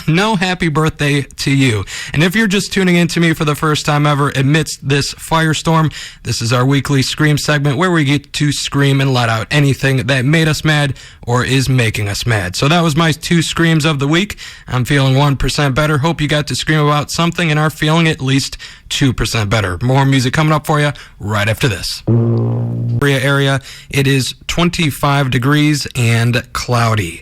no happy birthday to you. And if you're just tuning in to me for the first time ever amidst this firestorm, this is our weekly Scream segment where we get to scream and let out anything that made us mad or is making us mad. So that was my 2 screams of the week. I'm feeling 1% better. Hope you got to scream about something and are feeling at least 2% better. More music coming up for you right after this. Area, it is 25 degrees and cloudy.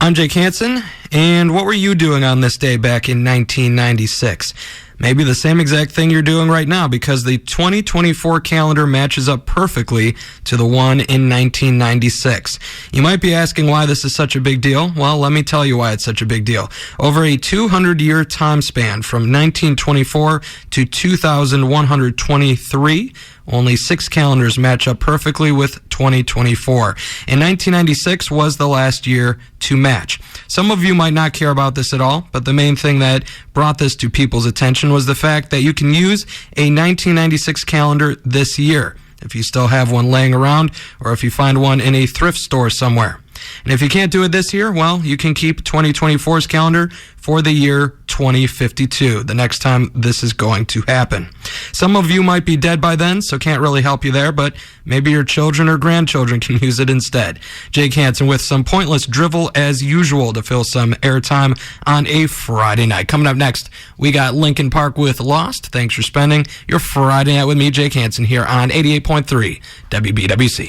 I'm Jake Hansen, and what were you doing on this day back in 1996? Maybe the same exact thing you're doing right now, because the 2024 calendar matches up perfectly to the one in 1996. You might be asking why this is such a big deal. Well, let me tell you why it's such a big deal. Over a 200-year time span from 1924 to 2123, only 6 calendars match up perfectly with 2024. And 1996 was the last year to match. Some of you might not care about this at all, but the main thing that brought this to people's attention was the fact that you can use a 1996 calendar this year, if you still have one laying around or if you find one in a thrift store somewhere. And if you can't do it this year, well, you can keep 2024's calendar for the year 2052, the next time this is going to happen. Some of you might be dead by then, so can't really help you there, but maybe your children or grandchildren can use it instead. Jake Hansen with some pointless drivel as usual to fill some airtime on a Friday night. Coming up next, we got Linkin Park with Lost. Thanks for spending your Friday night with me, Jake Hansen, here on 88.3 WBWC.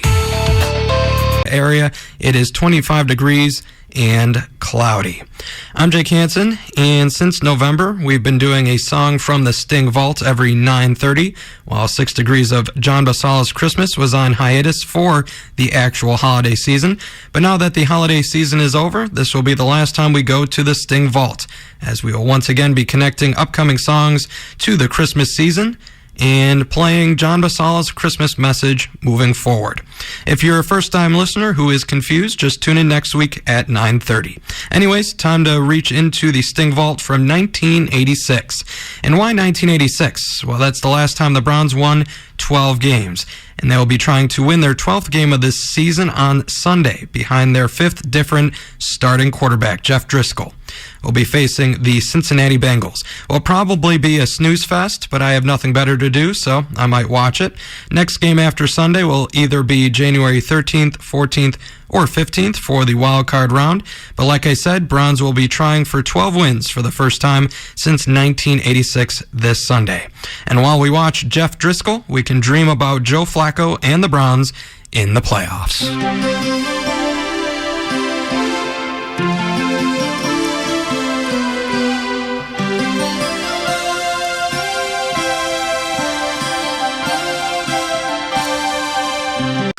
Area, it is 25 degrees and cloudy. I'm Jake Hansen, and since November, we've been doing a song from the Sting Vault every 9:30, while 6 Degrees of John Basala's Christmas was on hiatus for the actual holiday season. But now that the holiday season is over, this will be the last time we go to the Sting Vault, as we will once again be connecting upcoming songs to the Christmas season and playing John Basala's Christmas message moving forward. If you're a first-time listener who is confused, just tune in next week at 9:30. Anyways, time to reach into the Sting Vault from 1986. And why 1986? Well, that's the last time the Browns won 12 games. And they will be trying to win their 12th game of this season on Sunday behind their 5th different starting quarterback, Jeff Driscoll. Will be facing the Cincinnati Bengals. Will probably be a snooze fest, but I have nothing better to do, so I might watch it. Next game after Sunday will either be January 13th, 14th, or 15th for the wild card round. But like I said, Browns will be trying for 12 wins for the first time since 1986 this Sunday. And while we watch Jeff Driscoll, we can dream about Joe Flacco and the Browns in the playoffs.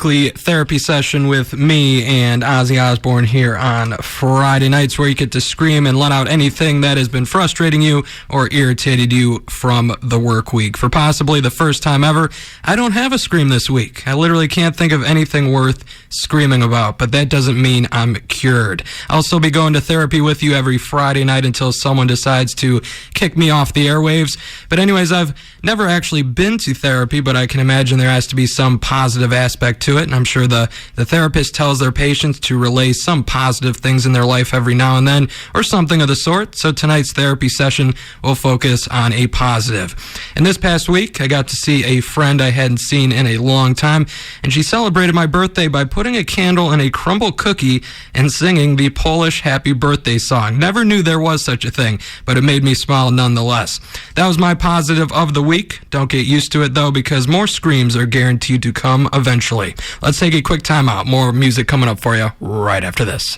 Therapy session with me and Ozzy Osbourne here on Friday nights, where you get to scream and let out anything that has been frustrating you or irritated you from the work week. For possibly the first time ever, I don't have a scream this week. I literally can't think of anything worth screaming about, but that doesn't mean I'm cured. I'll still be going to therapy with you every Friday night until someone decides to kick me off the airwaves. But anyways, I've never actually been to therapy, but I can imagine there has to be some positive aspect to it, and I'm sure the therapist tells their patients to relay some positive things in their life every now and then, or something of the sort. So tonight's therapy session will focus on a positive. And this past week, I got to see a friend I hadn't seen in a long time, and she celebrated my birthday by putting a candle in a crumble cookie and singing the Polish happy birthday song. Never knew there was such a thing, but it made me smile nonetheless. That was my positive of the week. Don't get used to it, though, because more screams are guaranteed to come eventually. Let's take a quick time out. More music coming up for you right after this.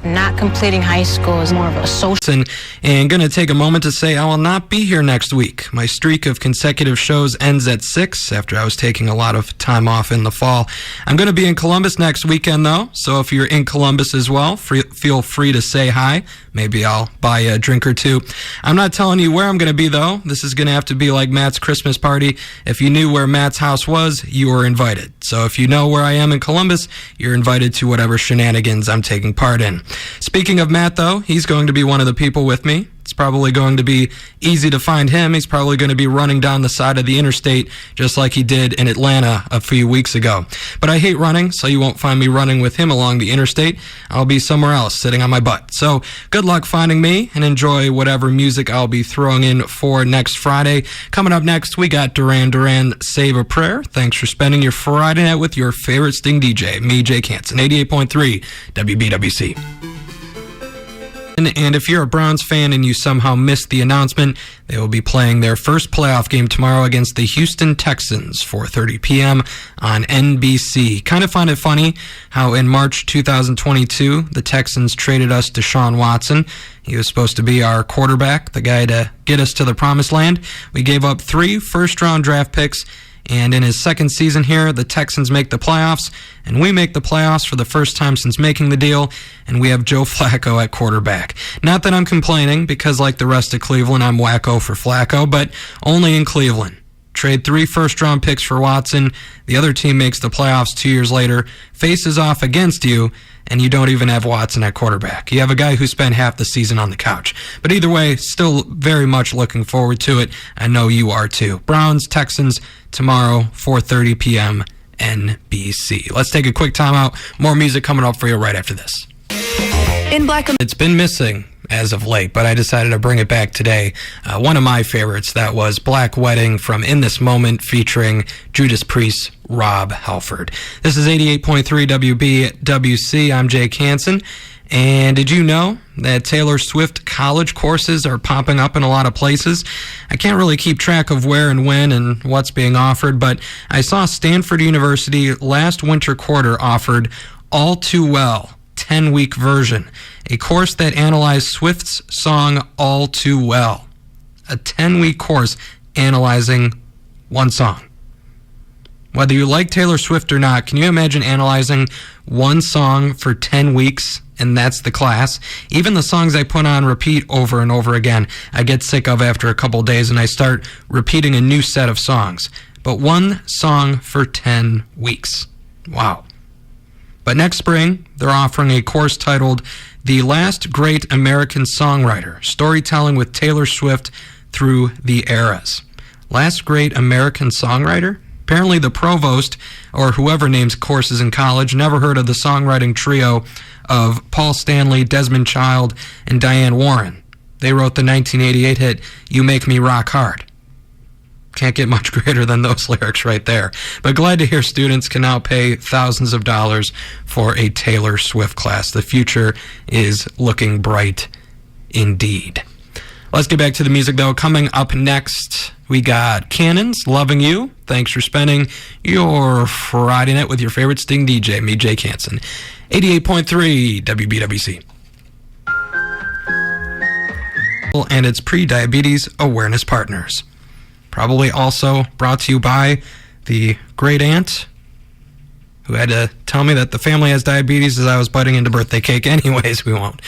Not completing high school is more of a social. And going to take a moment to say I will not be here next week. My streak of consecutive shows ends at 6 after I was taking a lot of time off in the fall. I'm going to be in Columbus next weekend, though, so if you're in Columbus as well, feel free to say hi. Maybe I'll buy you a drink or two. I'm not telling you where I'm going to be, though. This is going to have to be like Matt's Christmas party. If you knew where Matt's house was, you were invited. So if you know where I am in Columbus, you're invited to whatever shenanigans I'm taking part in. Speaking of Matt, though, he's going to be one of the people with me. It's probably going to be easy to find him. He's probably going to be running down the side of the interstate just like he did in Atlanta a few weeks ago. But I hate running, so you won't find me running with him along the interstate. I'll be somewhere else sitting on my butt. So good luck finding me and enjoy whatever music I'll be throwing in for next Friday. Coming up next, we got Duran Duran, Save a Prayer. Thanks for spending your Friday night with your favorite Sting DJ, me, Jake Hansen, 88.3 WBWC. And if you're a Browns fan and you somehow missed the announcement, they will be playing their first playoff game tomorrow against the Houston Texans, 4:30 p.m. on NBC. Kind of find it funny how in March 2022, the Texans traded us Deshaun Watson. He was supposed to be our quarterback, the guy to get us to the promised land. We gave up 3 first-round draft picks, and in his second season here, the Texans make the playoffs, and we make the playoffs for the first time since making the deal, and we have Joe Flacco at quarterback. Not that I'm complaining, because like the rest of Cleveland, I'm wacko for Flacco, but only in Cleveland. Trade 3 first-round picks for Watson, the other team makes the playoffs 2 years later, faces off against you, and you don't even have Watson at quarterback. You have a guy who spent half the season on the couch. But either way, still very much looking forward to it. I know you are too. Browns, Texans, tomorrow, 4:30 p.m., NBC. Let's take a quick time out. More music coming up for you right after this. In Black and... It's been missing as of late, but I decided to bring it back today. One of my favorites, that was Black Wedding from In This Moment, featuring Judas Priest, Rob Halford. This is 88.3 WBWC. I'm Jake Hansen. And did you know that Taylor Swift college courses are popping up in a lot of places? I can't really keep track of where and when and what's being offered, but I saw Stanford University last winter quarter offered All Too Well, 10-week version, a course that analyzed Swift's song All Too Well. A 10-week course analyzing one song. Whether you like Taylor Swift or not, can you imagine analyzing one song for 10 weeks, and that's the class? Even the songs I put on repeat over and over again, I get sick of after a couple days, and I start repeating a new set of songs. But one song for 10 weeks. Wow. But next spring, they're offering a course titled The Last Great American Songwriter, Storytelling with Taylor Swift Through the Eras. Last Great American Songwriter? Apparently the provost, or whoever names courses in college, never heard of the songwriting trio of Paul Stanley, Desmond Child, and Diane Warren. They wrote the 1988 hit, You Make Me Rock Hard. Can't get much greater than those lyrics right there. But glad to hear students can now pay thousands of dollars for a Taylor Swift class. The future is looking bright indeed. Let's get back to the music, though. Coming up next, we got Cannons, Loving You. Thanks for spending your Friday night with your favorite Sting DJ, me, Jake Hansen. 88.3 WBWC. And its pre-diabetes awareness partners. Probably also brought to you by the great aunt who had to tell me that the family has diabetes as I was biting into birthday cake. Anyways, we won't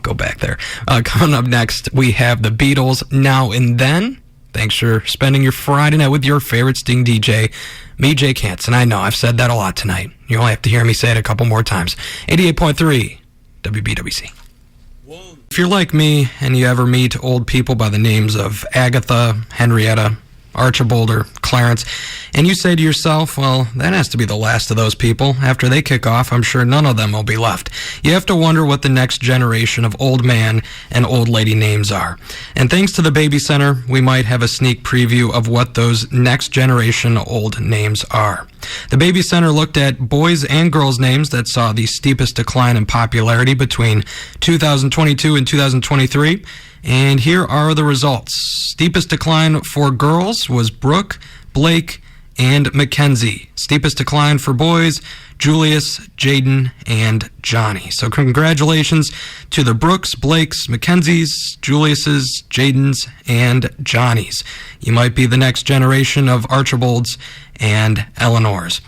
go back there. Coming up next, we have the Beatles, Now and Then. Thanks for spending your Friday night with your favorite Sting DJ, me, Jake Hansen. I know, I've said that a lot tonight. You only have to hear me say it a couple more times. 88.3 WBWC. If you're like me and you ever meet old people by the names of Agatha, Henrietta, Archibald or Clarence, and you say to yourself, well, that has to be the last of those people. After they kick off, I'm sure none of them will be left. You have to wonder what the next generation of old man and old lady names are. And thanks to the Baby Center, we might have a sneak preview of what those next generation old names are. The Baby Center looked at boys and girls' names that saw the steepest decline in popularity between 2022 and 2023. And here are the results. Steepest decline for girls was Brooke, Blake, and Mackenzie. Steepest decline for boys, Julius, Jaden, and Johnny. So congratulations to the Brooks, Blakes, Mackenzies, Juliuses, Jadens, and Johnnies. You might be the next generation of Archibalds and Eleanors.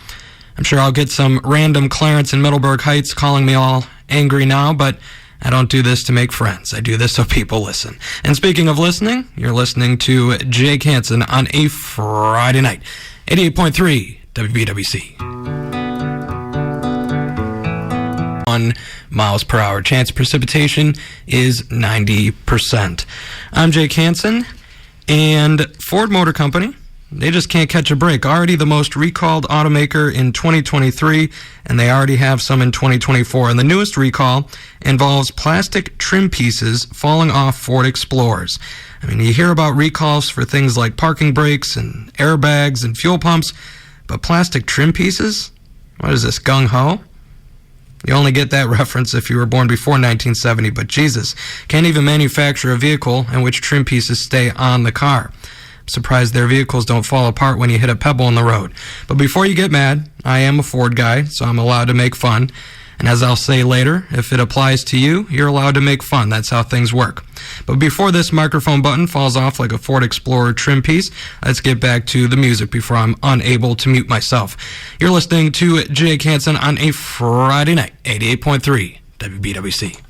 I'm sure I'll get some random Clarence in Middleburg Heights calling me all angry now, but I don't do this to make friends. I do this so people listen. And speaking of listening, you're listening to Jake Hansen on a Friday night. 88.3 WBWC. 1 miles per hour. Chance of precipitation is 90%. I'm Jake Hansen, and Ford Motor Company, they just can't catch a break. Already the most recalled automaker in 2023, and they already have some in 2024. And the newest recall involves plastic trim pieces falling off Ford Explorers. I mean, you hear about recalls for things like parking brakes and airbags and fuel pumps, but plastic trim pieces? What is this, gung-ho? You only get that reference if you were born before 1970, but Jesus, can't even manufacture a vehicle in which trim pieces stay on the car. Surprised their vehicles don't fall apart when you hit a pebble in the road. But before you get mad, I am a Ford guy, so I'm allowed to make fun. And as I'll say later, if it applies to you, you're allowed to make fun. That's how things work. But before this microphone button falls off like a Ford Explorer trim piece, let's get back to the music before I'm unable to mute myself. You're listening to Jake Hansen on a Friday night, 88.3 WBWC.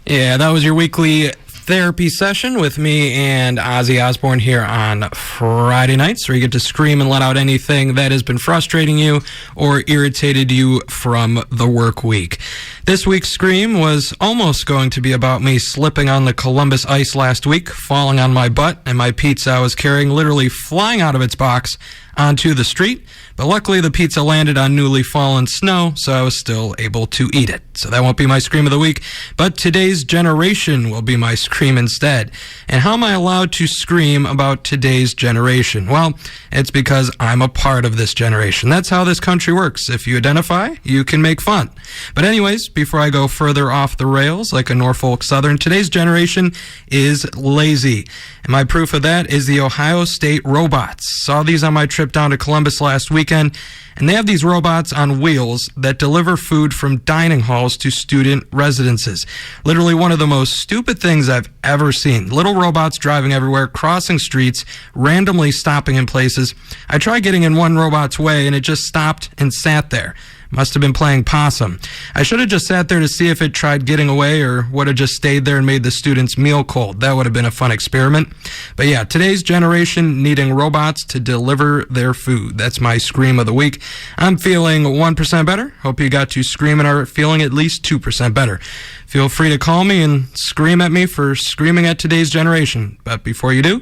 Yeah, that was your weekly therapy session with me and Ozzy Osbourne here on Friday nights, where you get to scream and let out anything that has been frustrating you or irritated you from the work week. This week's scream was almost going to be about me slipping on the Columbus ice last week, falling on my butt, and my pizza I was carrying literally flying out of its box onto the street. But luckily the pizza landed on newly fallen snow, so I was still able to eat it. So that won't be my scream of the week, but today's generation will be my scream instead. And how am I allowed to scream about today's generation? Well, it's because I'm a part of this generation. That's how this country works. If you identify, you can make fun. But anyways, before I go further off the rails like a Norfolk Southern, today's generation is lazy. And my proof of that is the Ohio State robots. Saw these on my trip down to Columbus last weekend, and they have these robots on wheels that deliver food from dining halls to student residences. Literally one of the most stupid things I've ever seen. Little robots driving everywhere, crossing streets, randomly stopping in places. I tried getting in one robot's way, and it just stopped and sat there. Must have been playing possum. I should have just sat there to see if it tried getting away, or would have just stayed there and made the students' meal cold. That would have been a fun experiment. But yeah, today's generation needing robots to deliver their food. That's my scream of the week. I'm feeling 1% better. Hope you got to scream and are feeling at least 2% better. Feel free to call me and scream at me for screaming at today's generation. But before you do,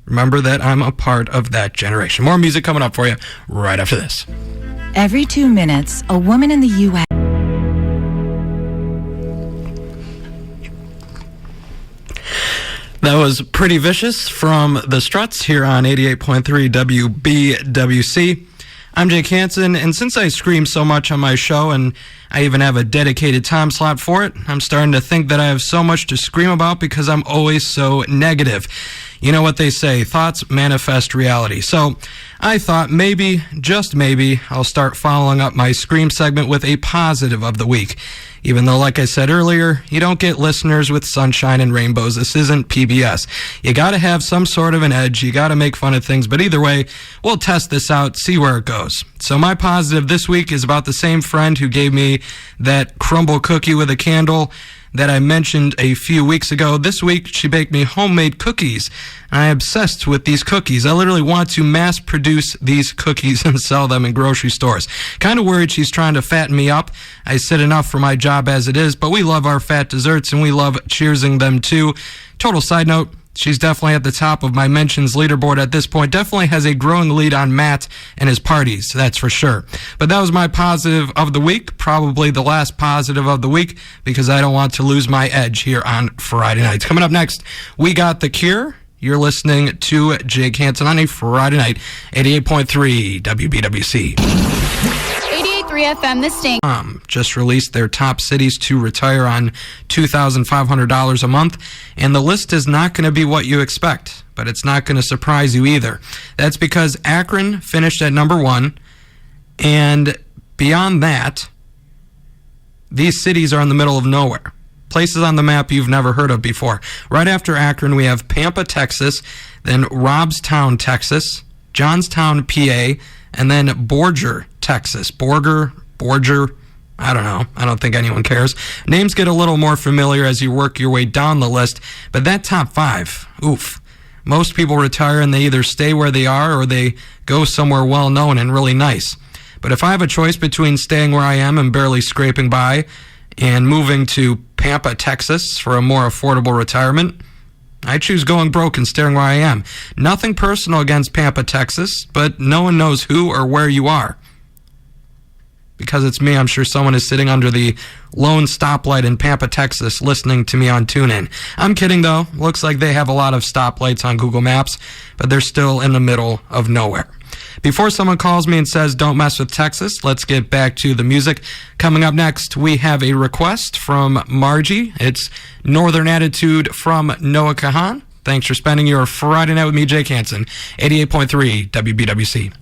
remember that I'm a part of that generation. More music coming up for you right after this. Every 2 minutes, a woman in the U.S. That was Pretty Vicious from The Struts here on 88.3 WBWC. I'm Jake Hansen, and since I scream so much on my show, and I even have a dedicated time slot for it, I'm starting to think that I have so much to scream about because I'm always so negative. You know what they say, thoughts manifest reality. So I thought maybe, just maybe, I'll start following up my Scream segment with a positive of the week. Even though, like I said earlier, you don't get listeners with sunshine and rainbows. This isn't PBS. You gotta have some sort of an edge. You gotta make fun of things. But either way, we'll test this out, see where it goes. So my positive this week is about the same friend who gave me that crumble cookie with a candle that I mentioned a few weeks ago. This week, she baked me homemade cookies. I'm obsessed with these cookies. I literally want to mass produce these cookies and sell them in grocery stores. Kind of worried she's trying to fatten me up. I sit enough for my job as it is, but we love our fat desserts and we love cheersing them too. Total side note, she's definitely at the top of my mentions leaderboard at this point. Definitely has a growing lead on Matt and his parties, that's for sure. But that was my positive of the week, probably the last positive of the week, because I don't want to lose my edge here on Friday nights. Coming up next, we got The Cure. You're listening to Jake Hansen on a Friday night, 88.3 WBWC. 88.3 FM, The Sting. Just released their top cities to retire on $2,500 a month, and the list is not going to be what you expect, but it's not going to surprise you either. That's because Akron finished at number 1, and beyond that, these cities are in the middle of nowhere. Places on the map you've never heard of before. Right after Akron, we have Pampa, Texas, then Robstown, Texas, Johnstown, PA, and then Borger, Texas. Borger, I don't know. I don't think anyone cares. Names get a little more familiar as you work your way down the list, but that top 5, oof. Most people retire and they either stay where they are or they go somewhere well-known and really nice. But if I have a choice between staying where I am and barely scraping by and moving to Pampa, Texas for a more affordable retirement, I choose going broke and staying where I am. Nothing personal against Pampa, Texas, but no one knows who or where you are. Because it's me, I'm sure someone is sitting under the lone stoplight in Pampa, Texas, listening to me on TuneIn. I'm kidding, though. Looks like they have a lot of stoplights on Google Maps, but they're still in the middle of nowhere. Before someone calls me and says, don't mess with Texas, let's get back to the music. Coming up next, we have a request from Margie. It's Northern Attitude from Noah Kahan. Thanks for spending your Friday night with me, Jake Hansen, 88.3 WBWC.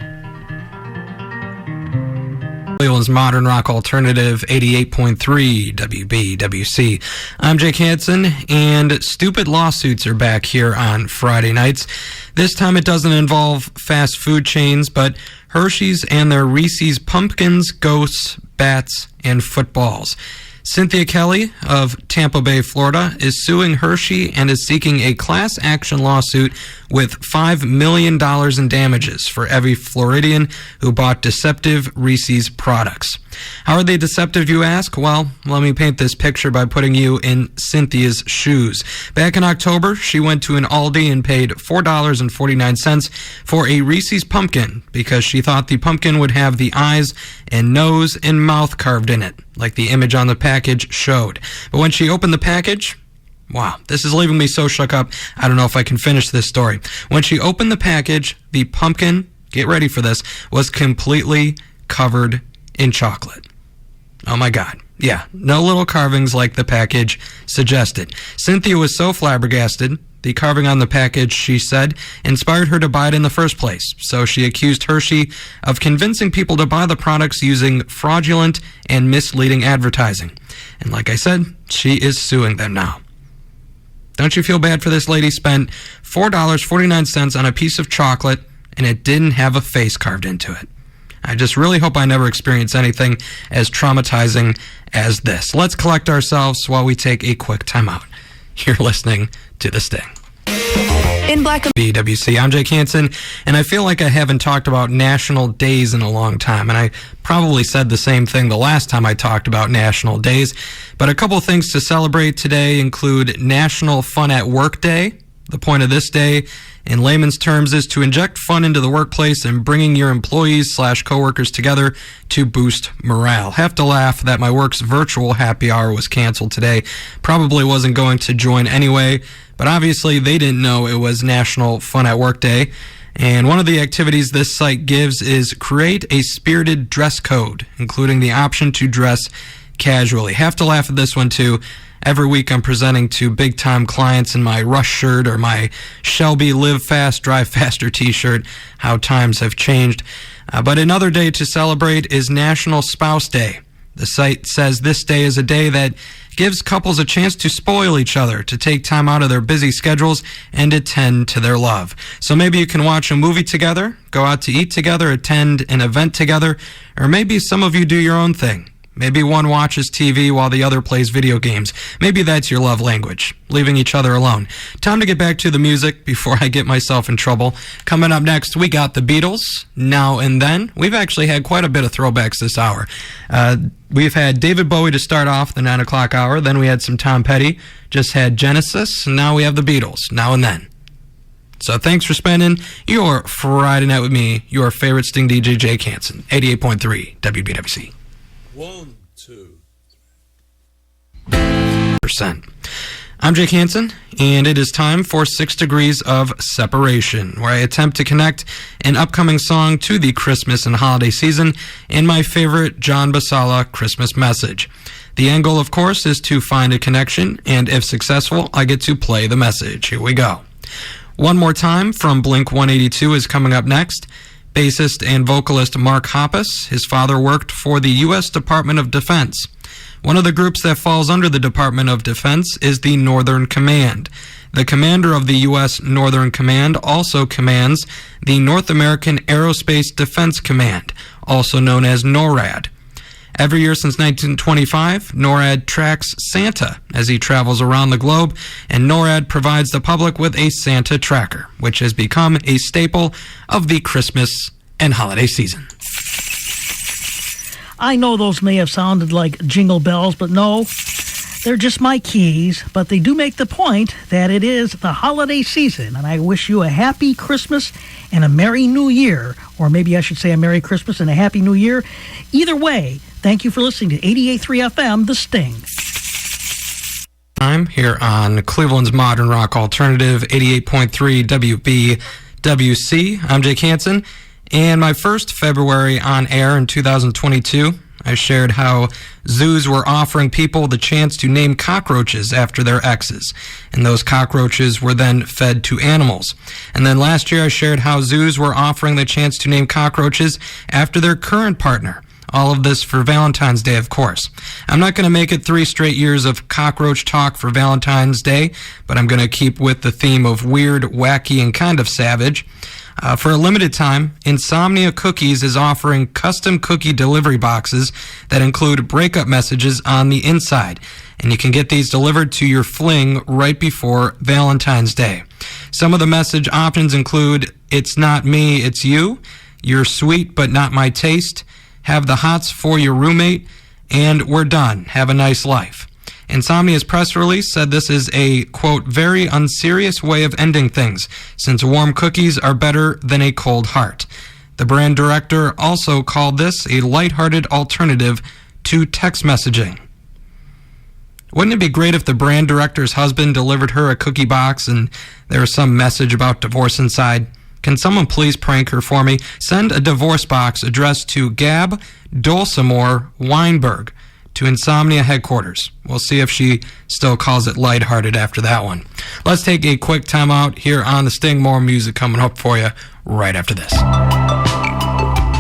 Cleveland's modern rock alternative, 88.3 WBWC. I'm Jake Hansen, and stupid lawsuits are back here on Friday nights. This time it doesn't involve fast food chains, but Hershey's and their Reese's pumpkins, ghosts, bats, and footballs. Cynthia Kelly of Tampa Bay, Florida, is suing Hershey and is seeking a class action lawsuit with $5 million in damages for every Floridian who bought deceptive Reese's products. How are they deceptive, you ask? Well, let me paint this picture by putting you in Cynthia's shoes. Back in October, she went to an Aldi and paid $4.49 for a Reese's pumpkin because she thought the pumpkin would have the eyes and nose and mouth carved in it, like the image on the package showed. But when she opened the package, wow, this is leaving me so shook up, I don't know if I can finish this story. When she opened the package, the pumpkin, get ready for this, was completely covered in chocolate. Oh my God. Yeah, no little carvings like the package suggested. Cynthia was so flabbergasted, the carving on the package, she said, inspired her to buy it in the first place. So she accused Hershey of convincing people to buy the products using fraudulent and misleading advertising. And like I said, she is suing them now. Don't you feel bad for this lady? Spent $4.49 on a piece of chocolate and it didn't have a face carved into it. I just really hope I never experience anything as traumatizing as this. Let's collect ourselves while we take a quick timeout. You're listening to The Sting. In Black BWC, I'm Jake Hansen, and I feel like I haven't talked about national days in a long time, and I probably said the same thing the last time I talked about national days, but a couple things to celebrate today include National Fun at Work Day. The point of this day, in layman's terms, is to inject fun into the workplace and bringing your employees/coworkers together to boost morale. Have to laugh that my work's virtual happy hour was canceled today. Probably wasn't going to join anyway, but obviously they didn't know it was National Fun at Work Day. And one of the activities this site gives is create a spirited dress code, including the option to dress casually. Have to laugh at this one too. Every week I'm presenting to big-time clients in my Rush shirt or my Shelby Live Fast, Drive Faster t-shirt. How times have changed. But another day to celebrate is National Spouse Day. The site says this day is a day that gives couples a chance to spoil each other, to take time out of their busy schedules and attend to their love. So maybe you can watch a movie together, go out to eat together, attend an event together, or maybe some of you do your own thing. Maybe one watches TV while the other plays video games. Maybe that's your love language, leaving each other alone. Time to get back to the music before I get myself in trouble. Coming up next, we got the Beatles, Now and Then. We've actually had quite a bit of throwbacks this hour. We've had David Bowie to start off the 9 o'clock hour. Then we had some Tom Petty. Just had Genesis. And now we have the Beatles, Now and Then. So thanks for spending your Friday night with me, your favorite Sting DJ, Jake Hansen, 88.3 WBWC. 1, 2, 3%. I'm Jake Hansen, and it is time for 6 Degrees of Separation, where I attempt to connect an upcoming song to the Christmas and holiday season and my favorite John Basala Christmas message. The end goal, of course, is to find a connection, and if successful, I get to play the message. Here we go. One More Time from Blink-182 is coming up next. Bassist and vocalist Mark Hoppus, his father worked for the U.S. Department of Defense. One of the groups that falls under the Department of Defense is the Northern Command. The commander of the U.S. Northern Command also commands the North American Aerospace Defense Command, also known as NORAD. Every year since 1925, NORAD tracks Santa as he travels around the globe, and NORAD provides the public with a Santa tracker, which has become a staple of the Christmas and holiday season. I know those may have sounded like jingle bells, but no, they're just my keys. But they do make the point that it is the holiday season, and I wish you a happy Christmas and a Merry New Year. Or maybe I should say a Merry Christmas and a Happy New Year. Either way, thank you for listening to 88.3 FM, The Sting. I'm here on Cleveland's Modern Rock Alternative, 88.3 WBWC. I'm Jake Hansen, and my first February on air in 2022, I shared how zoos were offering people the chance to name cockroaches after their exes, and those cockroaches were then fed to animals. And then last year I shared how zoos were offering the chance to name cockroaches after their current partner. All of this for Valentine's Day, of course. I'm not going to make it 3 straight years of cockroach talk for Valentine's Day, but I'm going to keep with the theme of weird, wacky, and kind of savage. For a limited time, Insomnia Cookies is offering custom cookie delivery boxes that include breakup messages on the inside, and you can get these delivered to your fling right before Valentine's Day. Some of the message options include, "It's not me, it's you," "You're sweet but not my taste," "Have the hots for your roommate," and "We're done. Have a nice life." Insomnia's press release said this is a, quote, very unserious way of ending things, since warm cookies are better than a cold heart. The brand director also called this a lighthearted alternative to text messaging. Wouldn't it be great if the brand director's husband delivered her a cookie box and there was some message about divorce inside? Can someone please prank her for me? Send a divorce box addressed to Gab Dolsamore Weinberg to Insomnia headquarters. We'll see if she still calls it lighthearted after that one. Let's take a quick time out here on The Sting. More music coming up for you right after this.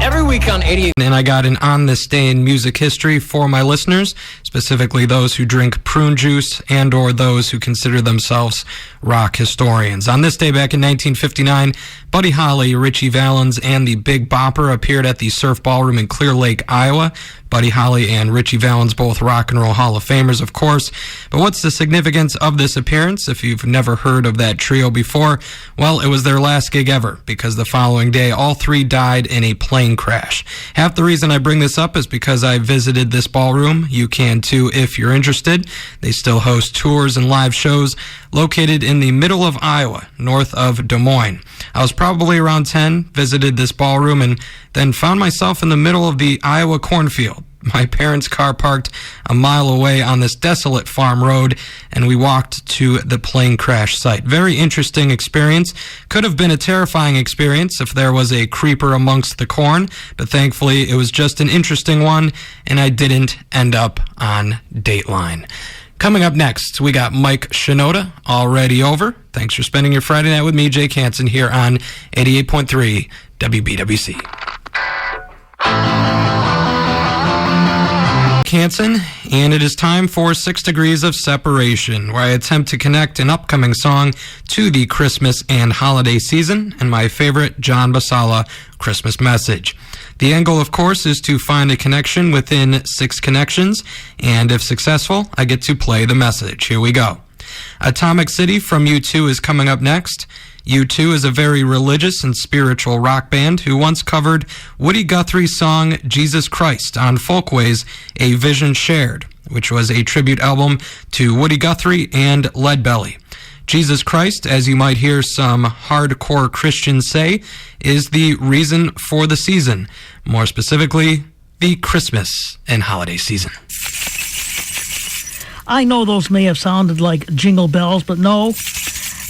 Every week on 88, and I got an On This Day in Music History for my listeners, specifically those who drink prune juice and or those who consider themselves rock historians. On this day back in 1959, Buddy Holly, Richie Valens, and the Big Bopper appeared at the Surf Ballroom in Clear Lake, Iowa. Buddy Holly and Richie Valens, both Rock and Roll Hall of Famers, of course. But what's the significance of this appearance? If you've never heard of that trio before, well, it was their last gig ever, because the following day, all 3 died in a plane crash. Half the reason I bring this up is because I visited this ballroom. You can too if you're interested. They still host tours and live shows located in the middle of Iowa, north of Des Moines. I was probably around 10, visited this ballroom, and then found myself in the middle of the Iowa cornfield. My parents' car parked a mile away on this desolate farm road, and we walked to the plane crash site. Very interesting experience. Could have been a terrifying experience if there was a creeper amongst the corn, but thankfully it was just an interesting one, and I didn't end up on Dateline. Coming up next, we got Mike Shinoda, Already Over. Thanks for spending your Friday night with me, Jake Hansen, here on 88.3 WBWC. Hansen, and it is time for 6 Degrees of Separation, where I attempt to connect an upcoming song to the Christmas and holiday season and my favorite John Basala Christmas message. The angle, of course, is to find a connection within 6 connections, and if successful, I get to play the message. Here we go. Atomic City from U2 is coming up next. U2 is a very religious and spiritual rock band who once covered Woody Guthrie's song Jesus Christ on Folkways' A Vision Shared, which was a tribute album to Woody Guthrie and Leadbelly. Jesus Christ, as you might hear some hardcore Christians say, is the reason for the season. More specifically, the Christmas and holiday season. I know those may have sounded like jingle bells, but no,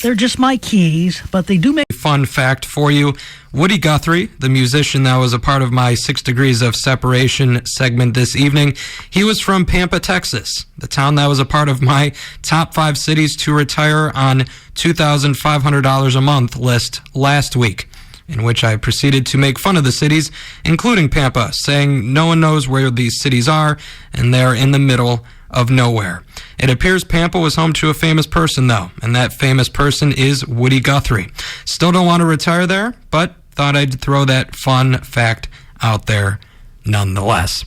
they're just my keys, but they do make... Fun fact for you, Woody Guthrie, the musician that was a part of my 6 Degrees of Separation segment this evening, he was from Pampa, Texas, the town that was a part of my top 5 cities to retire on $2,500 a month list last week, in which I proceeded to make fun of the cities, including Pampa, saying no one knows where these cities are, and they're in the middle of nowhere. It appears Pampa was home to a famous person, though, and that famous person is Woody Guthrie. Still don't want to retire there, but thought I'd throw that fun fact out there nonetheless.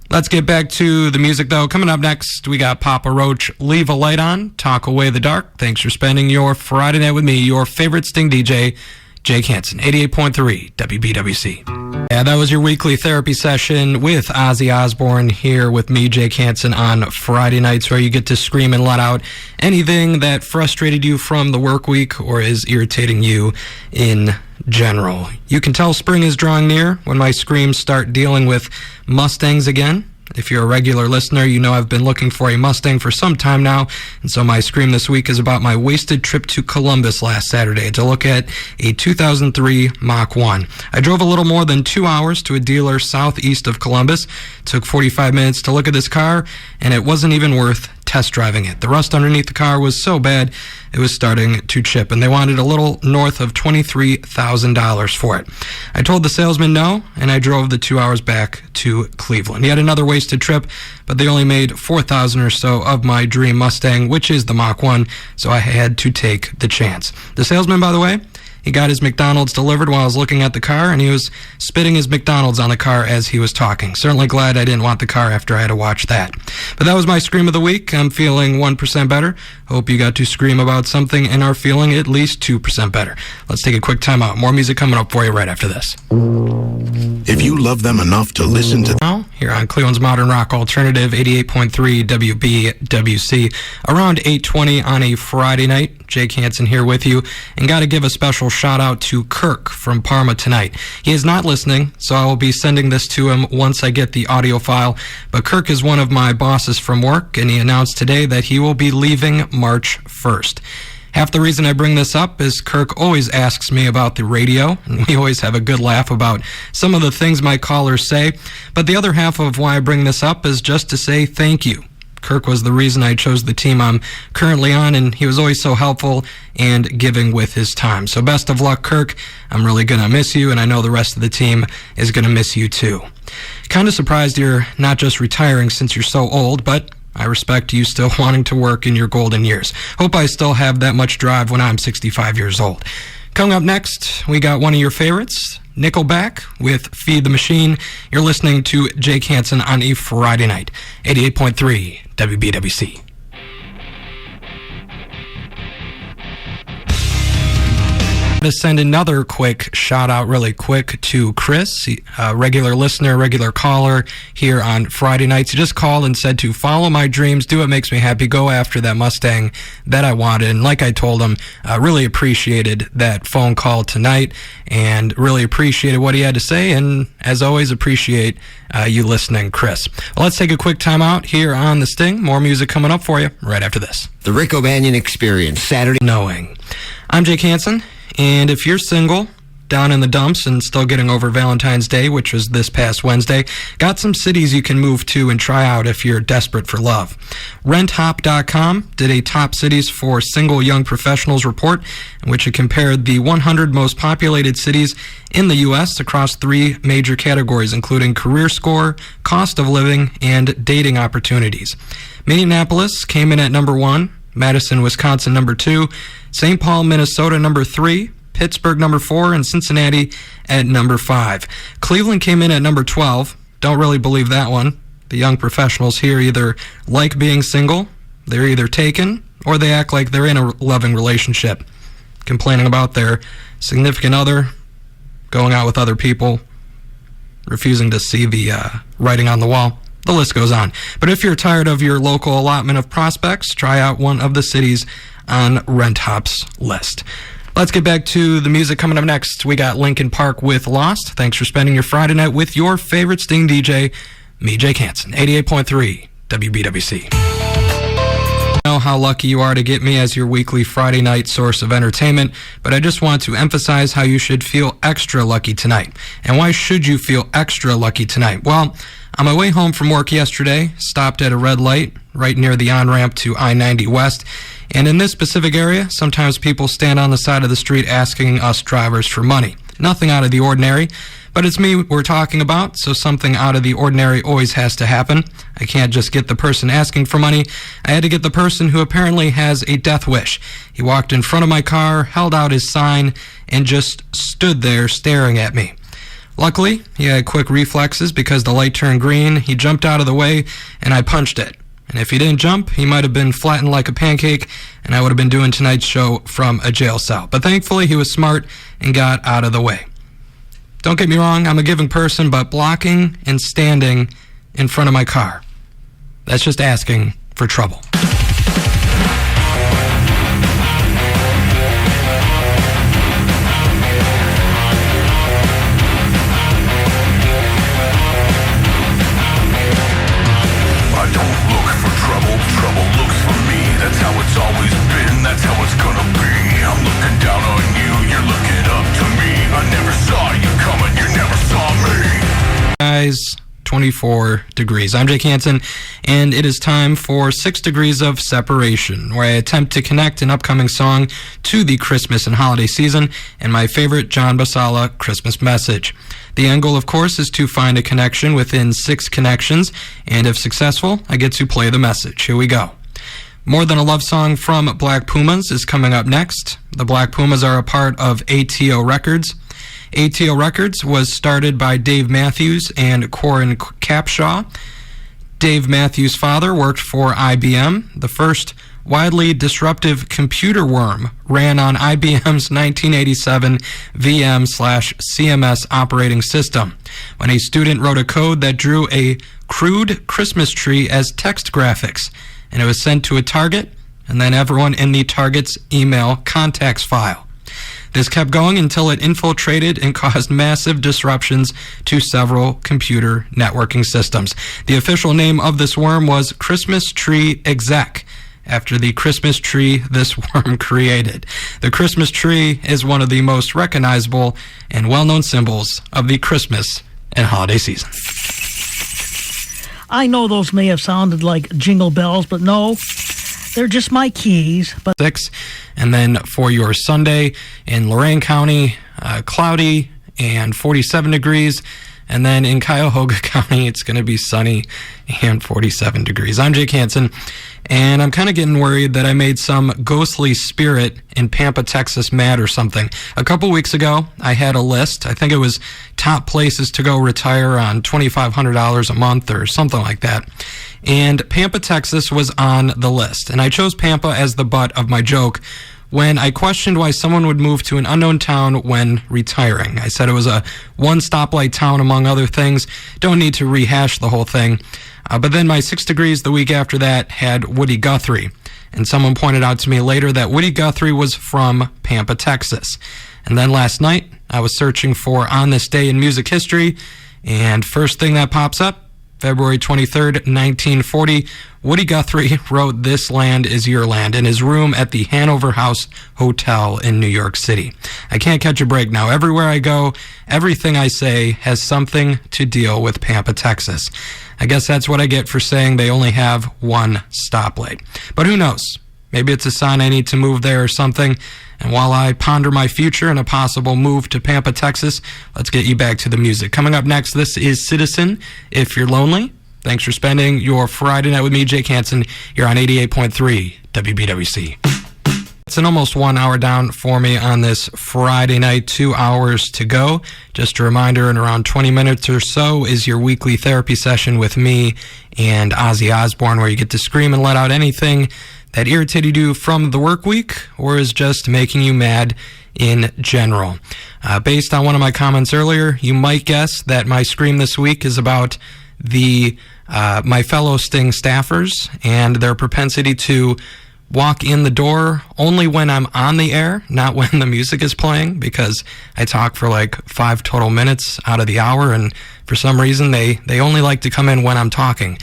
Let's get back to the music, though. Coming up next, we got Papa Roach, Leave a Light On, Talk Away the Dark. Thanks for spending your Friday night with me, your favorite Sting DJ, Jake Hansen, 88.3 WBWC. Yeah, that was your weekly therapy session with Ozzy Osbourne here with me, Jake Hansen, on Friday nights, where you get to scream and let out anything that frustrated you from the work week or is irritating you in general. You can tell spring is drawing near when my screams start dealing with Mustangs again. If you're a regular listener, you know I've been looking for a Mustang for some time now, and so my scream this week is about my wasted trip to Columbus last Saturday to look at a 2003 Mach 1. I drove a little more than 2 hours to a dealer southeast of Columbus. It took 45 minutes to look at this car, and it wasn't even worth test driving it. The rust underneath the car was so bad, it was starting to chip, and they wanted a little north of $23,000 for it. I told the salesman no, and I drove the 2 hours back to Cleveland. He had another wasted trip, but they only made $4,000 or so of my dream Mustang, which is the Mach 1, so I had to take the chance. The salesman, by the way, he got his McDonald's delivered while I was looking at the car, and he was spitting his McDonald's on the car as he was talking. Certainly glad I didn't want the car after I had to watch that. But that was my scream of the week. I'm feeling 1% better. Hope you got to scream about something and are feeling at least 2% better. Let's take a quick time out. More music coming up for you right after this. If you love them enough to listen to now, here on Cleveland's Modern Rock Alternative, 88.3 WBWC, around 8:20 on a Friday night. Jake Hansen here with you, and got to give a special shout out to Kirk from Parma tonight. He is not listening, so I will be sending this to him once I get the audio file, but Kirk is one of my bosses from work, and he announced today that he will be leaving March 1st. Half the reason I bring this up is Kirk always asks me about the radio, and we always have a good laugh about some of the things my callers say, but the other half of why I bring this up is just to say thank you. Kirk was the reason I chose the team I'm currently on, and he was always so helpful and giving with his time. So best of luck, Kirk. I'm really going to miss you, and I know the rest of the team is going to miss you too. Kind of surprised you're not just retiring since you're so old, but I respect you still wanting to work in your golden years. Hope I still have that much drive when I'm 65 years old. Coming up next, we got one of your favorites, Nickelback with Feed the Machine. You're listening to Jake Hansen on a Friday night, 88.3 WBWC. To send another quick shout out really quick to Chris, a regular listener, regular caller here on Friday nights. He just called and said to follow my dreams, do what makes me happy, go after that Mustang that I wanted. And like I told him, really appreciated that phone call tonight and really appreciated what he had to say. And as always, appreciate you listening, Chris. Well, let's take a quick time out here on The Sting. More music coming up for you right after this. The Rick O'Banion Experience, Saturday. Knowing. I'm Jake Hansen. And if you're single, down in the dumps and still getting over Valentine's Day, which was this past Wednesday, got some cities you can move to and try out if you're desperate for love. RentHop.com did a top cities for single young professionals report, in which it compared the 100 most populated cities in the U.S. across 3 major categories, including career score, cost of living, and dating opportunities. Minneapolis came in at number 1, Madison, Wisconsin, number 2, St. Paul, Minnesota, number 3, Pittsburgh, number 4, and Cincinnati at number 5. Cleveland came in at number 12. Don't really believe that one. The young professionals here either like being single, they're either taken, or they act like they're in a loving relationship, complaining about their significant other, going out with other people, refusing to see the writing on the wall. The list goes on. But if you're tired of your local allotment of prospects, try out one of the cities on RentHop's list. Let's get back to the music coming up next. We got Linkin Park with Lost. Thanks for spending your Friday night with your favorite Sting DJ, me, Jake Hansen, 88.3 WBWC. I know how lucky you are to get me as your weekly Friday night source of entertainment, but I just want to emphasize how you should feel extra lucky tonight. And why should you feel extra lucky tonight? Well, on my way home from work yesterday, stopped at a red light right near the on-ramp to I-90 West. And in this specific area, sometimes people stand on the side of the street asking us drivers for money. Nothing out of the ordinary, but it's me we're talking about, so something out of the ordinary always has to happen. I can't just get the person asking for money. I had to get the person who apparently has a death wish. He walked in front of my car, held out his sign, and just stood there staring at me. Luckily, he had quick reflexes because the light turned green. He jumped out of the way, and I punched it. And if he didn't jump, he might have been flattened like a pancake, and I would have been doing tonight's show from a jail cell. But thankfully, he was smart and got out of the way. Don't get me wrong, I'm a giving person, but blocking and standing in front of my car, that's just asking for trouble. That's how it's always been, that's how it's gonna be. I'm looking down on you, you're looking up to me. I never saw you coming, you never saw me. Guys, 24 degrees. I'm Jake Hansen, and it is time for 6 Degrees of Separation, where I attempt to connect an upcoming song to the Christmas and holiday season and my favorite John Basala Christmas message. The end goal, of course, is to find a connection within 6 connections, and if successful, I get to play the message. Here we go. More Than a Love Song from Black Pumas is coming up next. The Black Pumas are a part of ATO Records. ATO Records was started by Dave Matthews and Corin Capshaw. Dave Matthews' father worked for IBM. The first widely disruptive computer worm ran on IBM's 1987 VM/CMS operating system, when a student wrote a code that drew a crude Christmas tree as text graphics, and it was sent to a target, and then everyone in the target's email contacts file. This kept going until it infiltrated and caused massive disruptions to several computer networking systems. The official name of this worm was Christmas Tree Exec, after the Christmas tree this worm created. The Christmas tree is one of the most recognizable and well-known symbols of the Christmas and holiday season. I know those may have sounded like jingle bells, but no, they're just my keys. But 6, and then for your Sunday in Lorain County, cloudy and 47 degrees. And then in Cuyahoga County, it's going to be sunny and 47 degrees. I'm Jake Hansen, and I'm kind of getting worried that I made some ghostly spirit in Pampa, Texas mad or something. A couple weeks ago, I had a list. I think it was top places to go retire on $2,500 a month or something like that. And Pampa, Texas was on the list. And I chose Pampa as the butt of my joke when I questioned why someone would move to an unknown town when retiring. I said it was a one-stoplight town, among other things. Don't need to rehash the whole thing. But then my 6 Degrees the week after that had Woody Guthrie. And someone pointed out to me later that Woody Guthrie was from Pampa, Texas. And then last night, I was searching for On This Day in Music History, and first thing that pops up February 23rd, 1940, Woody Guthrie wrote "This Land Is Your Land" in his room at the Hanover House Hotel in New York City. I can't catch a break now. Everywhere I go, everything I say has something to deal with Pampa, Texas. I guess that's what I get for saying they only have one stoplight. But who knows? Maybe it's a sign I need to move there or something. And while I ponder my future and a possible move to Pampa, Texas, let's get you back to the music. Coming up next, this is Citizen, If You're Lonely. Thanks for spending your Friday night with me, Jake Hansen, here on 88.3 WBWC. It's an almost 1 hour down for me on this Friday night, 2 hours to go. Just a reminder, in around 20 minutes or so is your weekly therapy session with me and Ozzy Osbourne, where you get to scream and let out anything that irritated you from the work week or is just making you mad in general. Based on one of my comments earlier, you might guess that my scream this week is about my fellow Sting staffers and their propensity to walk in the door only when I'm on the air, not when the music is playing, because I talk for like 5 total minutes out of the hour, and for some reason they only like to come in when I'm talking.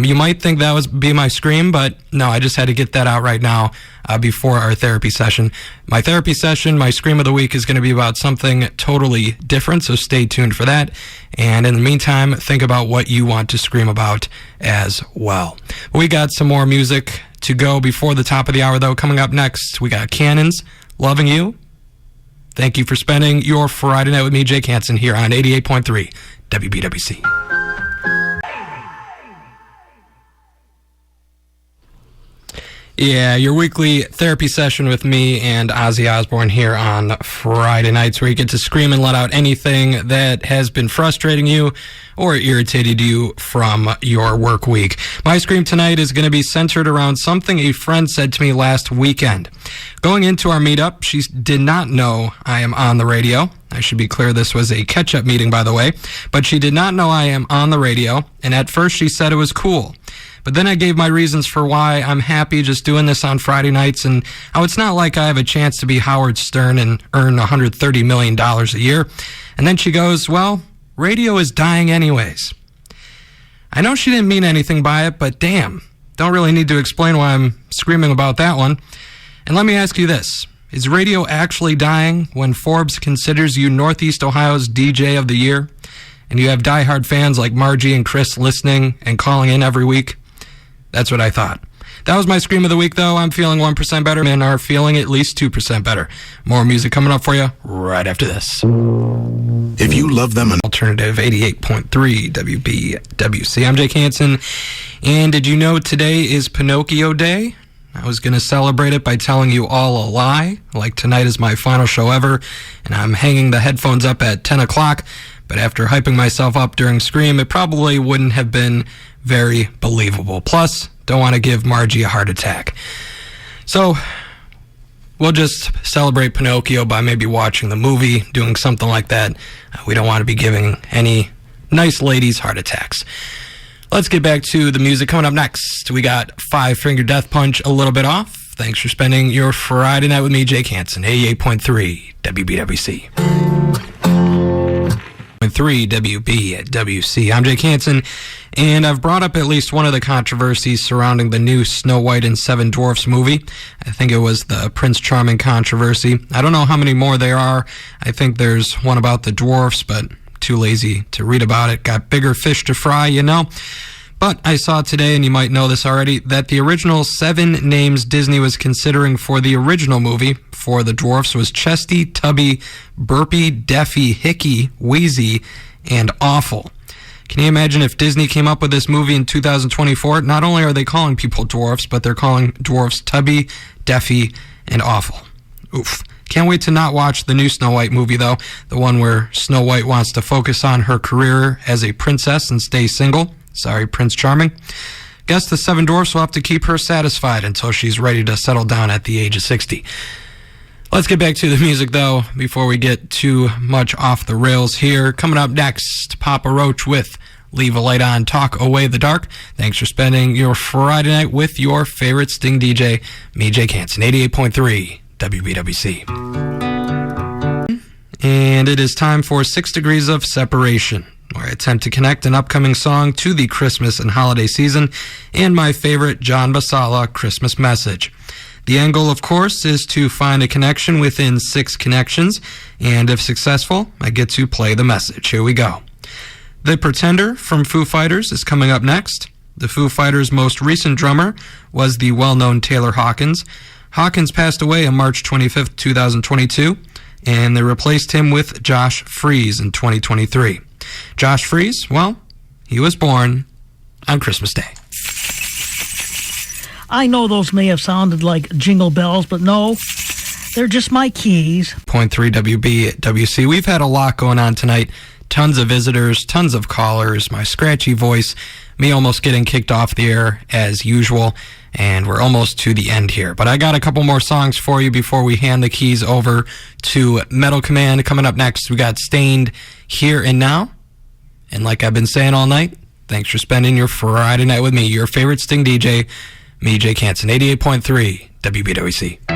You might think that would be my scream, but no, I just had to get that out right now before our therapy session. My therapy session, my scream of the week, is going to be about something totally different, so stay tuned for that. And in the meantime, think about what you want to scream about as well. We got some more music to go before the top of the hour, though. Coming up next, we got Cannons, Loving You. Thank you for spending your Friday night with me, Jake Hansen, here on 88.3 WBWC. Yeah, your weekly therapy session with me and Ozzy Osbourne here on Friday nights, where you get to scream and let out anything that has been frustrating you or irritated you from your work week. My scream tonight is going to be centered around something a friend said to me last weekend. Going into our meetup, she did not know I am on the radio. I should be clear, this was a catch-up meeting, by the way. But she did not know I am on the radio, and at first she said it was cool. But then I gave my reasons for why I'm happy just doing this on Friday nights, and how it's not like I have a chance to be Howard Stern and earn $130 million a year. And then she goes, well, radio is dying anyways. I know she didn't mean anything by it, but damn, don't really need to explain why I'm screaming about that one. And let me ask you this. Is radio actually dying when Forbes considers you Northeast Ohio's DJ of the year? And you have diehard fans like Margie and Chris listening and calling in every week? That's what I thought. That was my scream of the week, though. I'm feeling 1% better and are feeling at least 2% better. More music coming up for you right after this. If you love them, Alternative 88.3 WBWC. I'm Jake Hansen, and did you know today is Pinocchio Day? I was going to celebrate it by telling you all a lie, like tonight is my final show ever, and I'm hanging the headphones up at 10 o'clock, but after hyping myself up during Scream, it probably wouldn't have been very believable. Plus, don't want to give Margie a heart attack. So, we'll just celebrate Pinocchio by maybe watching the movie, doing something like that. We don't want to be giving any nice ladies heart attacks. Let's get back to the music. Coming up next, we got Five Finger Death Punch, A Little Bit Off. Thanks for spending your Friday night with me, Jake Hansen, 88.3 WBWC. 3 WBWC. I'm Jake Hansen, and I've brought up at least one of the controversies surrounding the new Snow White and Seven Dwarfs movie. I think it was the Prince Charming controversy. I don't know how many more there are. I think there's one about the dwarfs, but too lazy to read about it. Got bigger fish to fry, you know. But I saw today, and you might know this already, that the original 7 names Disney was considering for the original movie for the dwarfs was Chesty, Tubby, Burpy, Deafy, Hickey, Wheezy, and Awful. Can you imagine if Disney came up with this movie in 2024? Not only are they calling people dwarfs, but they're calling dwarfs Tubby, Deafy, and Awful. Oof. Can't wait to not watch the new Snow White movie, though. The one where Snow White wants to focus on her career as a princess and stay single. Sorry, Prince Charming. Guess the 7 dwarfs will have to keep her satisfied until she's ready to settle down at the age of 60. Let's get back to the music, though, before we get too much off the rails here. Coming up next, Papa Roach with Leave a Light On, Talk Away the Dark. Thanks for spending your Friday night with your favorite Sting DJ, me, Jake Hansen, 88.3 WBWC. And it is time for 6 Degrees of Separation. where I attempt to connect an upcoming song to the Christmas and holiday season and my favorite John Basala Christmas message. The end goal, of course, is to find a connection within 6 connections, and if successful, I get to play the message. Here we go. The Pretender from Foo Fighters is coming up next. The Foo Fighters' most recent drummer was the well-known Taylor Hawkins. Hawkins passed away on March 25th, 2022, and they replaced him with Josh Freese in 2023. Josh Freese, well, he was born on Christmas Day. I know those may have sounded like jingle bells, but no, they're just my keys. 0.3 WBWC. We've had a lot going on tonight. Tons of visitors, tons of callers, my scratchy voice, me almost getting kicked off the air as usual, and we're almost to the end here. But I got a couple more songs for you before we hand the keys over to Metal Command. Coming up next, we got Stained, Here and Now. And like I've been saying all night, thanks for spending your Friday night with me, your favorite Sting DJ, me, Jake Hansen, 88.3 WBWC.